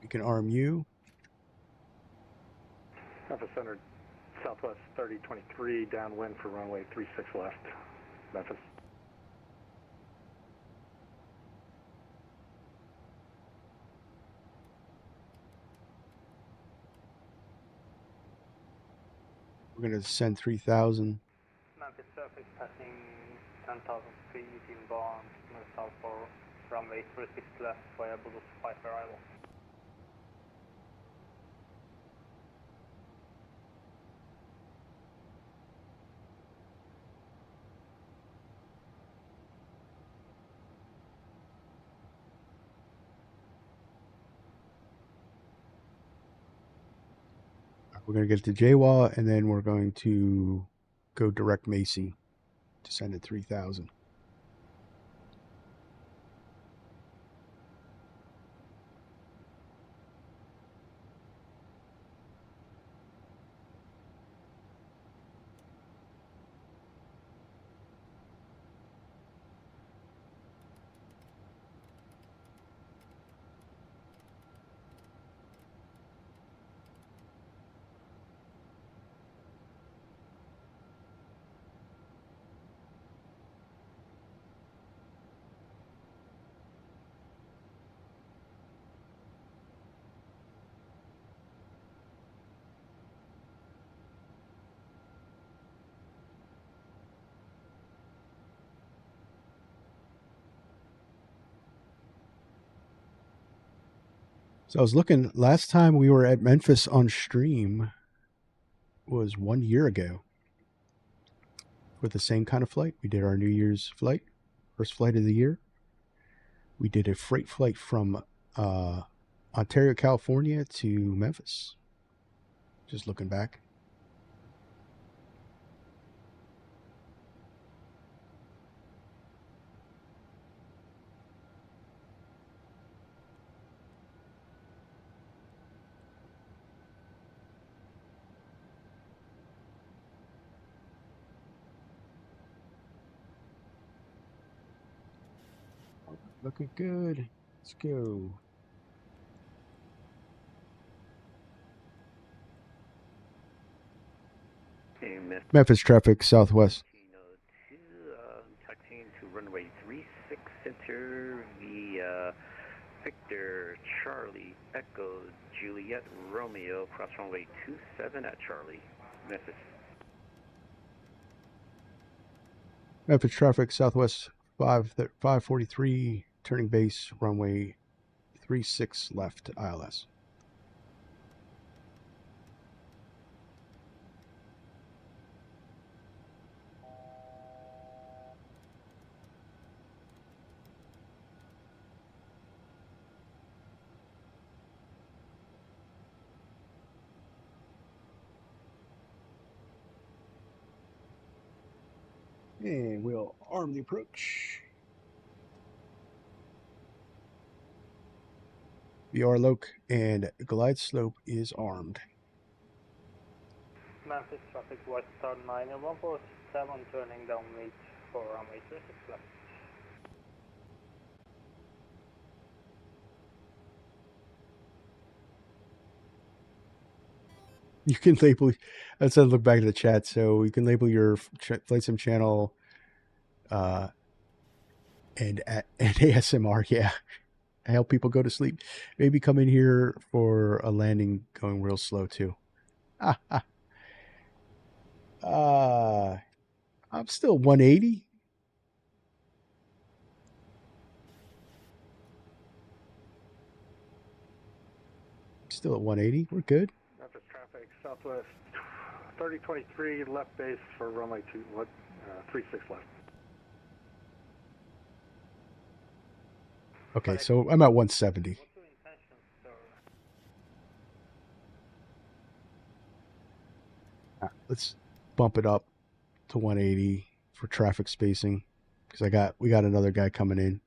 We can RMU. Memphis Center, Southwest 3023, downwind for runway 36 left, Memphis. We're going to send 3,000. Memphis surface passing 10,000 feet inbound, north south for runway 36 left via Bulls 5 arrival. We're going to get to Jawa, and then we're going to go direct Macy to send it 3,000. So I was looking, last time we were at Memphis on stream was 1 year ago for the same kind of flight. We did our New Year's flight, first flight of the year. We did a freight flight from Ontario, California to Memphis. Just looking back. Looking good. Let's go. Hey, Memphis traffic, Southwest. Taxiing to runway 36 center via Victor, Charlie, Echo, Juliet, Romeo, cross runway 27 at Charlie, Memphis. Memphis traffic, Southwest 543, turning base, runway 36 left, ILS. And we'll arm the approach. VR loc and glide slope is armed. Memphis traffic westbound 91147 turning downwind for runway 36 left. You can label, I said look back at the chat, so you can label your flight sim channel and ASMR, yeah. I help people go to sleep. Maybe come in here for a landing going real slow too. I'm still 180. Still at 180. We're good. Memphis traffic, Southwest 3023, left base for runway 36 left. Okay, so I'm at 170. What's your intention, sir? Let's bump it up to 180 for traffic spacing because we got another guy coming in.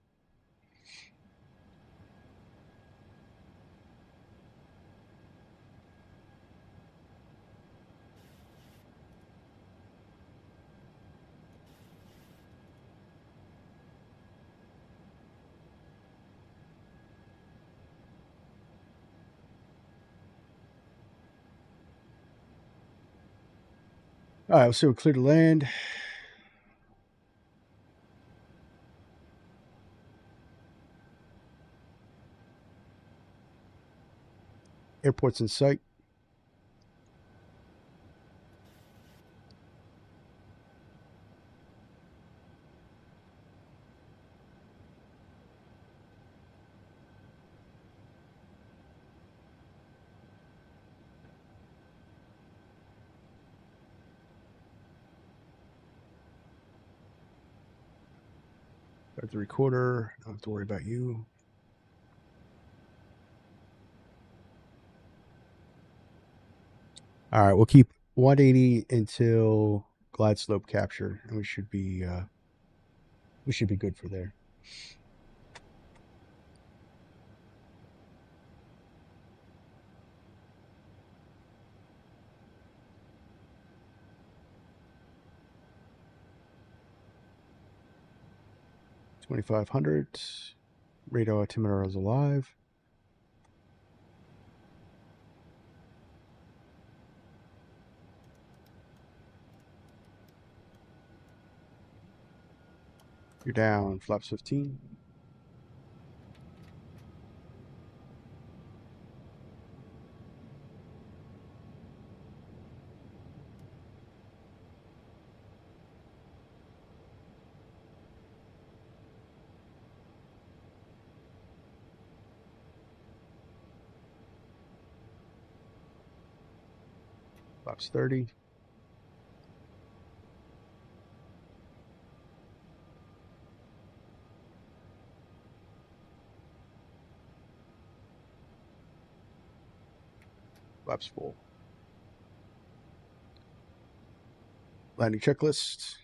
All right, so we're clear to land. Airport's in sight. Start the recorder. Don't have to worry about you. All right, we'll keep 180 until glide slope capture, and we should be good for there. $2,500. Radar altimeter is alive. You're down, flaps 15. Flaps 30. Flaps full. Landing checklist.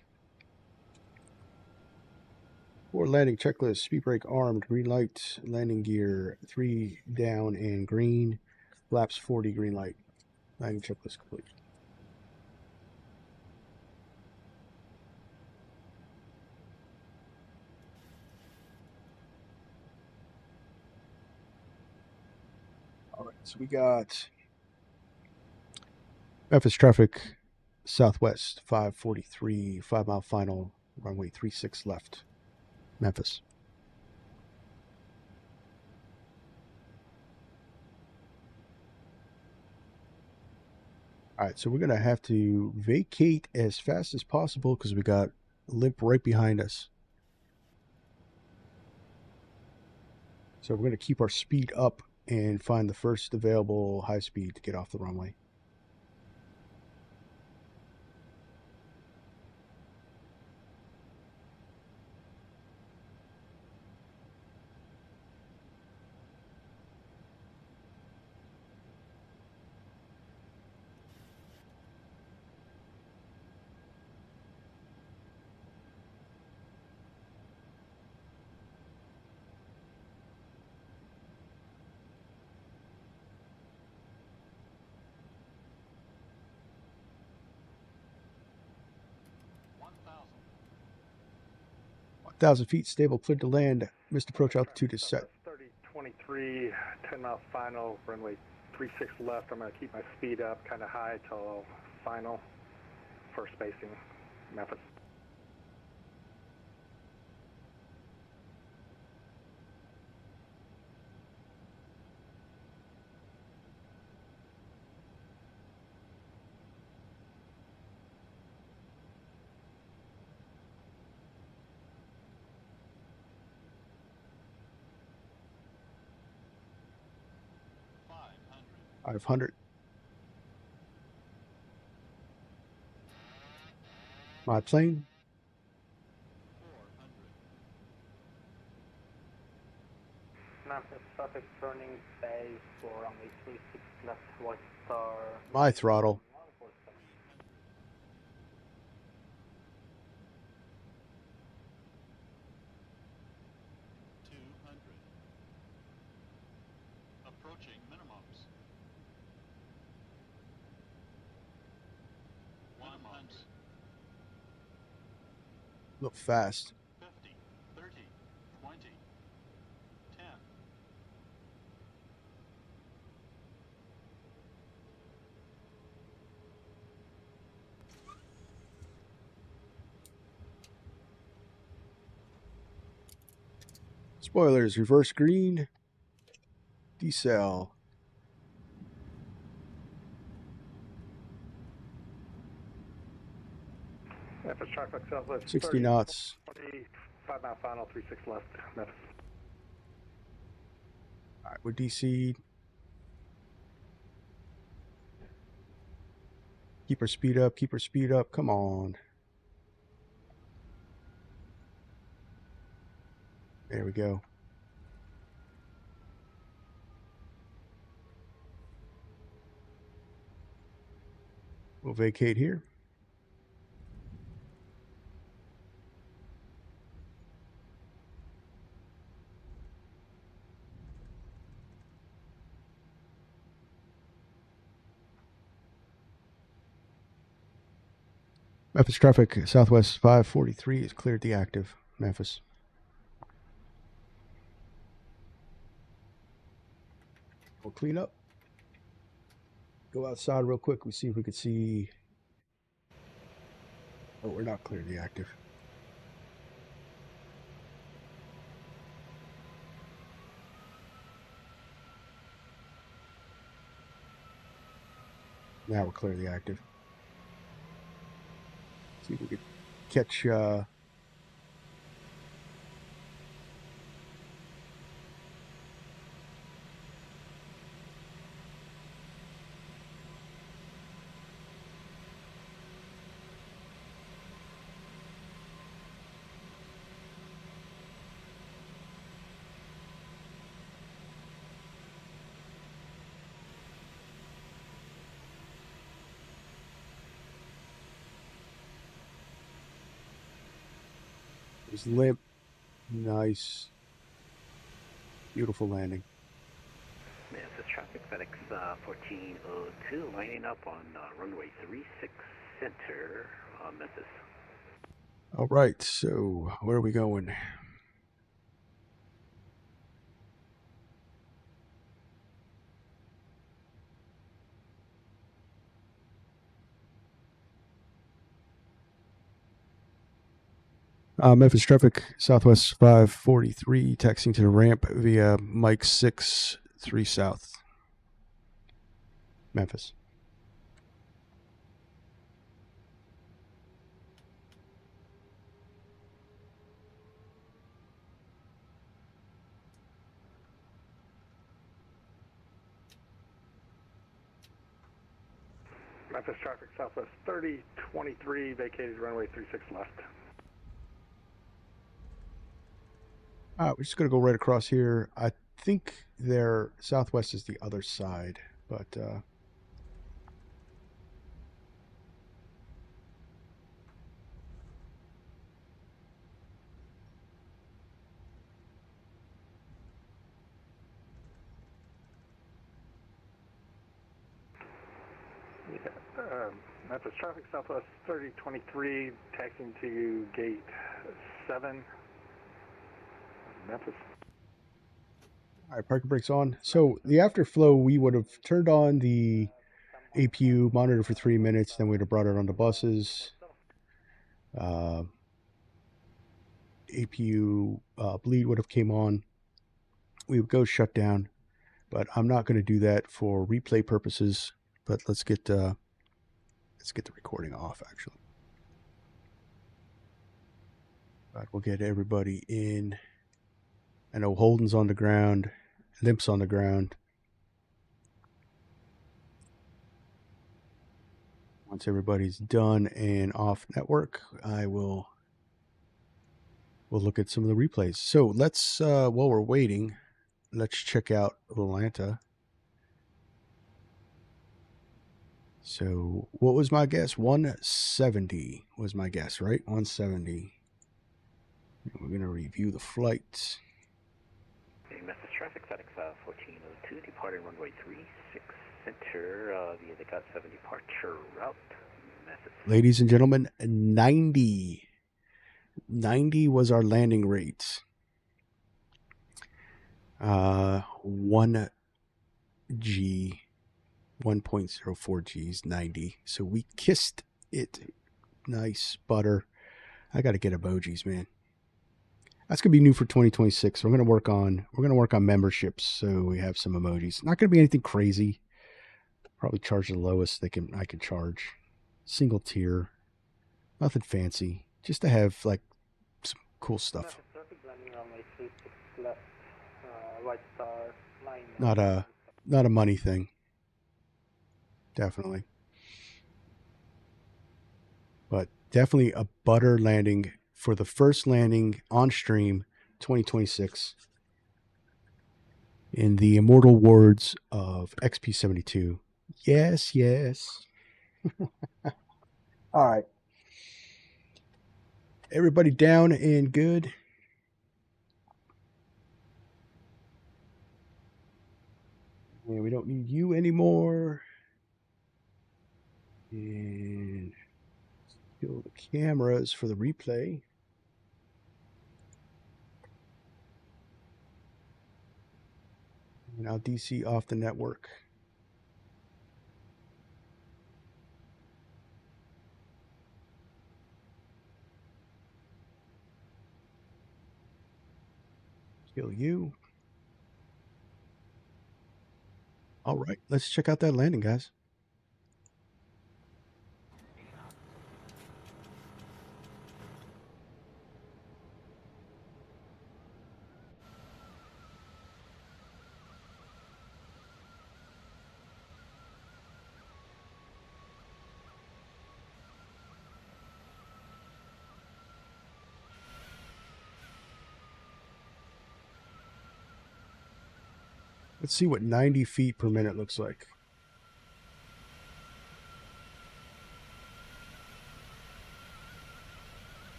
For landing checklist, speed brake armed, green light, landing gear 3 down and green, flaps 40, green light. Landing checklist complete. All right, so we got Memphis traffic, Southwest 543, 5 mile final, runway 36 left, Memphis. All right, so we're going to have to vacate as fast as possible because we got limp right behind us. So we're going to keep our speed up and find the first available high speed to get off the runway. Thousand feet, stable, cleared to land. Missed approach altitude is set. 3023, 10 mile final, runway 36 left. I'm going to keep my speed up kind of high till final, first spacing, Memphis. I have 100. My plane. Memphis traffic turning bay for runway 36 left, White Star. My throttle. 200. Approaching minimums. 100. Look fast. 50, 30, 20, 10. Spoilers, reverse green. Decel. Memphis traffic, Southwest 60 knots. 5 mile final, 36 left, Memphis. All right, we're DC'd. Keep our speed up, keep our speed up. Come on. There we go. We'll vacate here. Memphis traffic, Southwest 543 is cleared deactive. Memphis. We'll clean up. Go outside real quick. We see if we could see. Oh, we're not clear deactive. Now we're clearly active. See if we could catch Just limp. Nice. Beautiful landing. Memphis traffic, FedEx 1402, lining up on runway 36 center, Memphis. All right, so where are we going? Memphis traffic, Southwest 543, taxiing to the ramp via Mike 63 South. Memphis. Memphis traffic, Southwest 3023, vacated runway 36 left. All right, we're just going to go right across here. I think their Southwest is the other side, but Memphis traffic, Southwest 3023, taxiing to gate 7, Memphis. all right, parking brakes on. So the afterflow, we would have turned on the APU monitor for 3 minutes, then we'd have brought it on the buses. APU bleed would have came on. We would go shut down, but I'm not going to do that for replay purposes. But let's get the recording off, actually. But we'll get everybody in. I know Holden's on the ground, Limp's on the ground. Once everybody's done and off network, we'll look at some of the replays. So let's, while we're waiting, let's check out Atlanta. So what was my guess? 170 was my guess, right? 170. We're going to review the flight. Memphis traffic, FedEx 1402, departing runway 36 center via the GOT 7 departure route, Memphis. Ladies and gentlemen, 90 was our landing rate. 1G, 1.04 G's, 90. So we kissed it. Nice butter. I got to get emojis, man. That's gonna be new for 2026. So we're gonna work on memberships, so we have some emojis. Not gonna be anything crazy. Probably charge the lowest I can charge. Single tier, nothing fancy. Just to have like some cool stuff. Not a money thing. Definitely. But definitely a butter landing for the first landing on stream 2026 in the immortal words of XP72. Yes, yes. All right. Everybody down and good. And we don't need you anymore. And kill the cameras for the replay. Now DC off the network. Kill you. All right, let's check out that landing, guys. Let's see what 90 feet per minute looks like.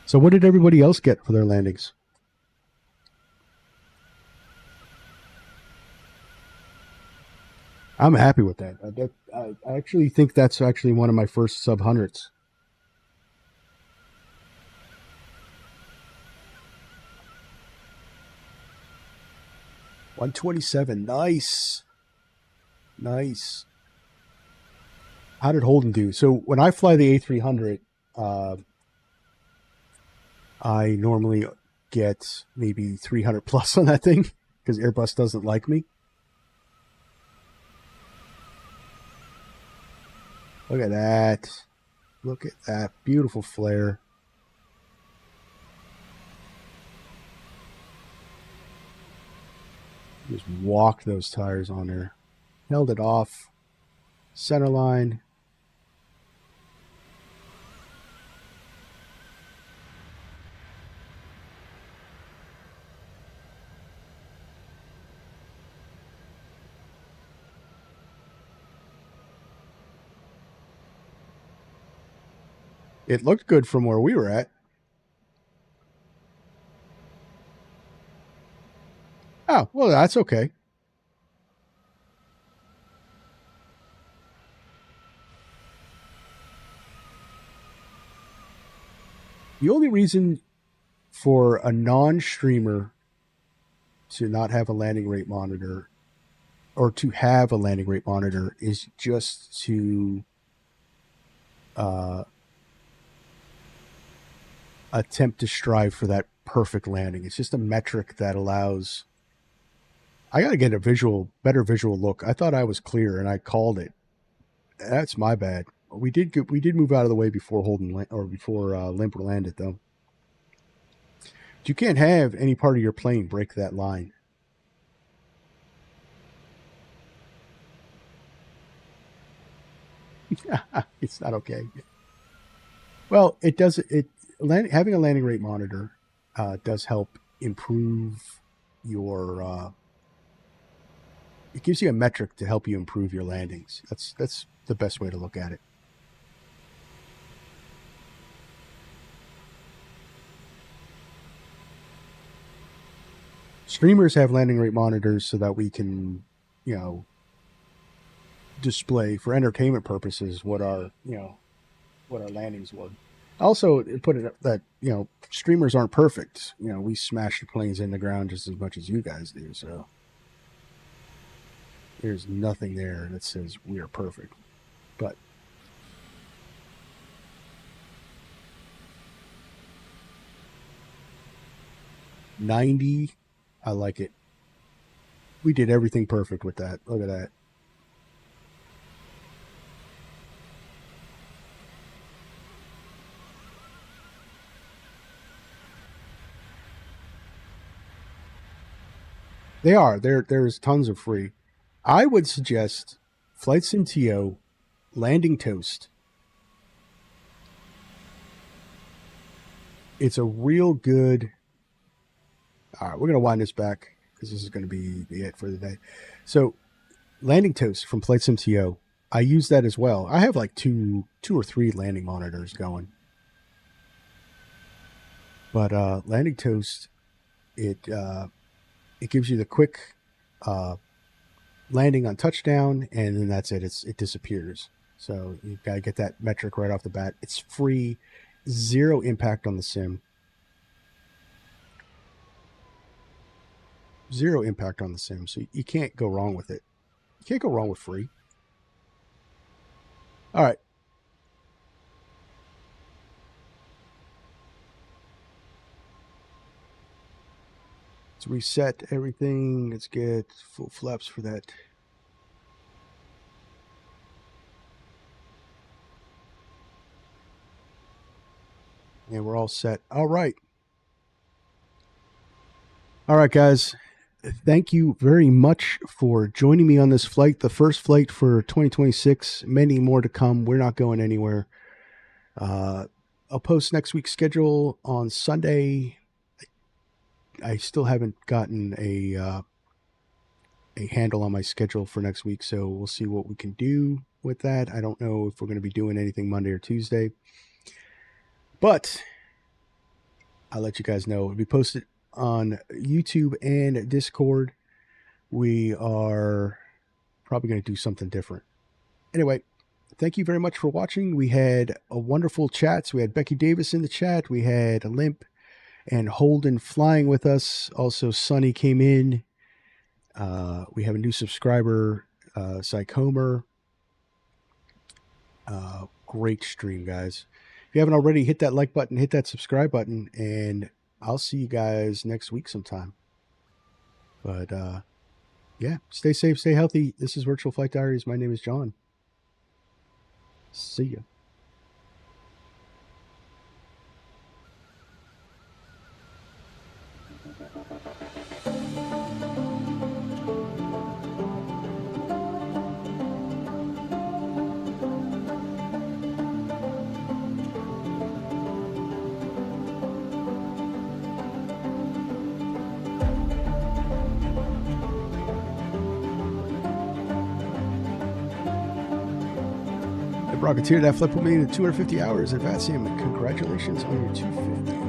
So what did everybody else get for their landings? I'm happy with that. I actually think that's actually one of my first sub-hundreds. $127. Nice. Nice. How did Holden do? So when I fly the A300, I normally get maybe 300 plus on that thing because Airbus doesn't like me. Look at that. Look at that. Beautiful flare. Just walked those tires on there. Held it off. Center line. It looked good from where we were at. Oh, well, that's okay. The only reason for a non-streamer to not have a landing rate monitor or to have a landing rate monitor is just to attempt to strive for that perfect landing. It's just a metric that allows... I got to get a better visual look. I thought I was clear and I called it. That's my bad. We did move out of the way before Limp landed though. You can't have any part of your plane break that line. It's not okay. Well, it does. Having a landing rate monitor does help improve your. It gives you a metric to help you improve your landings. That's the best way to look at it. Streamers have landing rate monitors so that we can, display for entertainment purposes what our landings were. Also, put it that streamers aren't perfect. We smash the planes in the ground just as much as you guys do. So there's nothing there that says we are perfect. But $90, I like it. We did everything perfect with that. Look at that. They are. There's tons of free. I would suggest Flight Sim TO, Landing Toast. It's a real good... All right, we're going to wind this back because this is going to be it for the day. So, Landing Toast from Flight Sim TO, I use that as well. I have like two or three landing monitors going. But Landing Toast, it gives you the quick landing on touchdown, and then that's it. It disappears. So you've got to get that metric right off the bat. It's free, zero impact on the sim. Zero impact on the sim, so you can't go wrong with it. You can't go wrong with free. All right. Let's reset everything. Let's get full flaps for that. And we're all set. All right. All right, guys. Thank you very much for joining me on this flight, the first flight for 2026. Many more to come. We're not going anywhere. I'll post next week's schedule on Sunday. I still haven't gotten a handle on my schedule for next week, so we'll see what we can do with that. I don't know if we're going to be doing anything Monday or Tuesday. But I'll let you guys know. It'll be posted on YouTube and Discord. We are probably going to do something different. Anyway, thank you very much for watching. We had a wonderful chat. So we had Becky Davis in the chat. We had Limp and Holden flying with us. Also, Sonny came in. We have a new subscriber, Psychomer. Great stream, guys. If you haven't already, hit that like button, hit that subscribe button, and I'll see you guys next week sometime. But yeah, stay safe, stay healthy. This is Virtual Flight Diaries. My name is John. See ya. Rocketeer, that flip will be in 250 hours at VATSIM. Congratulations on your 250.